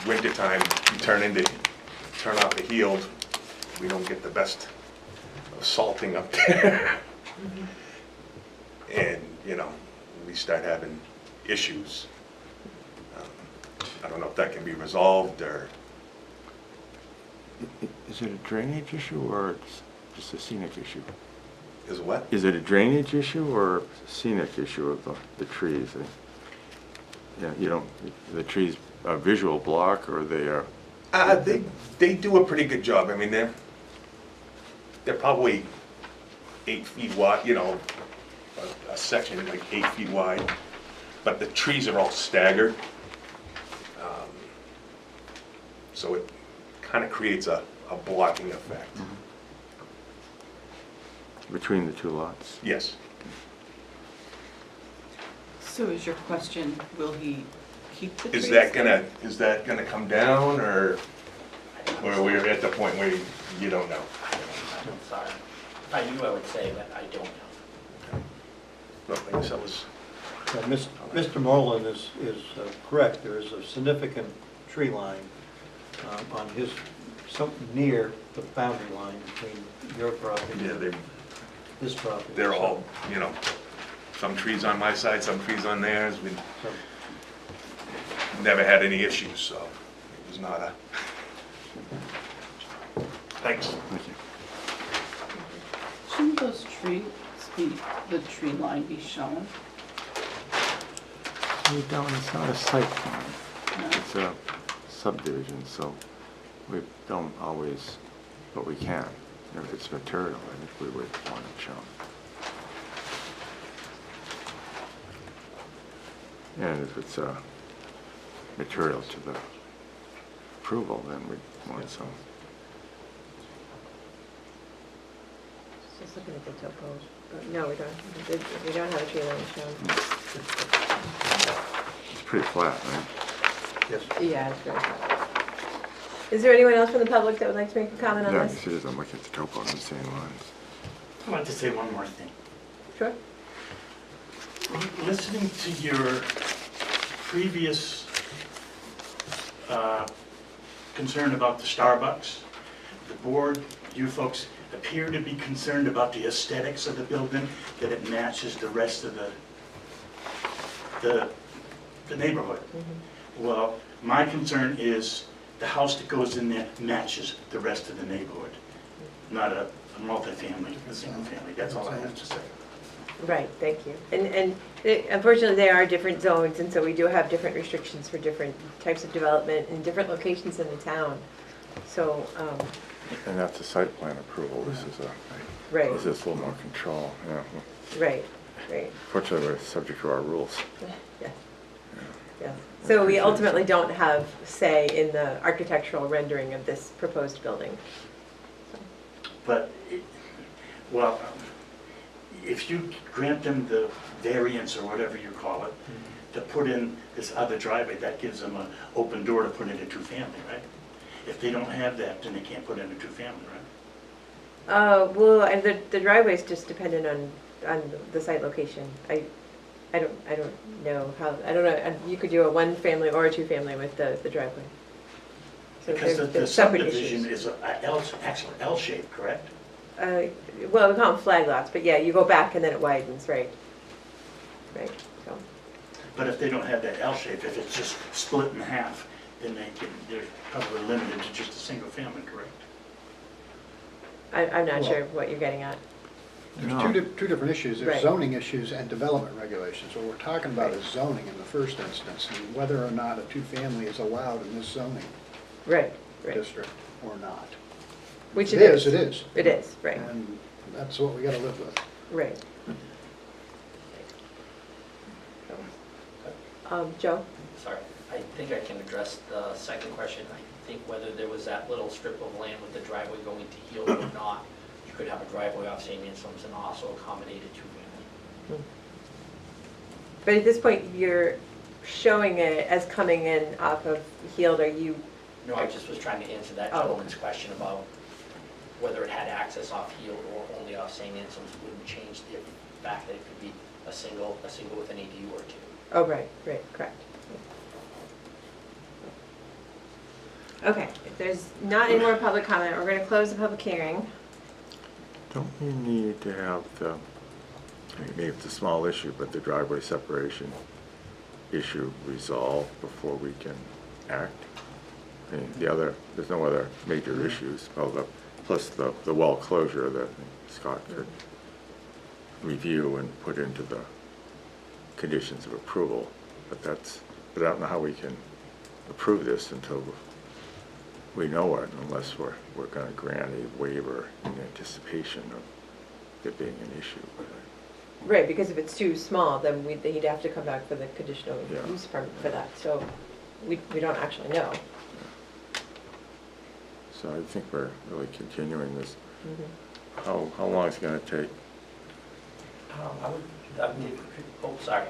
[SPEAKER 14] wintertime, you turn off the Heald, we don't get the best of salting up there. And, you know, we start having issues. I don't know if that can be resolved or...
[SPEAKER 5] Is it a drainage issue or it's just a scenic issue?
[SPEAKER 14] Is what?
[SPEAKER 5] Is it a drainage issue or a scenic issue of the trees? Yeah, you don't, the trees a visual block or they are?
[SPEAKER 14] They do a pretty good job. I mean, they're probably 8 feet wide, you know, a section like 8 feet wide, but the trees are all staggered. So it kind of creates a blocking effect.
[SPEAKER 5] Between the two lots?
[SPEAKER 14] Yes.
[SPEAKER 7] So is your question, will he keep the trees?
[SPEAKER 14] Is that gonna come down or we're at the point where you don't know?
[SPEAKER 11] I'm sorry. If I knew, I would say, but I don't know.
[SPEAKER 14] But I guess that was,
[SPEAKER 9] Mr. Moreland is correct. There is a significant tree line on his, near the boundary line between your property
[SPEAKER 14] yeah,
[SPEAKER 9] and his property.
[SPEAKER 14] they're all, you know, some trees on my side, some trees on theirs. We
[SPEAKER 9] So,
[SPEAKER 14] never had any issues, so it was not a... Thanks.
[SPEAKER 5] Thank you.
[SPEAKER 2] Shouldn't those trees be, the tree line be shown?
[SPEAKER 5] We don't, it's not a site plan,
[SPEAKER 2] No.
[SPEAKER 5] it's a subdivision, so we don't always, but we can. If it's material, I think we would want it shown. And if it's material to the approval, then we want some.
[SPEAKER 1] Just looking at the topos. No, we don't. We don't have a tree line shown.
[SPEAKER 5] It's pretty flat, right?
[SPEAKER 9] yes.
[SPEAKER 1] Yeah, it's very flat. Is there anyone else from the public that would like to make a comment on
[SPEAKER 5] Yeah,
[SPEAKER 1] this?
[SPEAKER 5] you see it, I'm looking at the topo on the same lines.
[SPEAKER 12] I want to say one more thing.
[SPEAKER 1] Sure.
[SPEAKER 12] Listening to your previous concern about the Starbucks, the board, you folks appear to be concerned about the aesthetics of the building, that it matches the rest of the neighborhood. Well, my concern is the house that goes in there matches the rest of the neighborhood, not a multifamily, a single family. That's all I have to say.
[SPEAKER 1] Right, thank you. And unfortunately, there are different zones, and so we do have different restrictions for different types of development in different locations in the town. So,
[SPEAKER 5] And that's a site plan approval, this is a,
[SPEAKER 1] right,
[SPEAKER 5] this is a little more control, yeah.
[SPEAKER 1] right, right.
[SPEAKER 5] Fortunately, we're subject to our rules.
[SPEAKER 1] Yeah. Yeah. So we ultimately don't have say in the architectural rendering of this proposed building.
[SPEAKER 12] But, well, if you grant them the variance or whatever you call it, to put in this other driveway, that gives them an open door to put in a two-family, right? If they don't have that, then they can't put in a two-family, right?
[SPEAKER 1] Well, and the driveway's just dependent on the site location. I don't know how, I don't know, you could do a one-family or a two-family with the driveway. So
[SPEAKER 12] Because the
[SPEAKER 1] there's separate
[SPEAKER 12] subdivision
[SPEAKER 1] issues.
[SPEAKER 12] is actually L-shaped, correct?
[SPEAKER 1] Well, we call them flag lots, but yeah, you go back and then it widens, right? Right, so,
[SPEAKER 12] But if they don't have that L shape, if it's just split in half, then they're probably limited to just a single family, correct?
[SPEAKER 1] I'm not
[SPEAKER 4] Well-
[SPEAKER 1] sure what you're getting at.
[SPEAKER 4] There's
[SPEAKER 5] No.
[SPEAKER 4] two different issues. There's
[SPEAKER 1] Right.
[SPEAKER 4] zoning issues and development regulations. What we're talking about is zoning in the first instance, and whether or not a two-family is allowed in this zoning
[SPEAKER 1] Right, right.
[SPEAKER 4] district or not.
[SPEAKER 1] Which
[SPEAKER 4] It is,
[SPEAKER 1] It is, right,
[SPEAKER 4] And that's what we gotta live with.
[SPEAKER 1] right. Joe?
[SPEAKER 15] Sorry, I think I can address the second question. I think whether there was that little strip of land with the driveway going to Heald or not, you could have a driveway off St. Anselm's and also accommodate a two-family.
[SPEAKER 1] But at this point, you're showing it as coming in off of Heald, are you,
[SPEAKER 15] No, I just was trying to answer that
[SPEAKER 1] Oh.
[SPEAKER 15] gentleman's question about whether it had access off Heald or only off St. Anselm's wouldn't change the fact that it could be a single with an ADU or two.
[SPEAKER 1] oh, right, correct. Okay, if there's not any more public comment, we're going to close the public hearing.
[SPEAKER 5] Don't we need to have the, maybe it's a small issue, but the driveway separation issue resolved before we can act? I mean, there's no other major issues, plus the well closure that Scott could review and put into the conditions of approval. But I don't know how we can approve this until we know it, unless we're gonna grant a waiver in anticipation of it being an issue.
[SPEAKER 1] Right, because if it's too small, then he'd have to come back for the conditional
[SPEAKER 5] Yeah.
[SPEAKER 1] use permit for that, so we don't actually know.
[SPEAKER 5] So I think we're really continuing this.
[SPEAKER 1] Mhm.
[SPEAKER 5] How long is it gonna take?
[SPEAKER 15] Oh, sorry.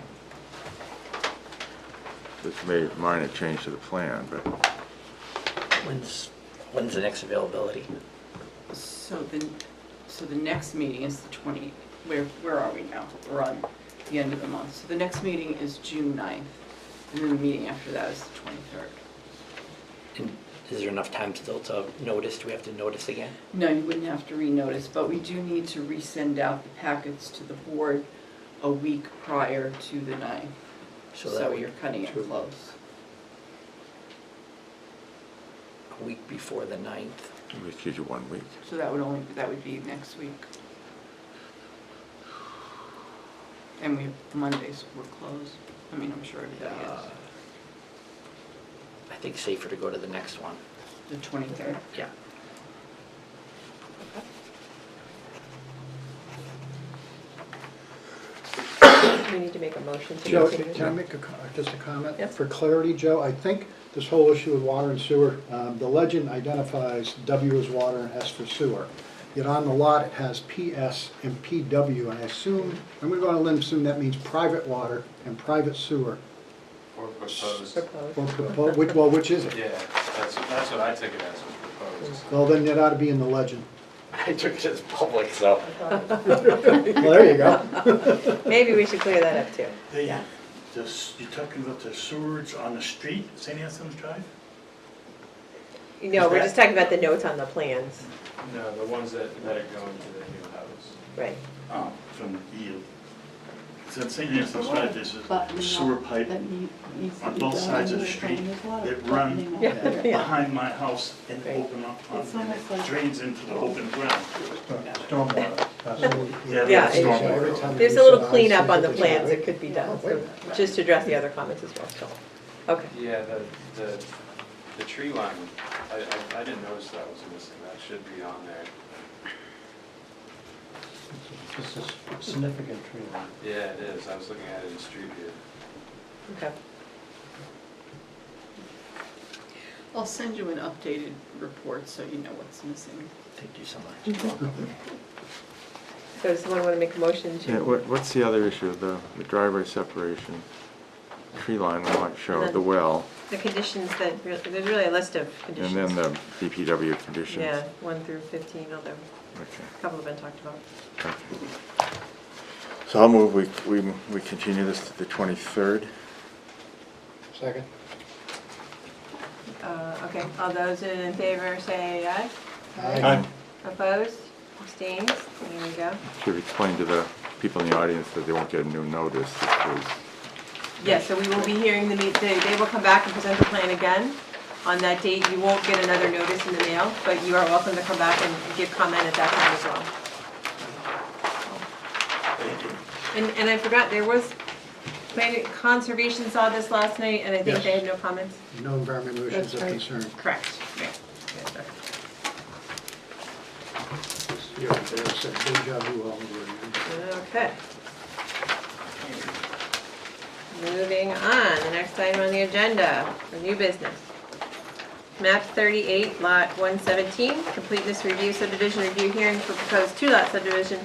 [SPEAKER 5] It's made minor change to the plan, but
[SPEAKER 11] When's the next availability?
[SPEAKER 2] So the next meeting is the 20, where are we now? We're on the end of the month. So the next meeting is June 9th, and then the meeting after that is the 23rd.
[SPEAKER 11] And is there enough time still to notice? Do we have to notice again?
[SPEAKER 2] No, you wouldn't have to renotice, but we do need to resend out the packets to the board a week prior to the 9th.
[SPEAKER 11] So that
[SPEAKER 2] So
[SPEAKER 11] would-
[SPEAKER 2] you're cutting it close.
[SPEAKER 11] A week before the 9th.
[SPEAKER 5] We give you 1 week.
[SPEAKER 2] So that would be next week. And we have Mondays, we're closed. I mean, I'm sure everybody is.
[SPEAKER 11] I think safer to go to the next one.
[SPEAKER 2] The 23rd.
[SPEAKER 11] Yeah.
[SPEAKER 1] We need to make a motion to
[SPEAKER 4] Joe,
[SPEAKER 1] continue.
[SPEAKER 4] can I make just a comment?
[SPEAKER 1] Yep.
[SPEAKER 4] For clarity, Joe, I think this whole issue with water and sewer, the legend identifies W as water and S for sewer. Yet on the lot, it has PS and PW, and I assume, I'm gonna go on a limb, assume that means private water and private sewer.
[SPEAKER 10] Or proposed.
[SPEAKER 1] Proposed.
[SPEAKER 4] Which is it?
[SPEAKER 10] Yeah, that's what I took it as, was proposed.
[SPEAKER 4] Well, then it ought to be in the legend.
[SPEAKER 11] I took it as public, so.
[SPEAKER 4] Well, there you go.
[SPEAKER 1] Maybe we should clear that up too.
[SPEAKER 12] You're talking about the sewers on the street, St. Anselm's Drive?
[SPEAKER 1] No, we're just talking about the notes on the plans.
[SPEAKER 10] No, the ones that are going to the new house.
[SPEAKER 1] Right.
[SPEAKER 12] Oh, from Yield. So at St. Anselm's Drive, there's a sewer pipe on both sides of the street that run
[SPEAKER 1] Yeah.
[SPEAKER 12] behind my house and
[SPEAKER 1] Right.
[SPEAKER 12] open up, and it drains into the open ground.
[SPEAKER 9] Stormwater.
[SPEAKER 1] Yeah,
[SPEAKER 12] stormwater.
[SPEAKER 1] There's a little cleanup on the plans that could be done, so just to address the other comments as well, so. Okay.
[SPEAKER 10] Yeah, the tree line, I didn't notice that was missing, that should be on there.
[SPEAKER 9] It's a significant tree line.
[SPEAKER 10] Yeah, it is, I was looking at it in street view.
[SPEAKER 1] Okay.
[SPEAKER 2] I'll send you an updated report so you know what's missing.
[SPEAKER 11] Thank you so much.
[SPEAKER 1] So does someone want to make a motion to?
[SPEAKER 5] Yeah, what's the other issue? The driveway separation, tree line, we might show, the well,
[SPEAKER 1] The conditions that, there's really a list of
[SPEAKER 5] and
[SPEAKER 1] conditions.
[SPEAKER 5] then the DPW conditions.
[SPEAKER 1] Yeah, 1 through 15, although
[SPEAKER 5] Okay.
[SPEAKER 1] a couple have been talked about.
[SPEAKER 5] Okay. So I'll move, we continue this to the 23rd.
[SPEAKER 4] Second.
[SPEAKER 1] Okay, all those in favor say aye.
[SPEAKER 12] Aye.
[SPEAKER 1] Opposed? Abstained? There we go.
[SPEAKER 5] Should explain to the people in the audience that they won't get a new notice. This was
[SPEAKER 1] Yes, so we will be hearing they will come back and present the plan again. On that date, you won't get another notice in the mail, but you are welcome to come back and give comment at that time as well. And I forgot, there was, Conservation saw this last night, and I think they had no comments.
[SPEAKER 4] No environmental issues of concern.
[SPEAKER 1] Correct, yeah.
[SPEAKER 4] Yeah, there's a deja vu all over again.
[SPEAKER 1] Okay. Moving on, the next item on the agenda, for new business. Map 38, lot 117, completeness review subdivision review hearing for proposed two-lot subdivision,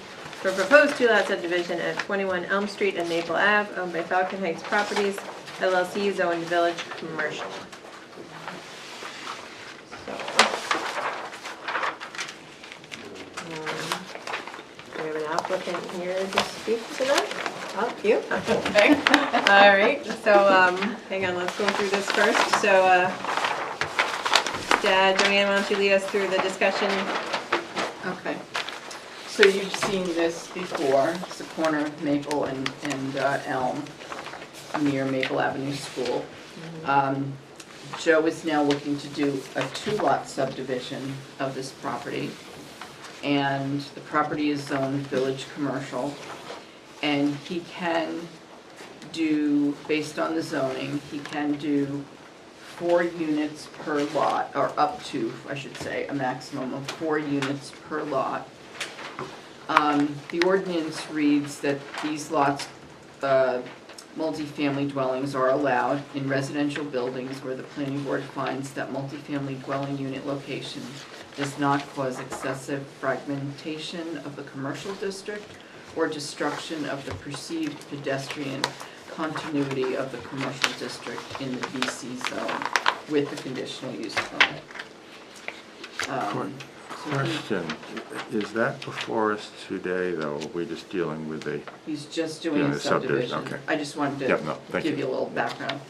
[SPEAKER 1] at 21 Elm Street and Maple Ave, owned by Falcon Heights Properties, LLC, zoned village commercial. So, we have an applicant here to speak to that. Oh, you? Okay. All right, so, hang on, let's go through this first. So, Joanne, why don't you lead us through the discussion?
[SPEAKER 2] Okay. So you've seen this before. It's the corner of Maple and Elm near Maple Avenue School. Joe is now looking to do a two-lot subdivision of this property. And the property is zoned village commercial. And he can do, based on the zoning, he can do 4 units per lot, or up to, I should say, a maximum of 4 units per lot. The ordinance reads that these lots, multifamily dwellings are allowed in residential buildings where the planning board finds that multifamily dwelling unit location does not cause excessive fragmentation of the commercial district or destruction of the perceived pedestrian continuity of the commercial district in the BC zone with the conditional use permit. So
[SPEAKER 5] Question, is that before us today, though? Are we just dealing with the,
[SPEAKER 7] He's just doing
[SPEAKER 5] Doing
[SPEAKER 7] a
[SPEAKER 5] the subdivision,
[SPEAKER 7] subdivision.
[SPEAKER 5] okay.
[SPEAKER 7] I just wanted
[SPEAKER 5] Yep, no,
[SPEAKER 7] to
[SPEAKER 5] thank
[SPEAKER 7] give
[SPEAKER 5] you.
[SPEAKER 7] you a little background.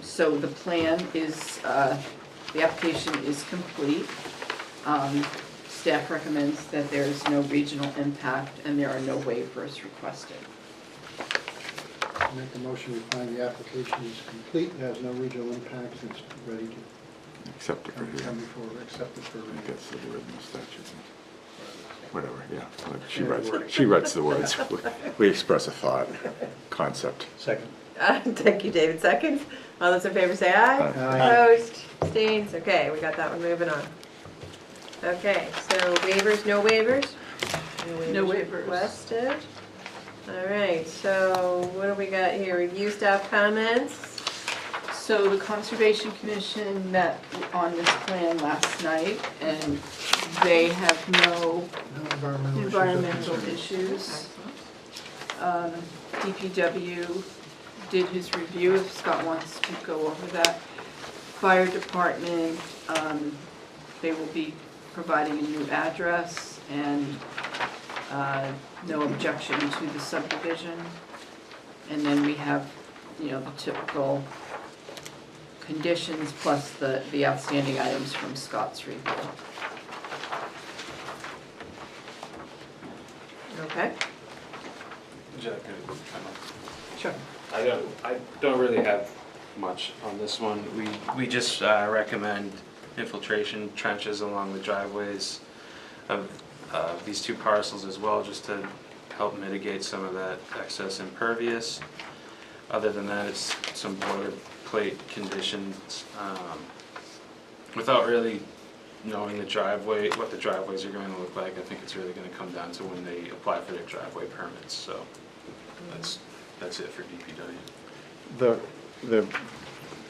[SPEAKER 7] So the plan is, the application is complete. Staff recommends that there is no regional impact and there are no waivers requested.
[SPEAKER 4] Make the motion, we find the application is complete, it has no regional impacts, and it's ready to
[SPEAKER 5] accept it for
[SPEAKER 4] come
[SPEAKER 5] hearing?
[SPEAKER 4] before, accept it for
[SPEAKER 5] I
[SPEAKER 4] review.
[SPEAKER 5] guess the word in the statute. Whatever, yeah. She writes the words. We express a thought, concept.
[SPEAKER 9] Second.
[SPEAKER 1] Thank you, David. Seconds. All those in favor say aye.
[SPEAKER 4] Aye.
[SPEAKER 1] Opposed, abstains, okay, we got that one moving on. Okay, so waivers, no waivers?
[SPEAKER 2] No waivers.
[SPEAKER 1] Requested. All right, so what do we got here? Review staff comments?
[SPEAKER 2] So the Conservation Commission met on this plan last night, and they have no
[SPEAKER 4] No
[SPEAKER 2] environmental
[SPEAKER 4] issues.
[SPEAKER 2] issues. DPW did his review, if Scott wants to go over that. Fire Department, they will be providing a new address and no objection to the subdivision. And then we have, you know, the typical conditions plus the outstanding items from Scott's review.
[SPEAKER 1] Okay,
[SPEAKER 2] Sure.
[SPEAKER 10] I don't really have much on this one. We just recommend infiltration trenches along the driveways of these two parcels as well, just to help mitigate some of that excess impervious. Other than that, it's some boilerplate conditions. Without really knowing the driveway, what the driveways are going to look like, I think it's really going to come down to when they apply for their driveway permits. So that's it for DPW.
[SPEAKER 5] The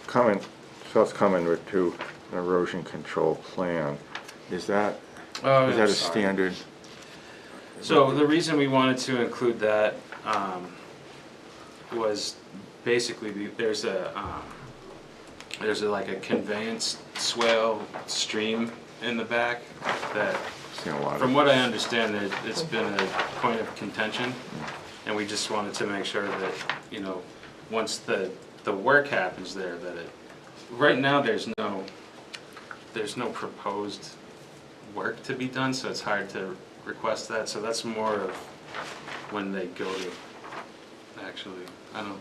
[SPEAKER 5] comment, Scott's comment to an erosion control plan, is that
[SPEAKER 10] Oh,
[SPEAKER 5] a
[SPEAKER 10] sorry.
[SPEAKER 5] standard?
[SPEAKER 10] So the reason we wanted to include that was basically there's like a conveyance swale stream in the back that,
[SPEAKER 5] Seen a lot
[SPEAKER 10] from
[SPEAKER 5] of,
[SPEAKER 10] what I understand, it's been a point of contention, and we just wanted to make sure that, you know, once the work happens there, that it, right now there's no proposed work to be done, so it's hard to request that, so that's more of when they go to actually, I don't know,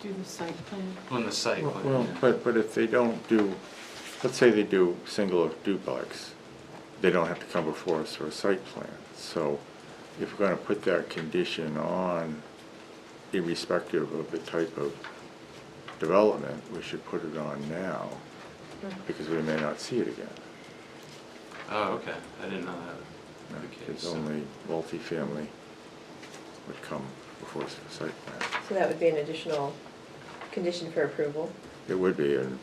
[SPEAKER 2] Do the site plan.
[SPEAKER 10] when the site
[SPEAKER 5] well,
[SPEAKER 10] plan, yeah.
[SPEAKER 5] but if they don't do, let's say they do single or duplex, they don't have to come before us for a site plan. So if we're gonna put that condition on, irrespective of the type of development, we should put it on now, because we may not see it again.
[SPEAKER 10] Oh, okay, I didn't know that was the case.
[SPEAKER 5] Because only multifamily would come before us for site plan.
[SPEAKER 1] so that would be an additional condition for approval.
[SPEAKER 5] It would be, and,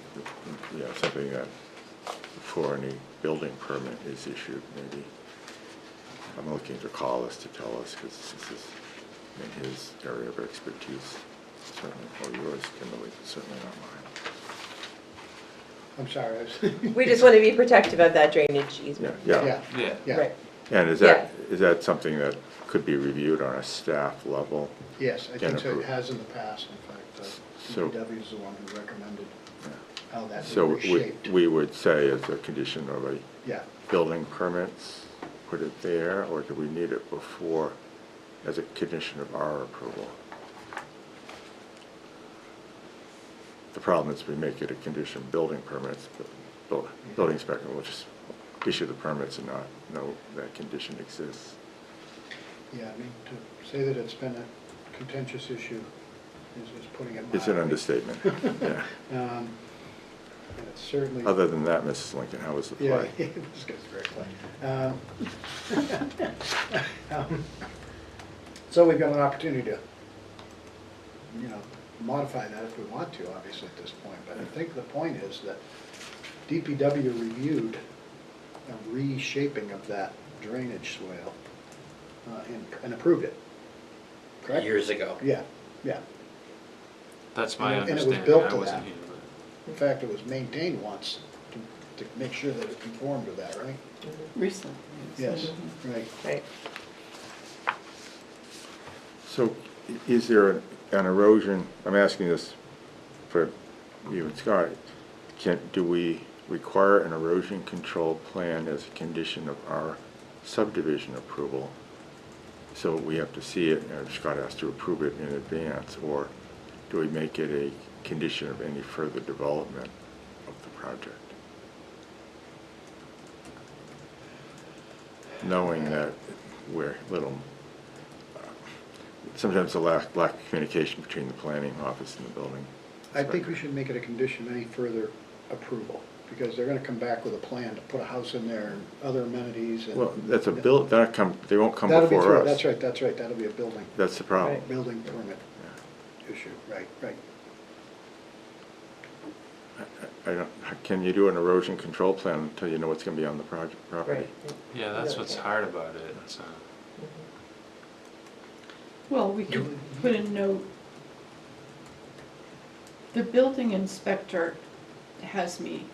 [SPEAKER 5] you know, something that before any building permit is issued, maybe. I'm looking to Collis to tell us, because this is in his area of expertise, certainly, or yours, Kimberly, certainly not mine.
[SPEAKER 4] I'm sorry, I was.
[SPEAKER 1] We just want to be protective of that drainage
[SPEAKER 5] Yeah,
[SPEAKER 1] easement.
[SPEAKER 5] yeah.
[SPEAKER 10] Yeah.
[SPEAKER 4] Yeah,
[SPEAKER 1] Right.
[SPEAKER 5] And is that something that could be reviewed on a staff level?
[SPEAKER 4] yes, I
[SPEAKER 5] Can
[SPEAKER 4] think so,
[SPEAKER 5] approve.
[SPEAKER 4] it has in the past, in fact,
[SPEAKER 5] So-
[SPEAKER 4] DPW is the one who recommended how that
[SPEAKER 5] So
[SPEAKER 4] would be shaped.
[SPEAKER 5] we would say as a condition of a
[SPEAKER 4] Yeah,
[SPEAKER 5] building permits, put it there, or do we need it before, as a condition of our approval? The problem is we make it a condition of building permits, but building inspector will just issue the permits and not know that condition exists.
[SPEAKER 4] yeah, I mean, to say that it's been a contentious issue is putting it mildly.
[SPEAKER 5] It's an understatement, yeah.
[SPEAKER 4] And it's certainly.
[SPEAKER 5] Other than that, Mrs. Lincoln, how was the
[SPEAKER 4] Yeah,
[SPEAKER 5] play?
[SPEAKER 4] it was good, very play. So we've got an opportunity to, you know, modify that if we want to, obviously, at this point. But I think the point is that DPW reviewed a reshaping of that drainage swale and approved it, correct?
[SPEAKER 15] Years ago.
[SPEAKER 4] Yeah, yeah.
[SPEAKER 10] That's my
[SPEAKER 4] And it was
[SPEAKER 10] understanding.
[SPEAKER 4] built
[SPEAKER 10] I
[SPEAKER 4] to
[SPEAKER 10] wasn't
[SPEAKER 4] that.
[SPEAKER 10] here, but.
[SPEAKER 4] In fact, it was maintained once to make sure that it conformed to that, right?
[SPEAKER 2] Recently.
[SPEAKER 4] Yes, right.
[SPEAKER 3] Right.
[SPEAKER 5] So is there an erosion, I'm asking this for you and Scott, do we require an erosion control plan as a condition of our subdivision approval? So we have to see it, and Scott has to approve it in advance, or do we make it a condition of any further development of the project? Knowing that we're little, sometimes a lack of communication between the planning office and the building.
[SPEAKER 4] I think we should make it a condition of any further approval, because they're gonna come back with a plan to put a house in there and other amenities and.
[SPEAKER 5] Well, that's a they won't come
[SPEAKER 4] That'll be
[SPEAKER 5] before
[SPEAKER 4] through-
[SPEAKER 5] us.
[SPEAKER 4] That's right, that'll be a building,
[SPEAKER 5] That's the problem.
[SPEAKER 4] building permit issue, right.
[SPEAKER 5] I don't, can you do an erosion control plan until you know what's gonna be on the property?
[SPEAKER 3] Right.
[SPEAKER 10] Yeah, that's what's hard about it. It's,
[SPEAKER 2] Well, we could put a note. The building inspector has me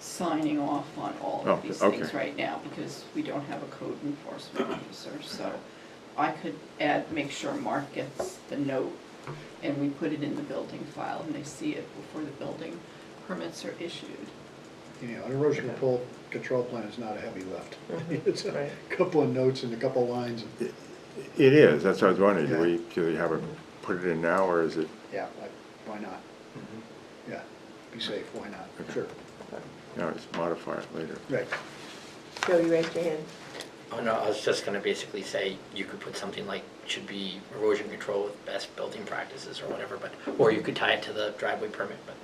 [SPEAKER 2] signing off on all
[SPEAKER 5] Oh,
[SPEAKER 2] of these
[SPEAKER 5] okay.
[SPEAKER 2] things right now because we don't have a code enforcement officer, so I could make sure Mark gets the note and we put it in the building file and they see it before the building permits are issued.
[SPEAKER 4] You know, an erosion control plan is not a heavy lift. It's a
[SPEAKER 3] Right.
[SPEAKER 4] couple of notes and a couple of lines.
[SPEAKER 5] It is, that's what I was wondering,
[SPEAKER 4] Yeah.
[SPEAKER 5] do we have put it in now, or is it?
[SPEAKER 4] Yeah, why not? Yeah, be safe, why not?
[SPEAKER 5] Okay.
[SPEAKER 4] Sure,
[SPEAKER 5] No, just modify it later.
[SPEAKER 4] right.
[SPEAKER 3] Joe, you raised your hand.
[SPEAKER 15] Oh, no, I was just gonna basically say, you could put something like, should be erosion control with best building practices or whatever, but, or you could tie it to the driveway permit, but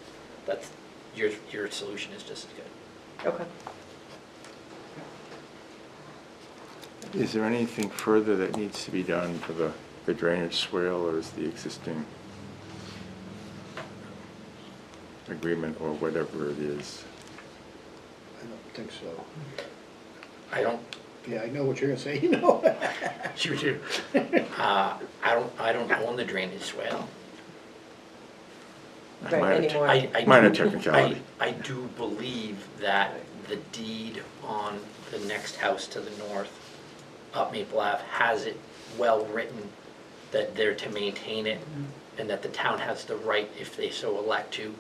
[SPEAKER 15] that's, your solution is just as good.
[SPEAKER 3] Okay.
[SPEAKER 5] Is there anything further that needs to be done for the drainage swale, or is the existing agreement, or whatever it is?
[SPEAKER 4] I don't think so.
[SPEAKER 15] I don't,
[SPEAKER 4] Yeah, I know what you're gonna say, you know.
[SPEAKER 15] shoot you. I don't own the drainage swale.
[SPEAKER 3] Right,
[SPEAKER 5] Minor-
[SPEAKER 3] anymore.
[SPEAKER 15] I
[SPEAKER 5] Minor
[SPEAKER 15] do-
[SPEAKER 5] technicality.
[SPEAKER 15] I do believe that the deed on the next house to the north, up Maple Ave, has it well written that they're to maintain it, and that the town has the right, if they so elect to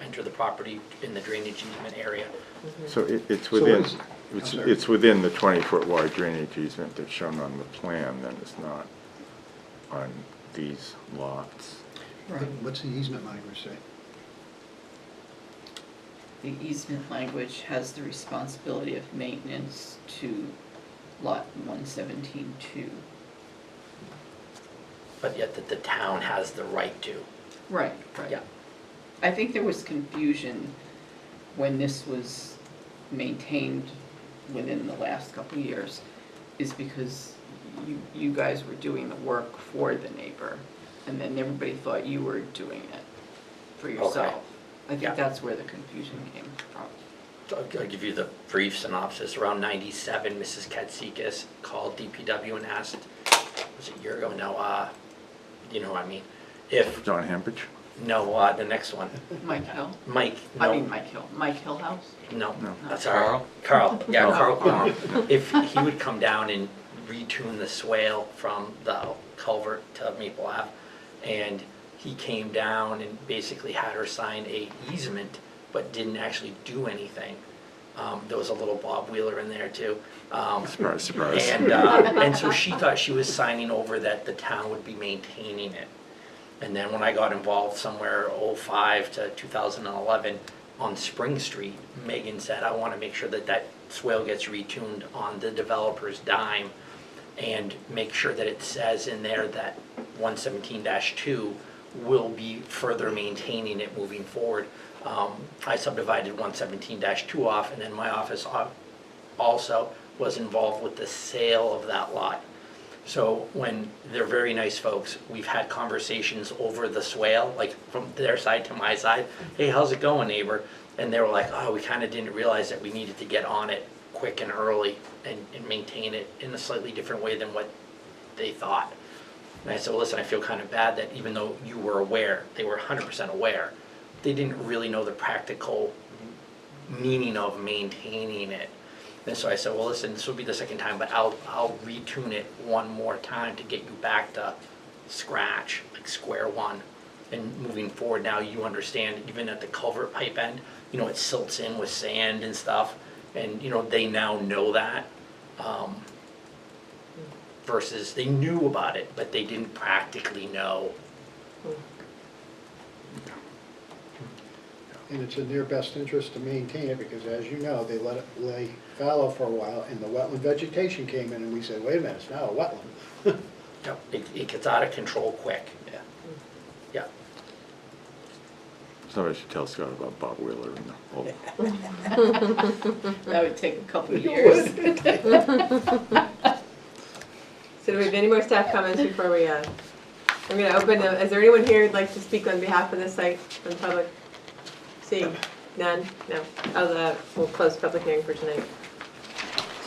[SPEAKER 15] enter the property in the drainage easement area.
[SPEAKER 5] So it's
[SPEAKER 4] So
[SPEAKER 5] within,
[SPEAKER 4] is- I'm sorry.
[SPEAKER 5] it's within the 20-foot wide drainage easement that's shown on the plan, then it's not on these lots.
[SPEAKER 4] What's the easement language say?
[SPEAKER 2] The easement language has the responsibility of maintenance to lot 117-2.
[SPEAKER 15] But yet that the town has the right to.
[SPEAKER 2] Right, right.
[SPEAKER 15] Yeah.
[SPEAKER 2] I think there was confusion when this was maintained within the last couple of years, is because you guys were doing the work for the neighbor, and then everybody thought you were doing it for yourself. I
[SPEAKER 15] Yeah.
[SPEAKER 2] think that's where the confusion came from.
[SPEAKER 15] So I'll give you the brief synopsis. Around 97, Mrs. Katsikas called DPW and asked, was it a year ago? No, you know what I mean? If,
[SPEAKER 5] John Hampage?
[SPEAKER 15] no, the next one.
[SPEAKER 2] Mike Hill?
[SPEAKER 15] Mike,
[SPEAKER 2] I
[SPEAKER 15] no,
[SPEAKER 2] mean Mike Hill. Mike Hillhouse?
[SPEAKER 15] no,
[SPEAKER 5] No.
[SPEAKER 15] that's all right. Carl, yeah,
[SPEAKER 2] Oh.
[SPEAKER 15] Carl Quorum. If he would come down and retune the swale from the culvert to Maple Ave, and he came down and basically had her sign a easement, but didn't actually do anything. There was a little Bob Wheeler in there too.
[SPEAKER 5] Surprise, surprise.
[SPEAKER 15] And so she thought she was signing over that the town would be maintaining it. And then when I got involved somewhere '05 to 2011 on Spring Street, Megan said, I want to make sure that that swale gets retuned on the developer's dime and make sure that it says in there that 117-2 will be further maintaining it moving forward. I subdivided 117-2 off, and then my office also was involved with the sale of that lot. So when they're very nice folks, we've had conversations over the swale, like from their side to my side. Hey, how's it going, neighbor? And they were like, oh, we kind of didn't realize that we needed to get on it quick and early and maintain it in a slightly different way than what they thought. And I said, well, listen, I feel kind of bad that even though you were aware, they were 100% aware, they didn't really know the practical
[SPEAKER 11] meaning of maintaining it. And so I said, well, listen, this will be the second time, but I'll retune it one more time to get you back to scratch, like square one. And moving forward, now you understand, even at the culvert pipe end, you know, it silts in with sand and stuff, and, you know, they now know that. Versus they knew about it, but they didn't practically know.
[SPEAKER 4] And it's in their best interest to maintain it, because as you know, they let it lay fallow for a while, and the wetland vegetation came in, and we said, wait a minute, it's now a wetland.
[SPEAKER 11] Yep, it gets out of control quick, yeah. Yeah.
[SPEAKER 5] Somebody should tell Scott about Bob Wheeler and the whole.
[SPEAKER 3] That would take a couple of years.
[SPEAKER 1] So do we have any more staff comments before we, I'm gonna open, is there anyone here who'd like to speak on behalf of this site from the public? Seeing none? No. We'll close the public hearing for tonight.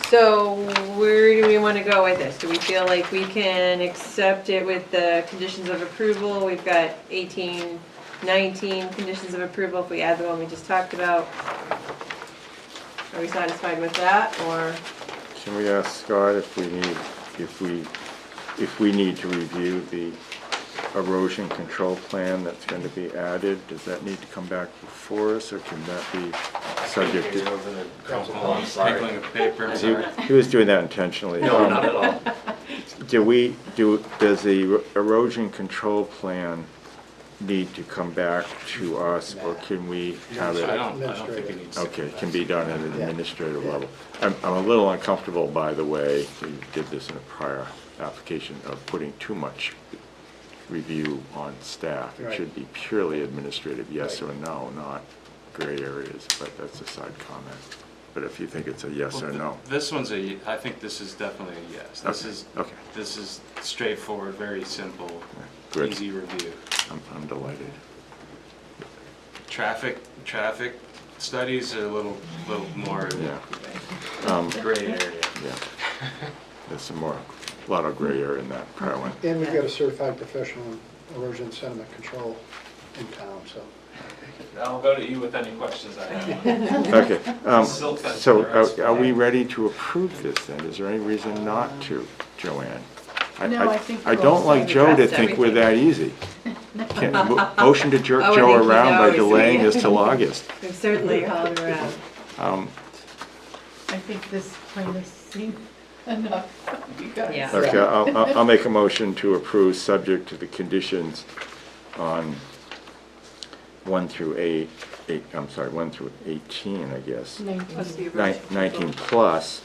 [SPEAKER 1] So where do we want to go with this? Do we feel like we can accept it with the conditions of approval? We've got 18, 19 conditions of approval if we add the one we just talked about. Are we satisfied with that, or?
[SPEAKER 5] Can we ask Scott if we need to review the erosion control plan that's going to be added? Does that need to come back before us, or can that be subject to?
[SPEAKER 10] Recycling of paper, I'm sorry.
[SPEAKER 5] He was doing that intentionally.
[SPEAKER 10] No, not at all.
[SPEAKER 5] Does the erosion control plan need to come back to us, or can we have it?
[SPEAKER 10] I don't think it needs to.
[SPEAKER 5] Okay, it can be done at an administrative level. I'm a little uncomfortable, by the way, we did this in a prior application, of putting too much review on staff. It
[SPEAKER 4] Right.
[SPEAKER 5] should be purely administrative, yes or no, not gray areas, but that's a side comment. But if you think it's a yes or no.
[SPEAKER 10] This one's I think this is definitely a yes.
[SPEAKER 5] Okay.
[SPEAKER 10] This is straightforward, very simple,
[SPEAKER 5] Good.
[SPEAKER 10] easy review.
[SPEAKER 5] I'm delighted.
[SPEAKER 10] Traffic studies are a little more
[SPEAKER 5] Yeah.
[SPEAKER 10] gray area.
[SPEAKER 5] Yeah. There's a lot of gray area in that prior one.
[SPEAKER 4] And we've got a certified professional in erosion sediment control in town, so.
[SPEAKER 10] I'll go to you with any questions I have.
[SPEAKER 5] Okay,
[SPEAKER 10] Silt fence
[SPEAKER 5] so
[SPEAKER 10] for the rest
[SPEAKER 5] are we
[SPEAKER 10] of the-
[SPEAKER 5] ready to approve this then? Is there any reason not to, Joanne?
[SPEAKER 2] No, I think
[SPEAKER 5] I
[SPEAKER 2] we're
[SPEAKER 5] don't
[SPEAKER 2] all
[SPEAKER 5] like
[SPEAKER 2] set.
[SPEAKER 5] Joe to
[SPEAKER 1] Addressed
[SPEAKER 5] think we're that easy. Motion to jerk
[SPEAKER 1] Oh, I
[SPEAKER 5] Joe
[SPEAKER 1] think he
[SPEAKER 5] around by
[SPEAKER 1] knows.
[SPEAKER 5] delaying this till August.
[SPEAKER 1] We've certainly hauled around.
[SPEAKER 2] I think this plan is seen enough, you guys.
[SPEAKER 1] Yeah.
[SPEAKER 5] Okay, I'll make a motion to approve, subject to the conditions on 1 through 1 through 18, I guess. 19 plus,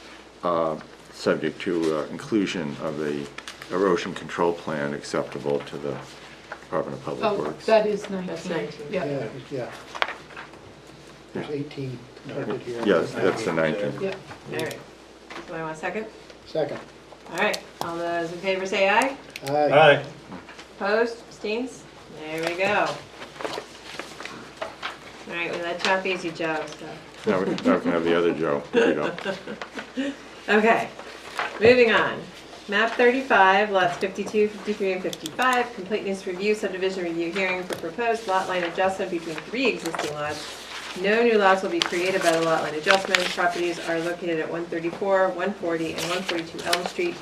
[SPEAKER 5] subject to inclusion of the erosion control plan acceptable to the Department of Public
[SPEAKER 2] Oh,
[SPEAKER 5] Works.
[SPEAKER 2] that is 19.
[SPEAKER 1] That's 19.
[SPEAKER 2] Yeah,
[SPEAKER 4] Yeah. There's 18 noted here.
[SPEAKER 5] Yes, that's the 19.
[SPEAKER 2] yeah.
[SPEAKER 1] All right. Somebody want a second?
[SPEAKER 4] Second.
[SPEAKER 1] All right. All those in favor say aye.
[SPEAKER 4] Aye.
[SPEAKER 1] Opposed? Abstains? There we go. All right, well, that top easy, Joe, so.
[SPEAKER 5] Now we can have the other Joe. You know.
[SPEAKER 1] Okay, moving on. Map 35, lots 52, 53, and 55, completeness review, subdivision review hearing for proposed lot line adjustment between 3 existing lots. No new lots will be created by the lot line adjustment. Properties are located at 134, 140, and 142 Elm Street,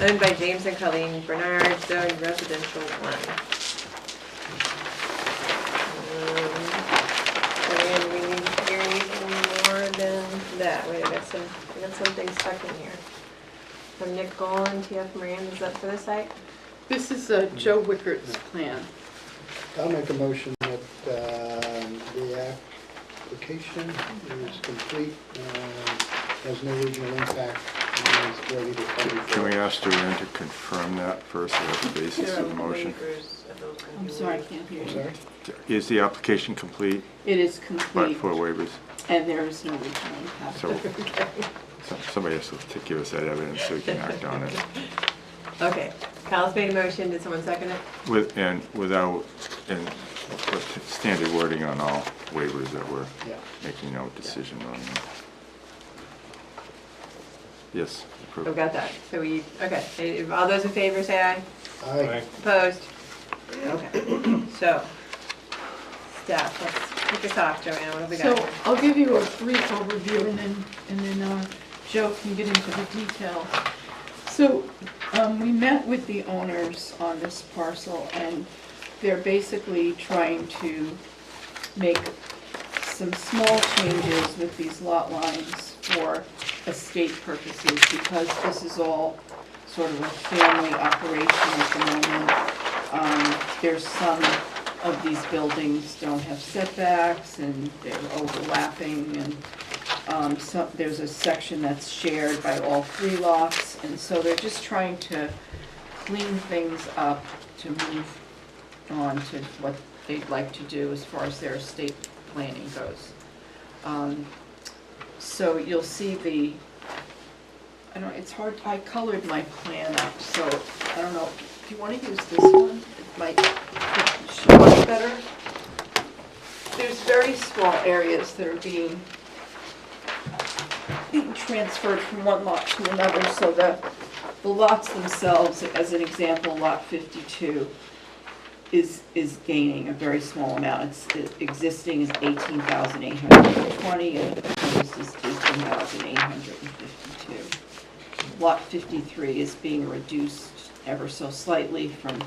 [SPEAKER 1] owned by James and Colleen Bernard, zoned residential 1. And we need to hear anything more than that. Wait, I got something stuck in here. From Nick Golan, TF Moran, is that for this site?
[SPEAKER 2] This is Joe Wickert's plan.
[SPEAKER 4] I'll make a motion that the application is complete, has no regional impact, and is ready to come
[SPEAKER 5] Can we
[SPEAKER 4] before.
[SPEAKER 5] ask Joanne to confirm that first, as the basis of the motion?
[SPEAKER 2] I'm sorry, I can't hear you.
[SPEAKER 4] Sorry?
[SPEAKER 5] Is the application complete,
[SPEAKER 2] It is
[SPEAKER 5] but
[SPEAKER 2] complete,
[SPEAKER 5] for waivers?
[SPEAKER 2] and there is no regional impact.
[SPEAKER 5] So somebody has to give us that evidence so we can act on it.
[SPEAKER 1] Okay, Cal's made a motion, did someone second it?
[SPEAKER 5] With standard wording on all waivers that we're
[SPEAKER 4] Yeah.
[SPEAKER 5] making no decision on. Yes,
[SPEAKER 1] We've
[SPEAKER 5] approved.
[SPEAKER 1] got that, so okay, all those in favor say aye.
[SPEAKER 4] Aye.
[SPEAKER 1] Opposed? Okay, so, staff, let's Kick us off, Joanna, what have we
[SPEAKER 2] So
[SPEAKER 1] got here?
[SPEAKER 2] I'll give you a brief overview and then Joe can get into the detail. So we met with the owners on this parcel and they're basically trying to make some small changes with these lot lines for estate purposes because this is all sort of a family operation at the moment. There's some of these buildings don't have setbacks and they're overlapping and there's a section that's shared by all 3 lots and so they're just trying to clean things up to move on to what they'd like to do as far as their estate planning goes. So you'll see it's hard, I colored my plan up, so I don't know, do you want to use this one? It might show up better. There's very small areas that are being transferred from one lot to another, so the lots themselves, as an example, lot 52 is gaining a very small amount. Existing is 18,820 and proposed is 18,852. Lot 53 is being reduced ever so slightly from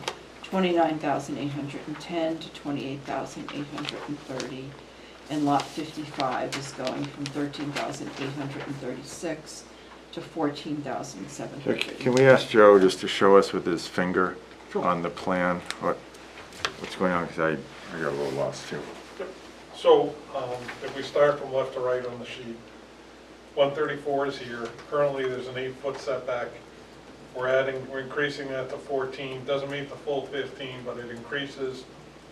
[SPEAKER 2] 29,810 to 28,830. And lot 55 is going from 13,836 to 14,700.
[SPEAKER 5] Can we ask Joe just to show us with his finger on the plan what's going on, because I got a little lost too.
[SPEAKER 16] So if we start from left to right on the sheet, 134 is here. Currently there's an 8-foot setback. We're increasing that to 14. Doesn't meet the full 15, but it increases,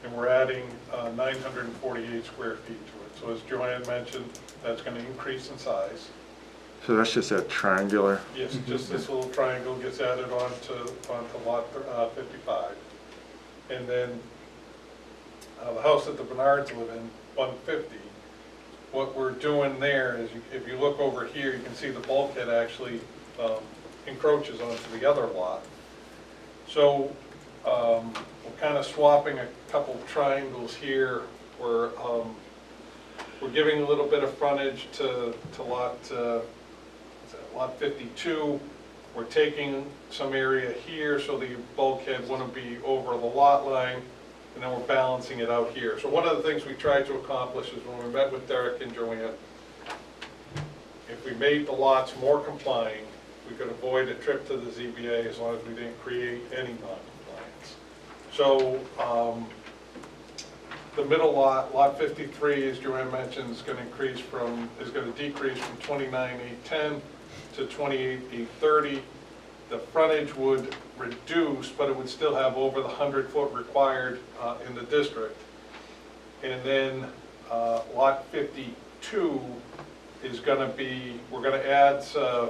[SPEAKER 16] and we're adding 948 square feet to it. So as Joanne mentioned, that's going to increase in size.
[SPEAKER 5] So that's just that triangular?
[SPEAKER 16] Yes, just this little triangle gets added onto lot 55. And then the house that the Bernards live in, 150, what we're doing there is, if you look over here, you can see the bulkhead actually encroaches onto the other lot. So we're kind of swapping a couple triangles here where we're giving a little bit of frontage to lot 52. We're taking some area here so the bulkhead wouldn't be over the lot line, and then we're balancing it out here. So one of the things we tried to accomplish is when we met with Derek and Joanne, if we made the lots more complying, we could avoid a trip to the ZBA as long as we didn't create any non-compliance. So the middle lot, lot 53, as Joanne mentioned, is going to decrease from 29,810 to 28,830. The frontage would reduce, but it would still have over the 100-foot required in the district. And then lot 52 is going to be, we're going to add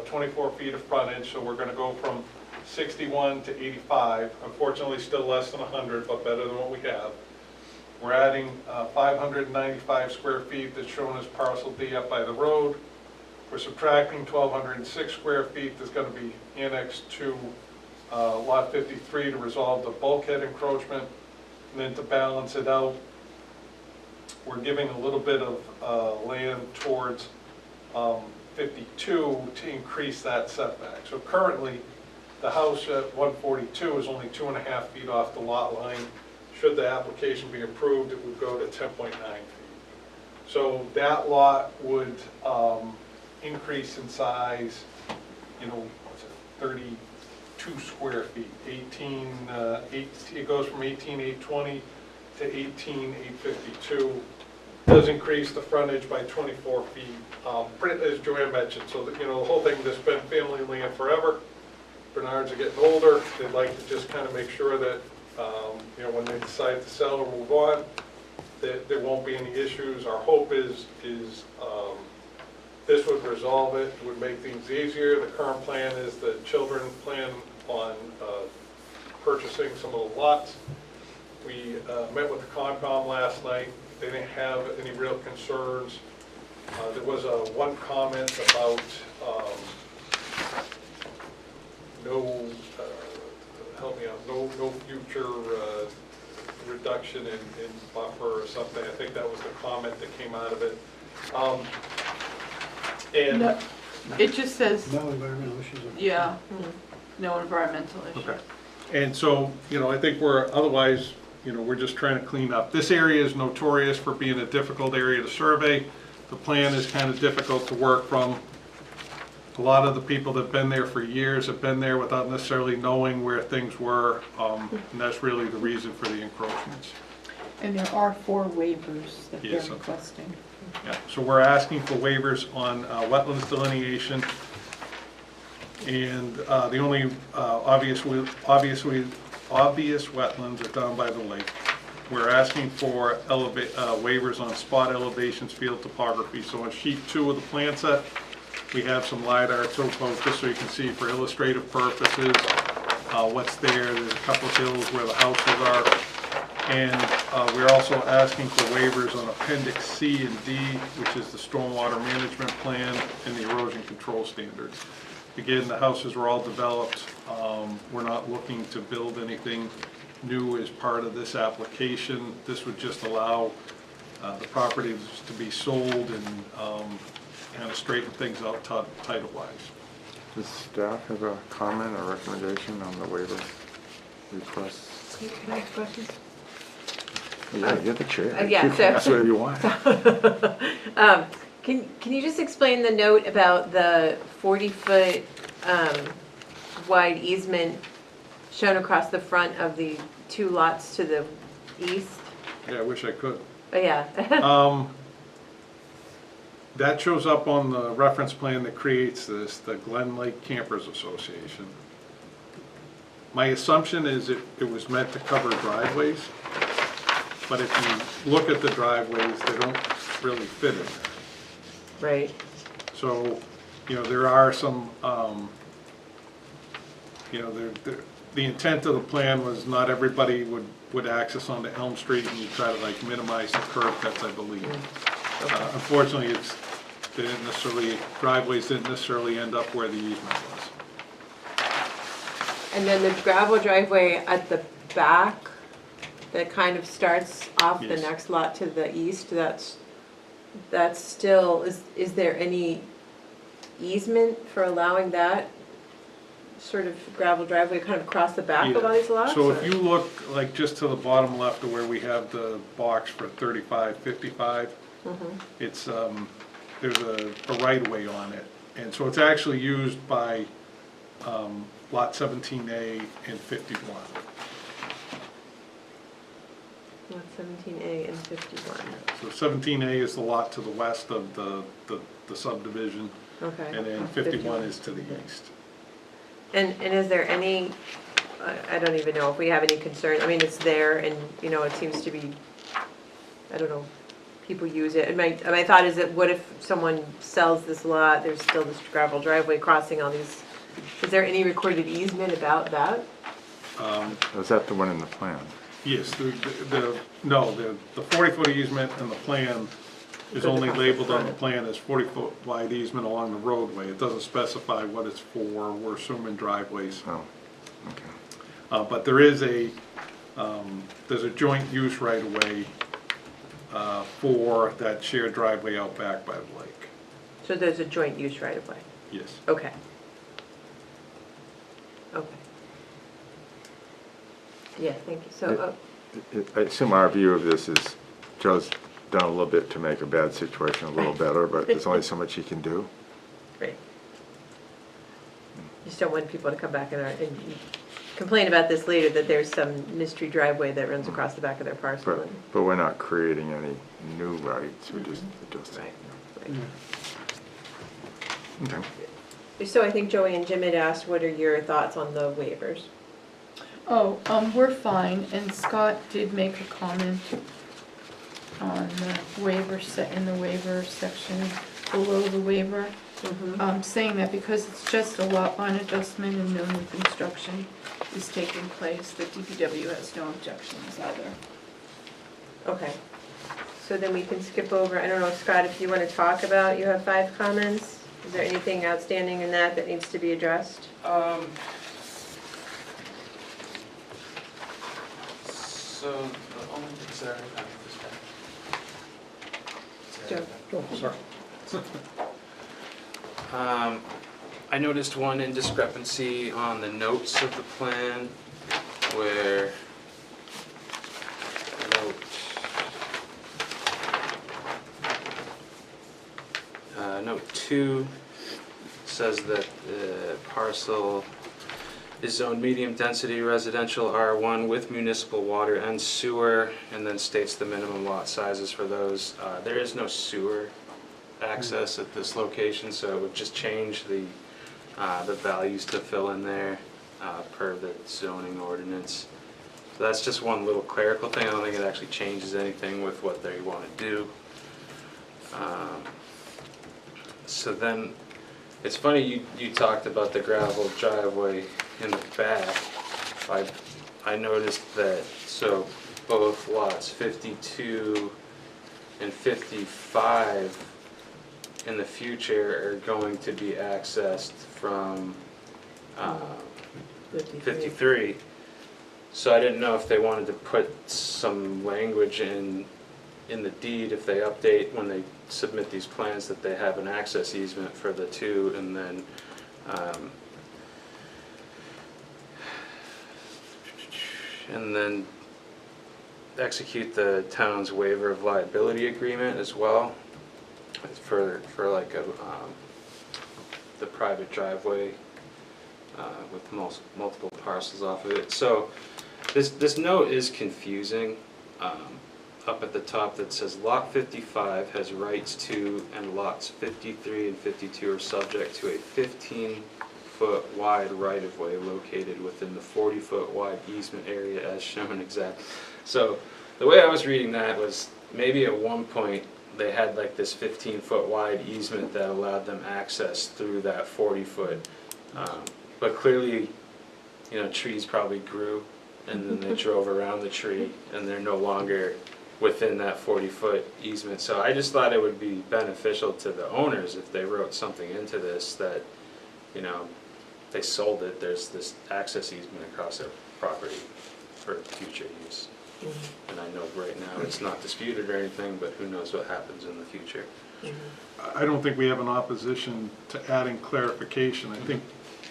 [SPEAKER 16] 24 feet of frontage, so we're going to go from 61 to 85. Unfortunately, still less than 100, but better than what we have. We're adding 595 square feet that's shown as parcel D up by the road. We're subtracting 1,206 square feet that's going to be annexed to lot 53 to resolve the bulkhead encroachment. And then to balance it out, we're giving a little bit of land towards 52 to increase that setback. So currently, the house at 142 is only 2.5 feet off the lot line. Should the application be approved, it would go to 10.9 feet. So that lot would increase in size, what's it, 32 square feet. It goes from 18,820 to 18,852. Does increase the frontage by 24 feet, as Joanne mentioned. So that, the whole thing has been family land forever. Bernards are getting older. They'd like to just kind of make sure that when they decide to sell or move on, that there won't be any issues. Our hope is this would resolve it. It would make things easier. The current plan is the children plan on purchasing some of the lots. We met with the Concom last night. They didn't have any real concerns. There was one comment about help me out, no future reduction in buffer or something. I think that was the comment that came out of it. And
[SPEAKER 2] No, it just says,
[SPEAKER 4] No environmental issues.
[SPEAKER 2] yeah, no environmental issue.
[SPEAKER 16] okay. And so, I think otherwise, we're just trying to clean up. This area is notorious for being a difficult area to survey. The plan is kind of difficult to work from. A lot of the people that have been there for years have been there without necessarily knowing where things were, and that's really the reason for the encroachments.
[SPEAKER 2] And there are 4 waivers that they're
[SPEAKER 16] Yes.
[SPEAKER 2] requesting.
[SPEAKER 16] Yeah, so we're asking for waivers on wetlands delineation, and the only obvious wetlands are down by the lake. We're asking for waivers on spot elevations, field topography. So on sheet 2 of the plan set, we have some LiDAR topo, just so you can see for illustrative purposes what's there. There's a couple of hills where the houses are. And we're also asking for waivers on Appendix C and D, which is the stormwater management plan and the erosion control standards. Again, the houses were all developed. We're not looking to build anything new as part of this application. This would just allow the properties to be sold and kind of straighten things out title-wise.
[SPEAKER 5] Does staff have a comment or recommendation on the waiver requests?
[SPEAKER 1] Can I ask questions?
[SPEAKER 5] Yeah, get the chair.
[SPEAKER 1] yeah,
[SPEAKER 5] You can ask whatever you want.
[SPEAKER 1] Can you just explain the note about the 40-foot wide easement shown across the front of the 2 lots to the east?
[SPEAKER 16] Yeah, I wish I could.
[SPEAKER 1] Oh, yeah.
[SPEAKER 16] That shows up on the reference plan that creates this, the Glen Lake Campers Association. My assumption is it was meant to cover driveways, but if you look at the driveways, they don't really fit in there.
[SPEAKER 1] Right.
[SPEAKER 16] So, there are some, the intent of the plan was not everybody would access onto Elm Street, and you try to minimize the curb cuts, I believe. Unfortunately, driveways didn't necessarily end up where the easement was.
[SPEAKER 1] And then the gravel driveway at the back that kind of starts off the
[SPEAKER 16] Yes.
[SPEAKER 1] next lot to the east, that's still, is there any easement for allowing that sort of gravel driveway kind of across the back of all these lots?
[SPEAKER 16] So if
[SPEAKER 1] or-
[SPEAKER 16] you look just to the bottom left of where we have the box for 3555, it's, there's a right-of-way on it. And so it's actually used by lot 17A and 51.
[SPEAKER 1] Lot 17A and 51.
[SPEAKER 16] So 17A is the lot to the west of the subdivision,
[SPEAKER 1] Okay.
[SPEAKER 16] and then 51 is to the east.
[SPEAKER 1] And is there any, I don't even know if we have any concern, I mean, it's there and, it seems to be, I don't know, people use it. And my thought is that what if someone sells this lot, there's still this gravel driveway crossing all these, is there any recorded easement about that?
[SPEAKER 5] Is that the one in the plan?
[SPEAKER 16] Yes, the 40-foot easement in the plan is only labeled on the plan as 40-foot wide easement along the roadway. It doesn't specify what it's for. We're assuming driveways.
[SPEAKER 5] Oh, okay.
[SPEAKER 16] But there is there's a joint use right of way for that shared driveway out back by the lake.
[SPEAKER 1] So there's a joint use right of way?
[SPEAKER 16] Yes.
[SPEAKER 1] Okay. Okay. Yeah, thank you. So,
[SPEAKER 5] I assume our view of this is Joe's done a little bit to make a bad situation a little better, but there's only so much he can do.
[SPEAKER 1] great. Just don't want people to come back and complain about this later, that there's some mystery driveway that runs across the back of their parcel.
[SPEAKER 5] But we're not creating any new rights, we're just adjusting.
[SPEAKER 1] Right.
[SPEAKER 5] Okay.
[SPEAKER 1] So I think Joey and Jim had asked, what are your thoughts on the waivers?
[SPEAKER 2] Oh, we're fine, and Scott did make a comment on the waiver in the waiver section below the waiver, saying that because it's just a lot line adjustment and no new construction is taking place, that DPW has no objections either.
[SPEAKER 1] Okay. So then we can skip over, I don't know, Scott, if you want to talk about, you have 5 comments. Is there anything outstanding in that needs to be addressed?
[SPEAKER 10] So, moment, is there?
[SPEAKER 1] Joe.
[SPEAKER 4] Oh, sorry.
[SPEAKER 10] I noticed one indiscrepancy on the notes of the plan where note 2 says that the parcel is zoned medium density residential R1 with municipal water and sewer, and then states the minimum lot sizes for those. There is no sewer access at this location, so it would just change the values to fill in there per the zoning ordinance. So that's just one little clerical thing. I don't think it actually changes anything with what they want to do. So then, it's funny you talked about the gravel driveway in the back. I noticed that, so both lots 52 and 55 in the future are going to be accessed from 53. So I didn't know if they wanted to put some language in the deed, if they update when they submit these plans, that they have an access easement for the two, and then execute the town's waiver of liability agreement as well for like the private driveway with multiple parcels off of it. So this note is confusing. Up at the top that says lot 55 has rights to, and lots 53 and 52 are subject to a 15-foot wide right-of-way located within the 40-foot wide easement area as shown exactly. So the way I was reading that was maybe at one point they had like this 15-foot wide easement that allowed them access through that 40-foot, but clearly, you know, trees probably grew and then they drove around the tree and they're no longer within that 40-foot easement. So I just thought it would be beneficial to the owners if they wrote something into this that, you know, they sold it, there's this access easement across their property for future use. And I know right now it's not disputed or anything, but who knows what happens in the future.
[SPEAKER 16] I don't think we have an opposition to adding clarification. I think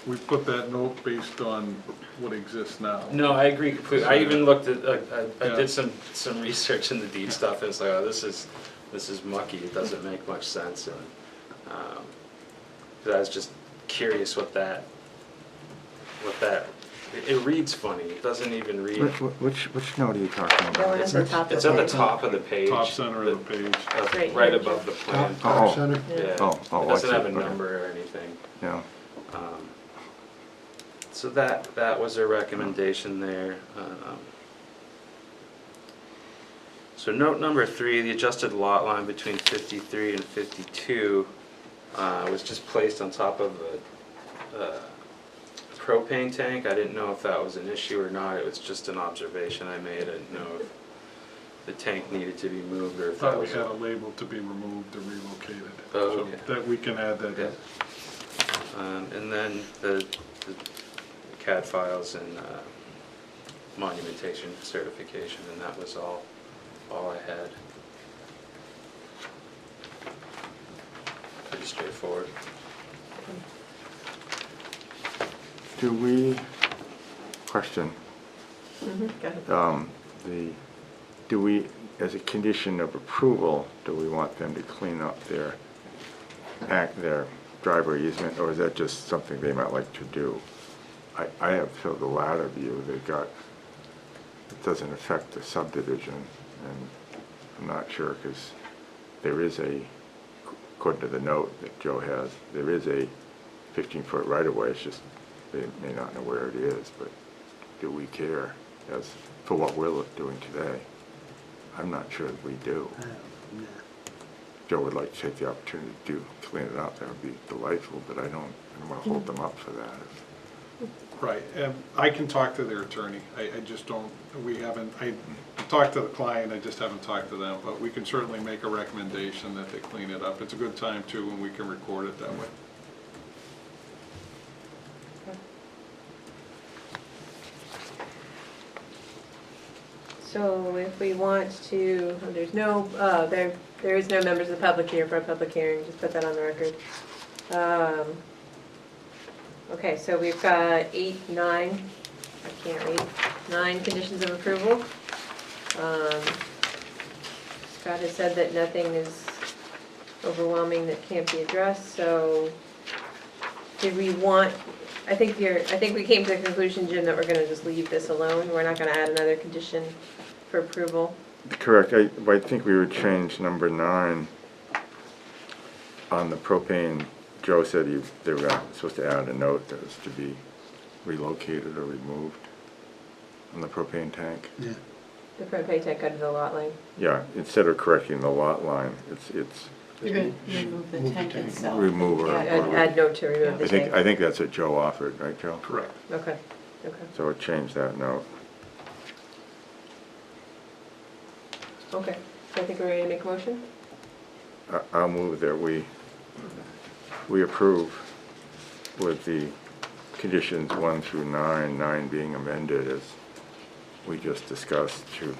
[SPEAKER 16] we put that note based on what exists now.
[SPEAKER 10] No, I agree completely. I even looked at, I did some research in the deed stuff, and it's like, oh, this is mucky. It doesn't make much sense. And I was just curious what that. It reads funny. It doesn't even read.
[SPEAKER 5] Which note are you talking about?
[SPEAKER 1] That one at the top
[SPEAKER 10] It's
[SPEAKER 1] of
[SPEAKER 10] at the
[SPEAKER 1] the
[SPEAKER 10] top of the page.
[SPEAKER 16] Top center of the page.
[SPEAKER 1] Right
[SPEAKER 10] Right
[SPEAKER 1] here,
[SPEAKER 10] above the plan.
[SPEAKER 4] Top center?
[SPEAKER 10] Yeah.
[SPEAKER 5] Oh,
[SPEAKER 10] It
[SPEAKER 5] I
[SPEAKER 10] doesn't
[SPEAKER 5] see.
[SPEAKER 10] have a
[SPEAKER 5] Okay.
[SPEAKER 10] number or anything.
[SPEAKER 5] Yeah.
[SPEAKER 10] So that was a recommendation there. So note number 3, the adjusted lot line between 53 and 52 was just placed on top of a propane tank. I didn't know if that was an issue or not. It was just an observation I made. I didn't know if the tank needed to be moved or if that
[SPEAKER 16] Thought we
[SPEAKER 10] was.
[SPEAKER 16] had a label to be removed or relocated.
[SPEAKER 10] Oh,
[SPEAKER 16] So
[SPEAKER 10] okay.
[SPEAKER 16] that we can add that in.
[SPEAKER 10] And then the CAD files and monumentation certification, and that was all I had. Pretty straightforward.
[SPEAKER 5] Do we, question,
[SPEAKER 1] Go ahead.
[SPEAKER 5] do we, as a condition of approval, do we want them to clean up their driveway easement, or is that just something they might like to do? I have filled the latter view. It doesn't affect the subdivision, and I'm not sure, because there is according to the note that Joe has, there is a 15-foot right-of-way. It's just they may not know where it is, but do we care as for what we're doing today? I'm not sure that we do. Joe would like to take the opportunity to clean it up. That would be delightful, but I don't want to hold them up for that.
[SPEAKER 16] Right, and I can talk to their attorney. I just don't, I talked to the client, I just haven't talked to them, but we can certainly make a recommendation that they clean it up. It's a good time too, and we can record it that way.
[SPEAKER 1] So if we want to, there's no, there is no members of the public here for a public hearing, just put that on the record. Okay, so we've got 8, 9, I can't read, 9 conditions of approval. Scott has said that nothing is overwhelming that can't be addressed, so did we want, I think we came to the conclusion, Jim, that we're gonna just leave this alone. We're not gonna add another condition for approval.
[SPEAKER 5] Correct. I think we would change number 9 on the propane. Joe said they were supposed to add a note that was to be relocated or removed on the propane tank.
[SPEAKER 4] Yeah.
[SPEAKER 1] The propane tank under the lot line.
[SPEAKER 5] Yeah, instead of correcting the lot line, it's
[SPEAKER 2] You're going to remove the tank itself.
[SPEAKER 5] remove or.
[SPEAKER 1] Add note to remove the tank.
[SPEAKER 5] I think that's what Joe offered, right, Joe?
[SPEAKER 16] Correct.
[SPEAKER 1] Okay, okay.
[SPEAKER 5] So it changed that note.
[SPEAKER 1] Okay, so I think we're ready to make a motion?
[SPEAKER 5] I'll move that we approve with the conditions 1 through 9, 9 being amended as we just discussed, to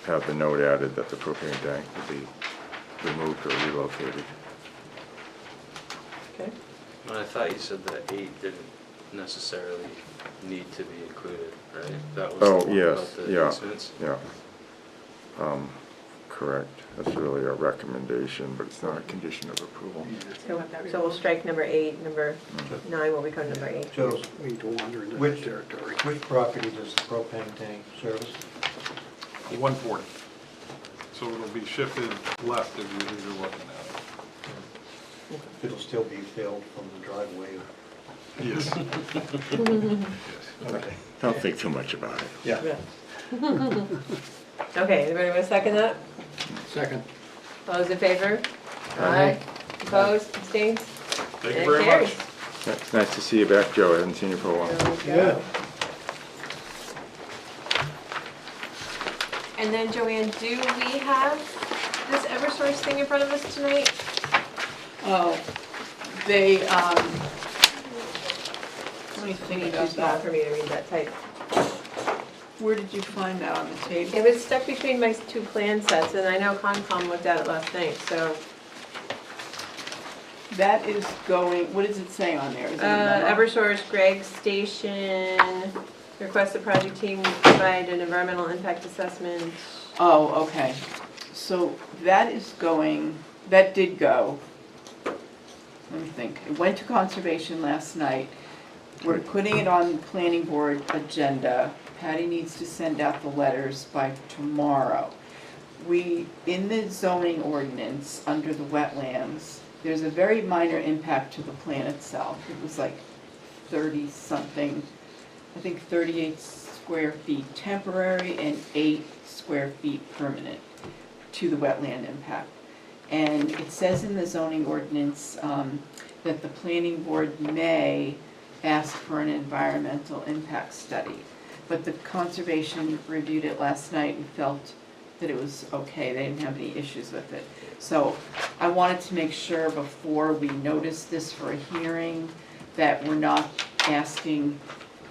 [SPEAKER 5] have the note added that the propane tank will be removed or relocated.
[SPEAKER 1] Okay.
[SPEAKER 10] I thought you said that 8 didn't necessarily need to be included, right? That was
[SPEAKER 5] Oh,
[SPEAKER 10] the one
[SPEAKER 5] yes,
[SPEAKER 10] about the
[SPEAKER 5] yeah,
[SPEAKER 10] easements?
[SPEAKER 5] yeah. Correct. That's really a recommendation, but it's not a condition of approval.
[SPEAKER 1] So we'll strike number 8, number 9 will become number 8.
[SPEAKER 9] Joe,
[SPEAKER 4] We to wander into
[SPEAKER 9] which,
[SPEAKER 4] that territory.
[SPEAKER 9] which property does the propane tank service?
[SPEAKER 16] 140. So it'll be shifted left as you're looking at it.
[SPEAKER 9] It'll still be filled from the driveway.
[SPEAKER 16] Yes.
[SPEAKER 9] Okay.
[SPEAKER 5] Don't think too much about it.
[SPEAKER 9] Yeah.
[SPEAKER 1] Okay, everybody want to second that?
[SPEAKER 4] Second.
[SPEAKER 1] All those in favor?
[SPEAKER 5] Aye.
[SPEAKER 1] Opposed, abstained?
[SPEAKER 16] Thank
[SPEAKER 1] And
[SPEAKER 16] you
[SPEAKER 1] it
[SPEAKER 16] very much.
[SPEAKER 1] carries.
[SPEAKER 5] It's nice to see you back, Joe. I haven't seen you for a while.
[SPEAKER 1] There we
[SPEAKER 4] Yeah.
[SPEAKER 1] go. And then Joanne, do we have this Eversource thing in front of us tonight?
[SPEAKER 2] Oh, they, let me think
[SPEAKER 1] Maybe
[SPEAKER 2] about
[SPEAKER 1] too small
[SPEAKER 2] that.
[SPEAKER 1] for me to read that type.
[SPEAKER 2] Where did you find that on the table?
[SPEAKER 1] It was stuck between my 2 plan sets, and I know Concom looked at it last night, so.
[SPEAKER 2] That is going, what does it say on there? Is it a memo?
[SPEAKER 1] Eversource, Greg Station, request the project team provide an environmental impact assessment.
[SPEAKER 2] Oh, okay. So that is going, that did go. Let me think. It went to conservation last night. We're putting it on the planning board agenda. Patty needs to send out the letters by tomorrow. In the zoning ordinance, under the wetlands, there's a very minor impact to the plan itself. It was like 30-something, I think 38 square feet temporary and 8 square feet permanent to the wetland impact. And it says in the zoning ordinance that the planning board may ask for an environmental impact study. But the conservation reviewed it last night and felt that it was okay, they didn't have any issues with it. So I wanted to make sure before we notice this for a hearing that we're not asking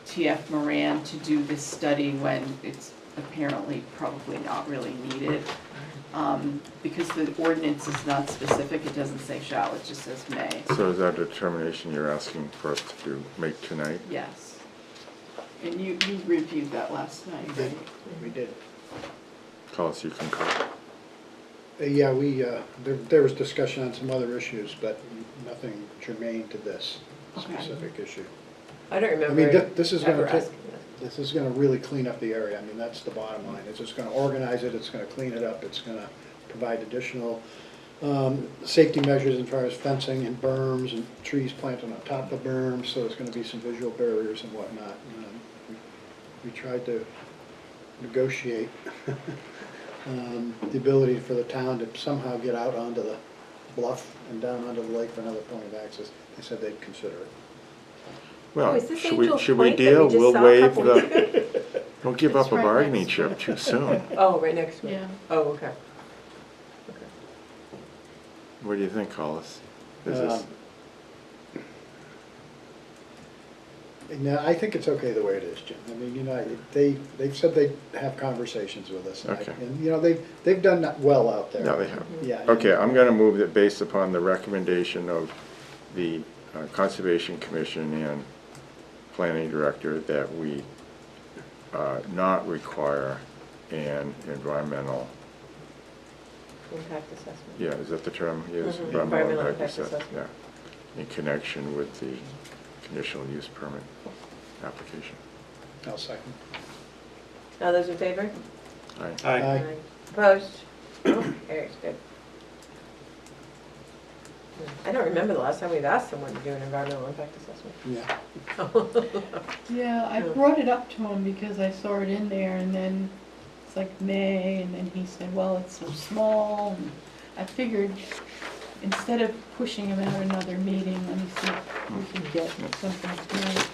[SPEAKER 2] TF Moran to do this study when it's apparently probably not really needed. Because the ordinance is not specific, it doesn't say shall, it just says may.
[SPEAKER 5] So is that a determination you're asking for us to make tonight?
[SPEAKER 2] Yes. And you reviewed that last night, right?
[SPEAKER 4] We did.
[SPEAKER 5] Tell us you concur.
[SPEAKER 4] Yeah, there was discussion on some other issues, but nothing germane to this
[SPEAKER 2] Okay.
[SPEAKER 4] specific issue.
[SPEAKER 1] I don't
[SPEAKER 4] I
[SPEAKER 1] remember
[SPEAKER 4] mean, this is
[SPEAKER 1] ever
[SPEAKER 4] gonna take,
[SPEAKER 1] asking that.
[SPEAKER 4] this is gonna really clean up the area. I mean, that's the bottom line. It's just gonna organize it, it's gonna clean it up, it's gonna provide additional safety measures as far as fencing and berms and trees planted on top of berms, so there's gonna be some visual barriers and whatnot. We tried to negotiate the ability for the town to somehow get out onto the bluff and down onto the lake for another point of access. They said they'd consider it.
[SPEAKER 5] Well,
[SPEAKER 1] Oh, is this
[SPEAKER 5] should we,
[SPEAKER 1] Angel's
[SPEAKER 5] should we
[SPEAKER 1] Point that
[SPEAKER 5] deal?
[SPEAKER 1] we just
[SPEAKER 5] We'll
[SPEAKER 1] saw a
[SPEAKER 5] waive
[SPEAKER 1] couple weeks
[SPEAKER 5] the, don't give
[SPEAKER 2] It's
[SPEAKER 5] up a
[SPEAKER 2] right
[SPEAKER 5] bargaining
[SPEAKER 2] next to
[SPEAKER 5] chip too soon.
[SPEAKER 1] Oh, right next to it.
[SPEAKER 2] Yeah.
[SPEAKER 1] Oh, okay.
[SPEAKER 5] What do you think, Hollis? Is this,
[SPEAKER 4] No, I think it's okay the way it is, Jim. I mean, you know, they've said they have conversations with us.
[SPEAKER 5] Okay.
[SPEAKER 4] And, you know, they've done that well out there.
[SPEAKER 5] Yeah, they have.
[SPEAKER 4] Yeah.
[SPEAKER 5] Okay, I'm going to move that based upon the recommendation of the Conservation Commission and Planning Director, that we not require an environmental,
[SPEAKER 1] Impact assessment.
[SPEAKER 5] yeah, is that the term? Yes,
[SPEAKER 1] Mhm. Environmental impact assessment.
[SPEAKER 5] Yeah, in connection with the conditional use permit application.
[SPEAKER 4] I'll second.
[SPEAKER 1] All those in favor?
[SPEAKER 5] Aye.
[SPEAKER 4] Aye.
[SPEAKER 1] Opposed? Oh, carries, good. I don't remember the last time we've asked someone to do an environmental impact assessment.
[SPEAKER 4] Yeah.
[SPEAKER 2] Yeah, I brought it up to him because I saw it in there, and then it's like May, and then he said, well, it's so small, and I figured instead of pushing him out another meeting, let me see if we can get something tonight.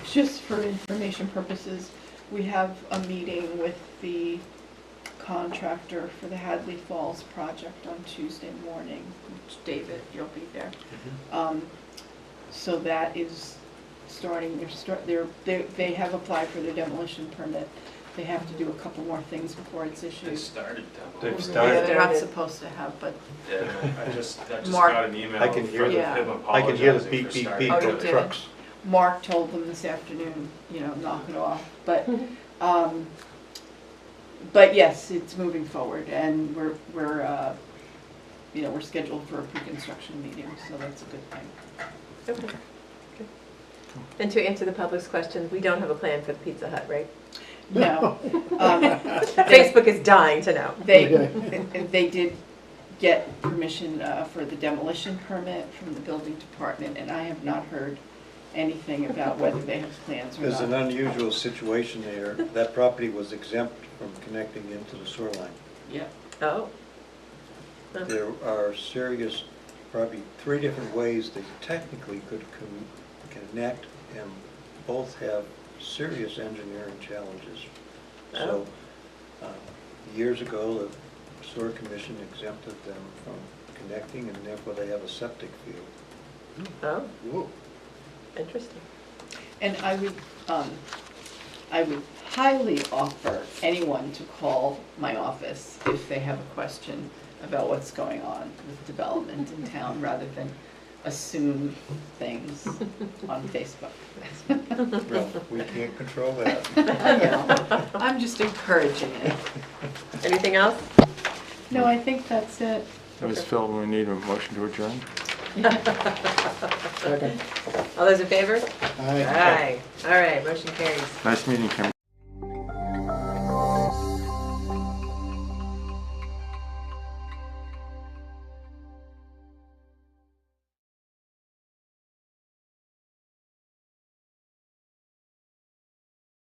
[SPEAKER 2] Just for information purposes, we have a meeting with the contractor for the Hadley Falls project on Tuesday morning, which David, you'll be there. So that is starting, they have applied for their demolition permit. They have to do a couple more things before it's issued.
[SPEAKER 10] They started
[SPEAKER 9] They've
[SPEAKER 10] demo.
[SPEAKER 9] started.
[SPEAKER 2] They're not supposed to have, but
[SPEAKER 10] Yeah, I just
[SPEAKER 2] Mark-
[SPEAKER 10] got an email
[SPEAKER 9] I can hear
[SPEAKER 10] from
[SPEAKER 2] the-
[SPEAKER 10] him
[SPEAKER 9] I can hear the
[SPEAKER 10] apologizing
[SPEAKER 9] beep,
[SPEAKER 10] for
[SPEAKER 9] beep,
[SPEAKER 10] starting.
[SPEAKER 9] beep
[SPEAKER 2] Oh, you
[SPEAKER 9] of
[SPEAKER 2] did?
[SPEAKER 9] trucks.
[SPEAKER 2] Mark told them this afternoon, you know, knock it off. But yes, it's moving forward, and we're scheduled for a pre-construction meeting, so that's a good thing.
[SPEAKER 1] Okay. Good. And to answer the public's question, we don't have a plan for the Pizza Hut, right?
[SPEAKER 2] No.
[SPEAKER 1] Facebook is dying to know.
[SPEAKER 2] They did get permission for the demolition permit from the building department, and I have not heard anything about whether they have plans or
[SPEAKER 9] There's an
[SPEAKER 2] not.
[SPEAKER 9] unusual situation there. That property was exempt from connecting into the sewer line.
[SPEAKER 2] Yeah.
[SPEAKER 1] Oh. Huh.
[SPEAKER 9] There are serious, probably 3 different ways that you technically could connect, and both have serious engineering challenges. So, years ago, the sewer commission exempted them from connecting, and therefore they have a septic field.
[SPEAKER 1] Oh,
[SPEAKER 4] Whoa.
[SPEAKER 1] interesting.
[SPEAKER 2] And I would highly offer anyone to call my office if they have a question about what's going on with development in town, rather than assume things on Facebook.
[SPEAKER 9] Well, we can't control that.
[SPEAKER 2] I know. I'm just encouraging it.
[SPEAKER 1] Anything else?
[SPEAKER 2] No, I think that's it.
[SPEAKER 5] Ms. Phil, we need a motion to adjourn?
[SPEAKER 4] Second.
[SPEAKER 1] All those in favor?
[SPEAKER 4] Aye.
[SPEAKER 1] Aye. All right, motion carries.
[SPEAKER 5] Nice meeting, Kim.